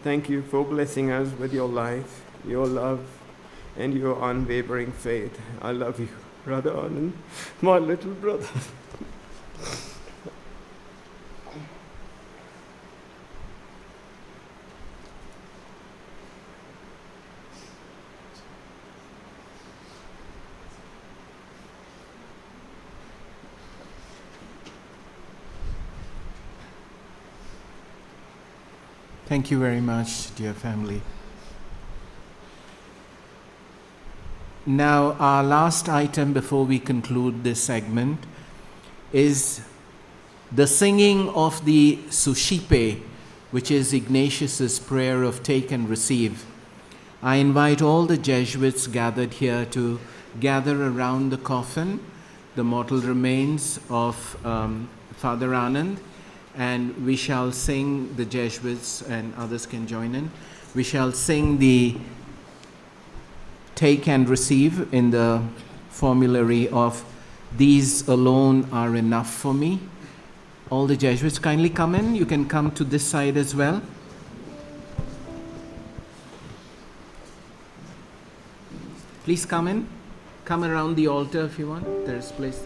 Thank you for blessing us with your life, your love, and your unwavering faith. I love you, Brother Anand, my little brother. Thank you very much, dear family. Now, our last item before we conclude this segment is the singing of the Suscipe, which is Ignatius's prayer of take and receive. I invite all the Jesuits gathered here to gather around the coffin, the mortal remains of Father Anand, and we shall sing, the Jesuits and others can join in, we shall sing the take and receive in the formulary of these alone are enough for me. All the Jesuits kindly come in. You can come to this side as well. Please come in. Come around the altar if you want. There's place.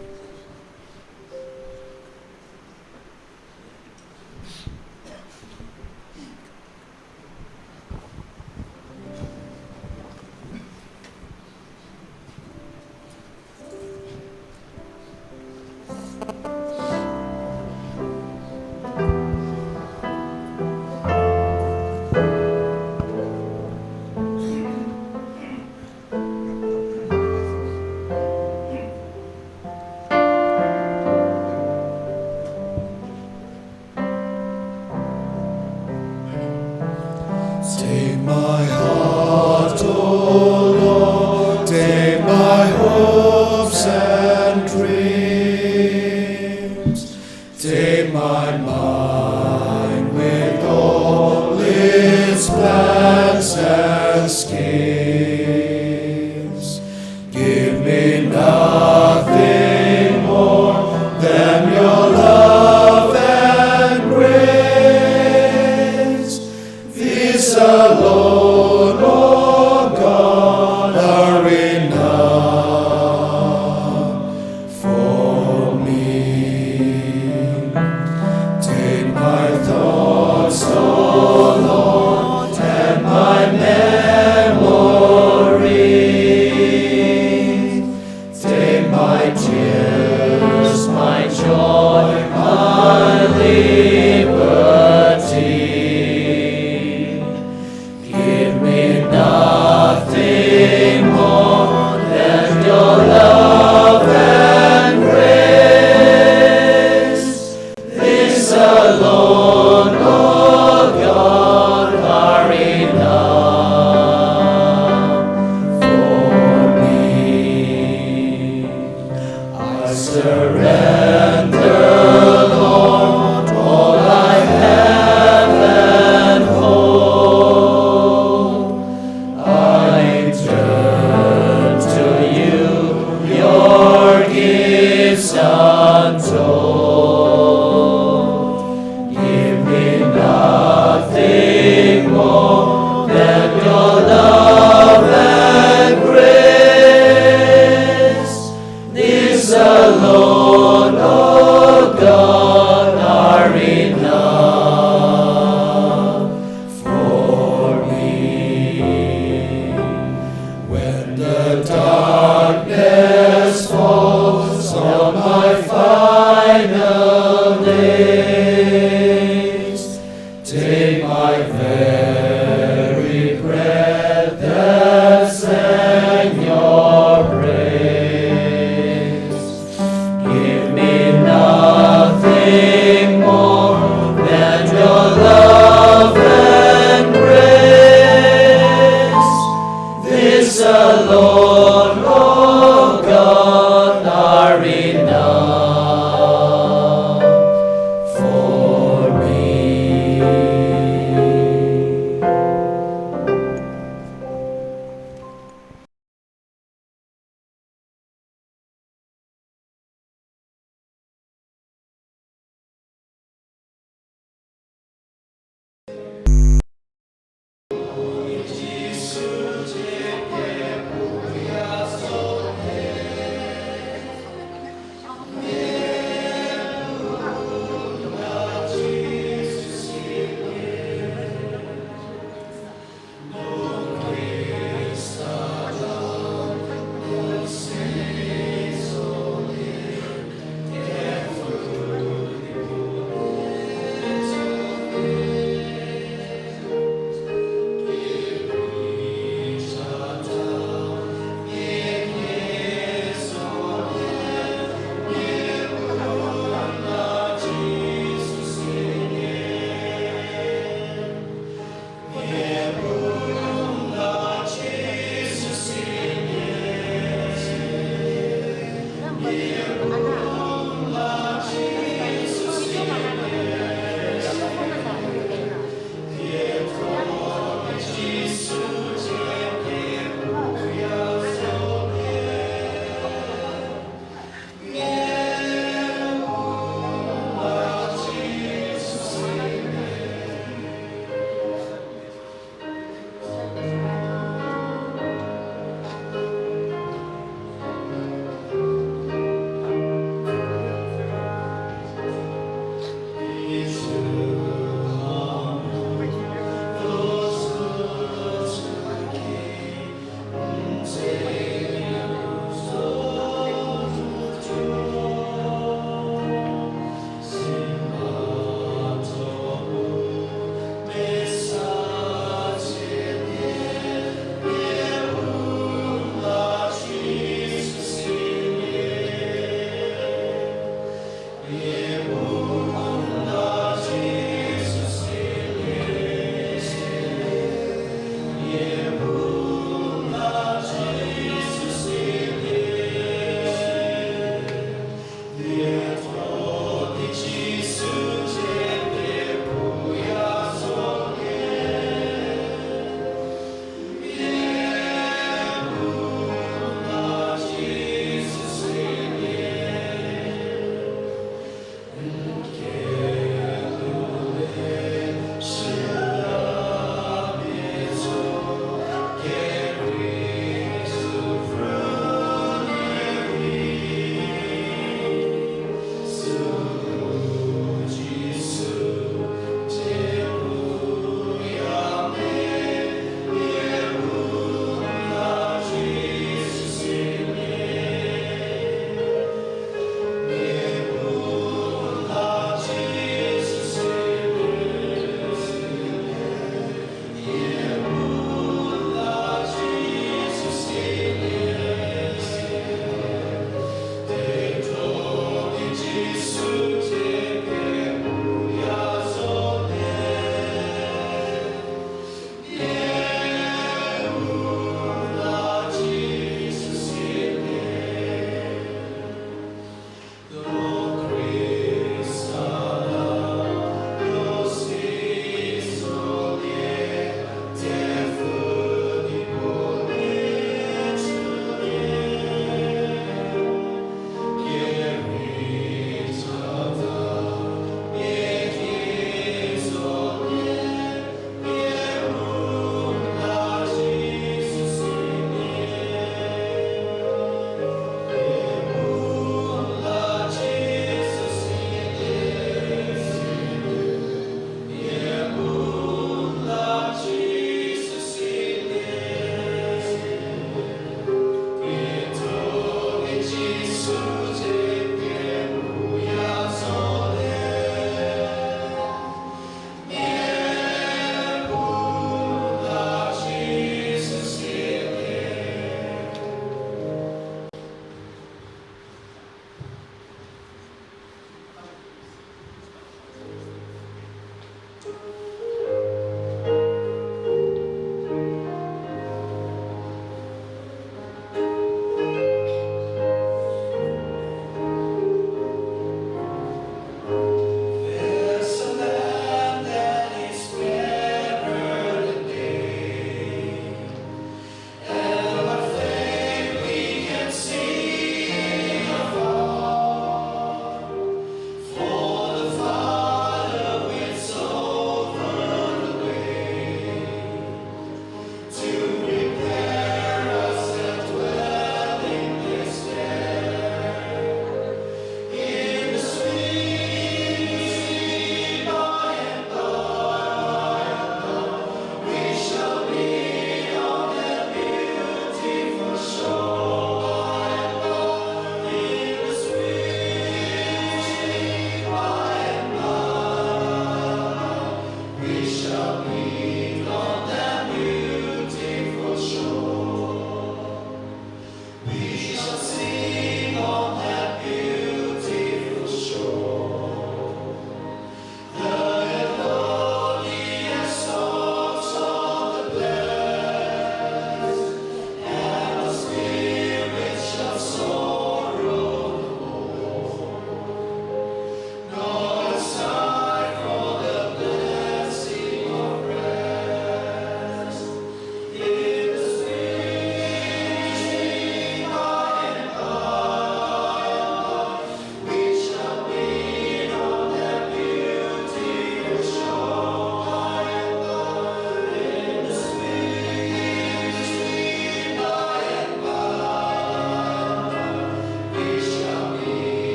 Stay my heart, oh hopes and dreams. Take my mind with all its plans and schemes. Give me nothing more than your love and grace. These alone, oh God, are enough for me. Take my thoughts, oh Lord, and my memory. Take my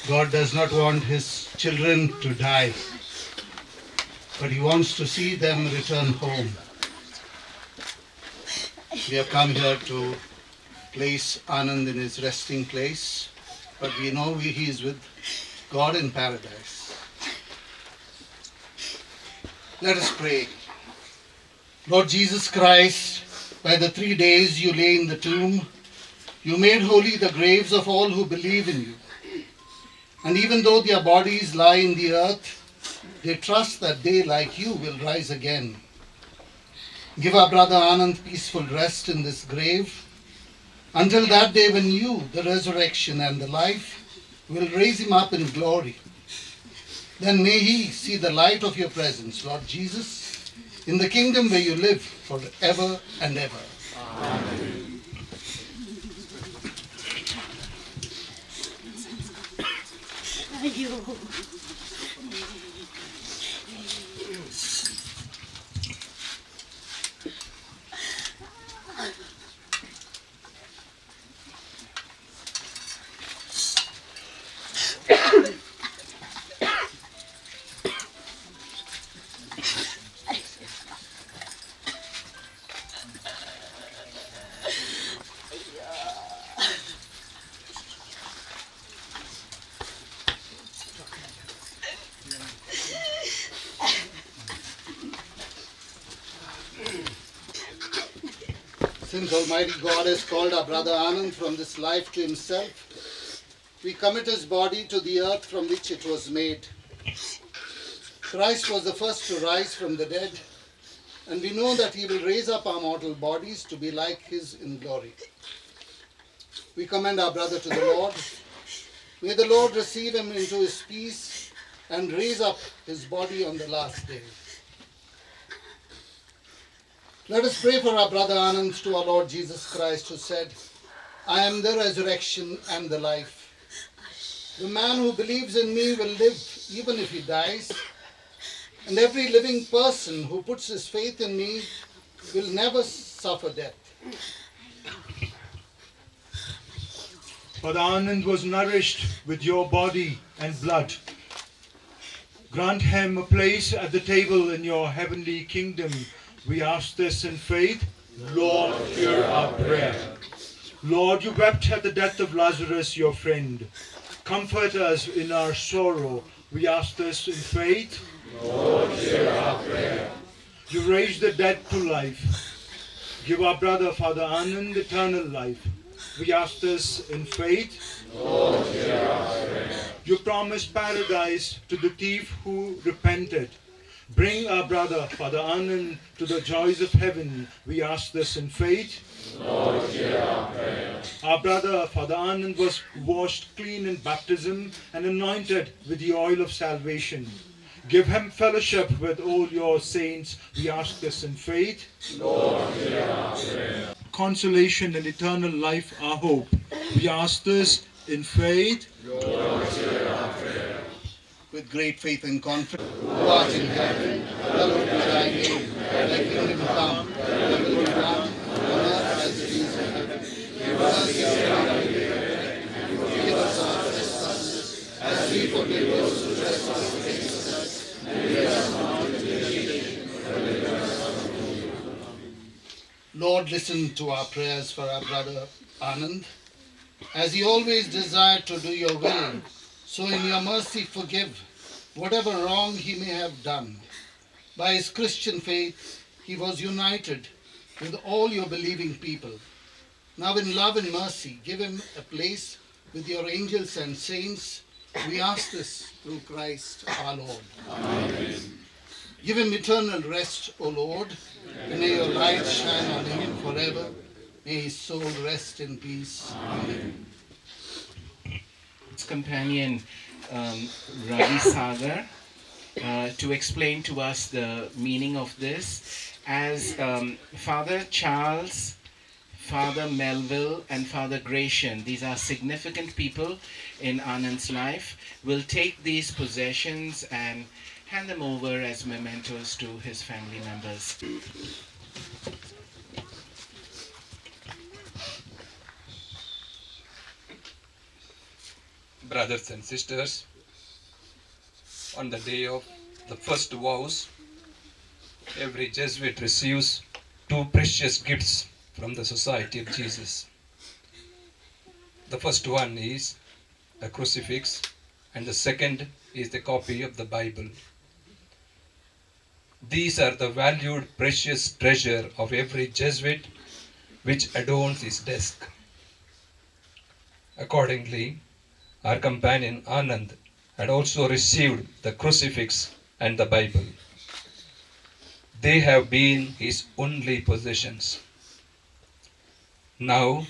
God does not want his children to die, but he wants to see them return home. We have come here to place Anand in his resting place, but we know he is with God in paradise. Let us pray. Lord Jesus Christ, by the 3 days you lay in the tomb, you made holy the graves of all who believe in you. And even though their bodies lie in the earth, they trust that they, like you, will rise again. Give our brother Anand peaceful rest in this grave, until that day when you, the resurrection and the life, will raise him up in glory. Then may he see the light of your presence, Lord Jesus, in the kingdom where you live forever and ever. Amen. Since Almighty God has called our brother Anand from this life to himself, we commit his body to the earth from which it was made. Christ was the first to rise from the dead, and we know that he will raise up our mortal bodies to be like his in glory. We commend our brother to the Lord. May the Lord receive him into his peace and raise up his body on the last day. Let us pray for our brother Anand to our Lord Jesus Christ, who said, I am the resurrection and the life. The man who believes in me will live even if he dies, and every living person who puts his faith in me will never suffer death. Father Anand was nourished with your body and blood. Grant him a place at the table in your heavenly kingdom. We ask this in faith. Lord, hear our prayer. Lord, you wept at the death of Lazarus, your friend. Comfort us in our sorrow. We ask this in faith. Lord, hear our prayer. You raised the dead to life. Give our brother, Father Anand, eternal life. We ask this in faith. Lord, hear our prayer. You promised paradise to the thief who repented. Bring our brother, Father Anand, to the joys of heaven. We ask this in faith. Lord, hear our prayer. Our brother, Father Anand, was washed clean in baptism and anointed with the oil of salvation. Give him fellowship with all your saints. We ask this in faith. Lord, hear our prayer. Consolation and eternal life, our hope. We ask this in faith. Lord, hear our prayer. With great faith and confidence, who art in heaven, hallowed be thy name. Thy kingdom come, thy will be done, on earth as it is in heaven. Give us this day our daily bread, and forgive us our trespasses, as we forgive those who trespass against us. And lead us not into temptation, but deliver us from evil. Lord, listen to our prayers for our brother Anand. As he always desired to do your will, so in your mercy forgive whatever wrong he may have done. By his Christian faith, he was united with all your believing people. Now in love and mercy, give him a place with your angels and saints. We ask this through Christ our Lord. Amen. Give him eternal rest, O Lord, and may your light shine on him forever. May his soul rest in peace. Amen. Companion Ravi Sagar to explain to us the meaning of this, as Father Charles, Father Melville, and Father Gratian, these are significant people in Anand's life, will take these possessions and hand them over as mementos to his family members. Brothers and sisters, on the day of the first vows, every Jesuit receives two precious gifts from the Society of Jesus. The first one is a crucifix, and the second is the copy of the Bible. These are the valued, precious treasure of every Jesuit, which adorns his desk. Accordingly, our companion Anand had also received the crucifix and the Bible. They have been his only possessions. Now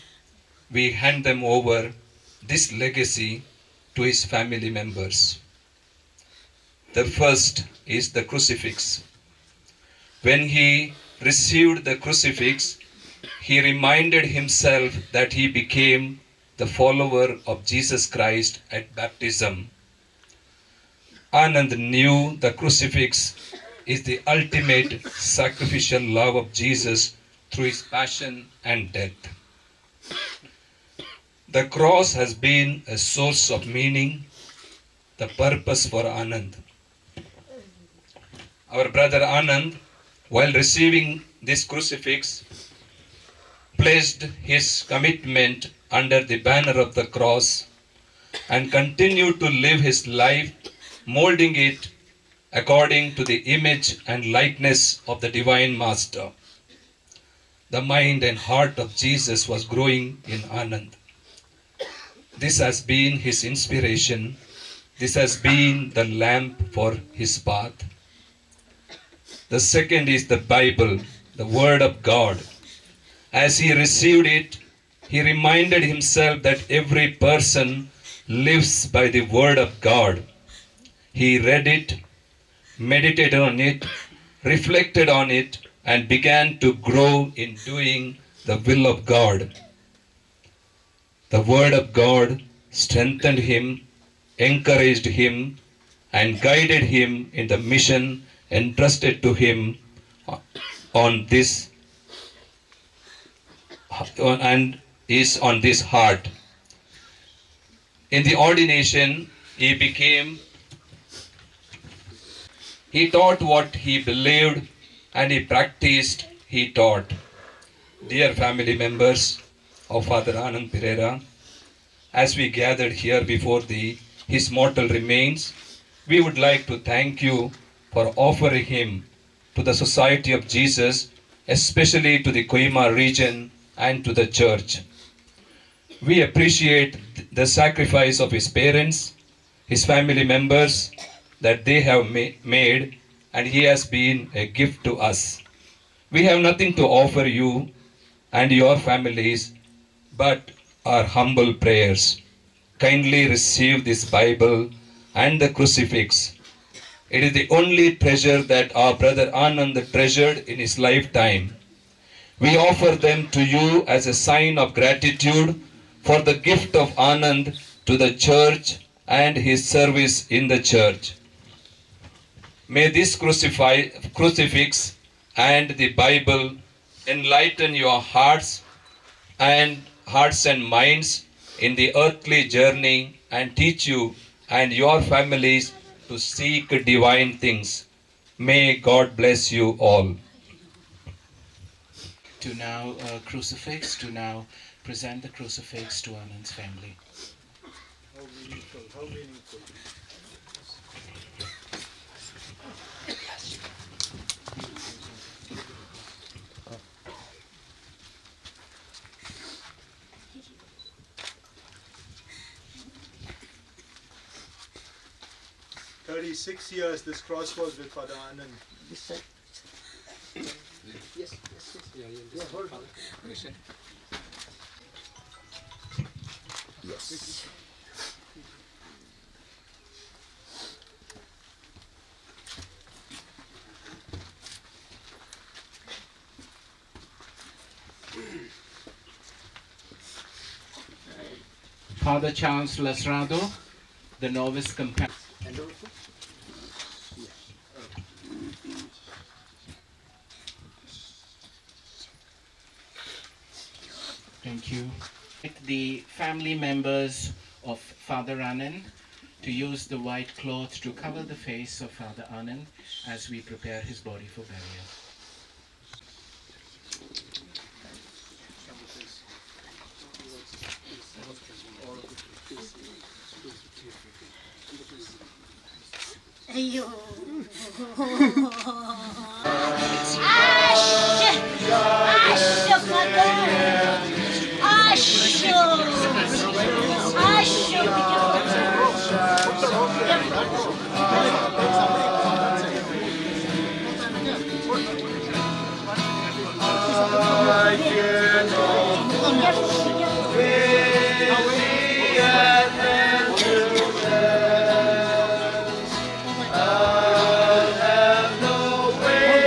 we hand them over this legacy to his family members. The first is the crucifix. When he received the crucifix, he reminded himself that he became the follower of Jesus Christ at baptism. Anand knew the crucifix is the ultimate sacrificial love of Jesus through his passion and death. The cross has been a source of meaning, the purpose for Anand. Our brother Anand, while receiving this crucifix, placed his commitment under the banner of the cross and continued to live his life, molding it according to the image and likeness of the Divine Master. the mind and heart of Jesus was growing in Anand. This has been his inspiration. This has been the lamp for his path. The second is the Bible, the Word of God. As he received it, he reminded himself that every person lives by the Word of God. He read it, meditated on it, reflected on it, and began to grow in doing the will of God. The Word of God strengthened him, encouraged him, and guided him in the mission entrusted to him on this and is on this heart. In the ordination, he taught what he believed and he practiced, he taught. Dear family members of Father Anand Pereira, as we gathered here before his mortal remains, we would like to thank you for offering him to the Society of Jesus, especially to the Kohima region and to the church. We appreciate the sacrifice of his parents, his family members that they have made, and he has been a gift to us. We have nothing to offer you and your families but our humble prayers. Kindly receive this Bible and the crucifix. It is the only treasure that our brother Anand treasured in his lifetime. We offer them to you as a sign of gratitude for the gift of Anand to the church and his service in the church. May this crucifix and the Bible enlighten your hearts and minds in the earthly journey and teach you and your families to seek divine things. May God bless you all. To now present the crucifix to Anand's family. How meaningful, how meaningful. "36 years this cross was with Father Anand." Yes. Yeah, hold on. Yes. Father Charles Lasrado, the novice companion. Thank you. The family members of Father Anand to use the white cloth to cover the face of Father Anand as we prepare his body for burial. I'll have no way.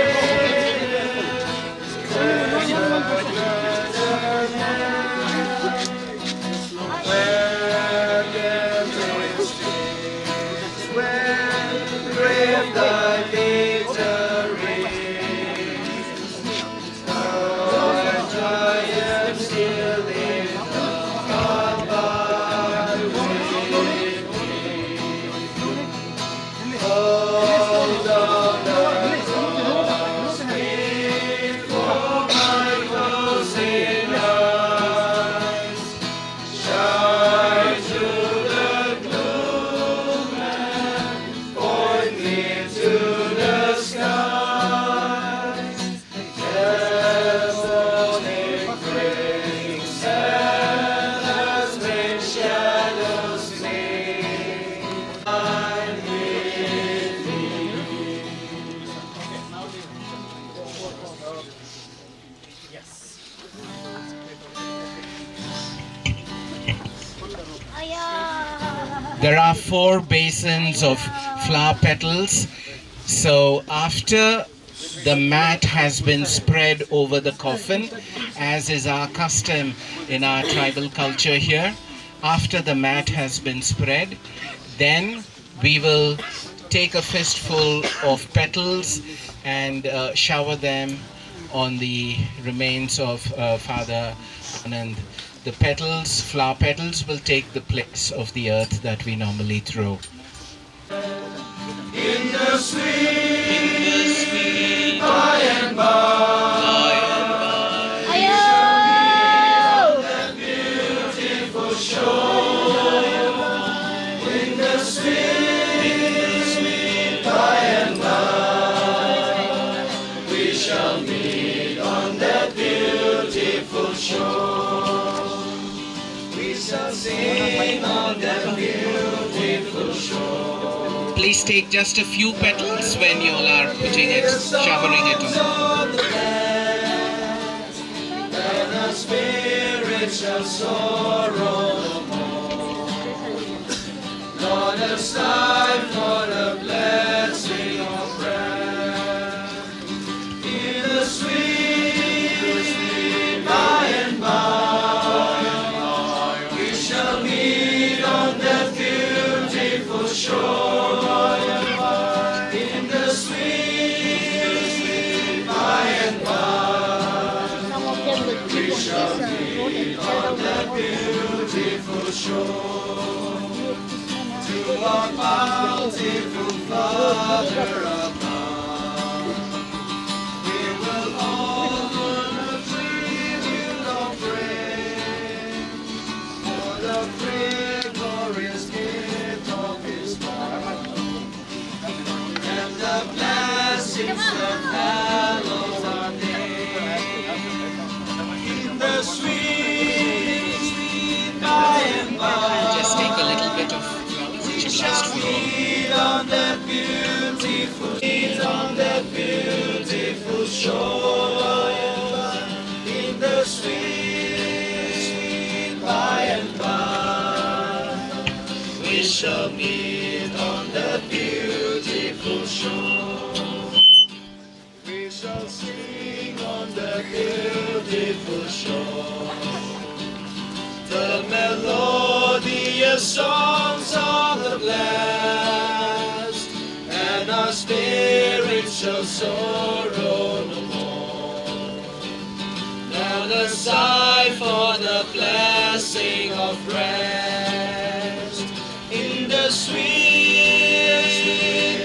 There are 4 basins of flower petals. So after the mat has been spread over the coffin, as is our custom in our tribal culture here, after the mat has been spread, then we will take a fistful of petals and shower them on the remains of Father Anand. The petals, flower petals, will take the place of the earth that we normally throw. In the sweet by and by, that beautiful shore. In the sweet by and by, we shall meet on that beautiful shore. We shall sing on that beautiful shore. Please take just a few petals when you all are putting it, showering it on. Where the spirit shall sorrow no more. Lord, aside for the blessing of breath. In the sweet by and by, we shall meet on that beautiful shore. In the sweet by and by, we shall meet on that beautiful shore. To our bountiful Father above, we will offer a tribute of praise for the free glorious gift of His love and the blessings that hallow our name. In the sweet by and by, Just take a little bit of flowers which will last for all. on that beautiful shore. In the sweet by and by, we shall meet on that beautiful shore. We shall sing on that beautiful shore the melodious songs of the blessed, and our spirits shall sorrow no more. Now the sigh for the blessing of rest in the sweet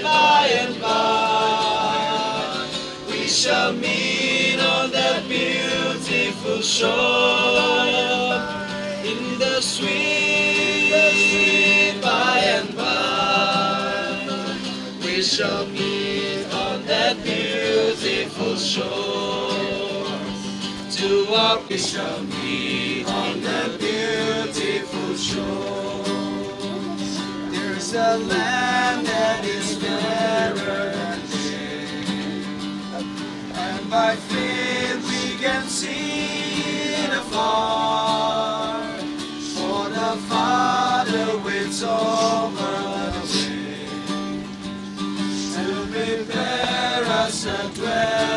by and by, we shall meet on that beautiful shore. In the sweet by and by, we shall meet on that beautiful shore. To our we shall meet on that beautiful shore. There's a land that is fairer than day, and by faith we can see it afar. For the Father waits over the way to prepare us a dwelling.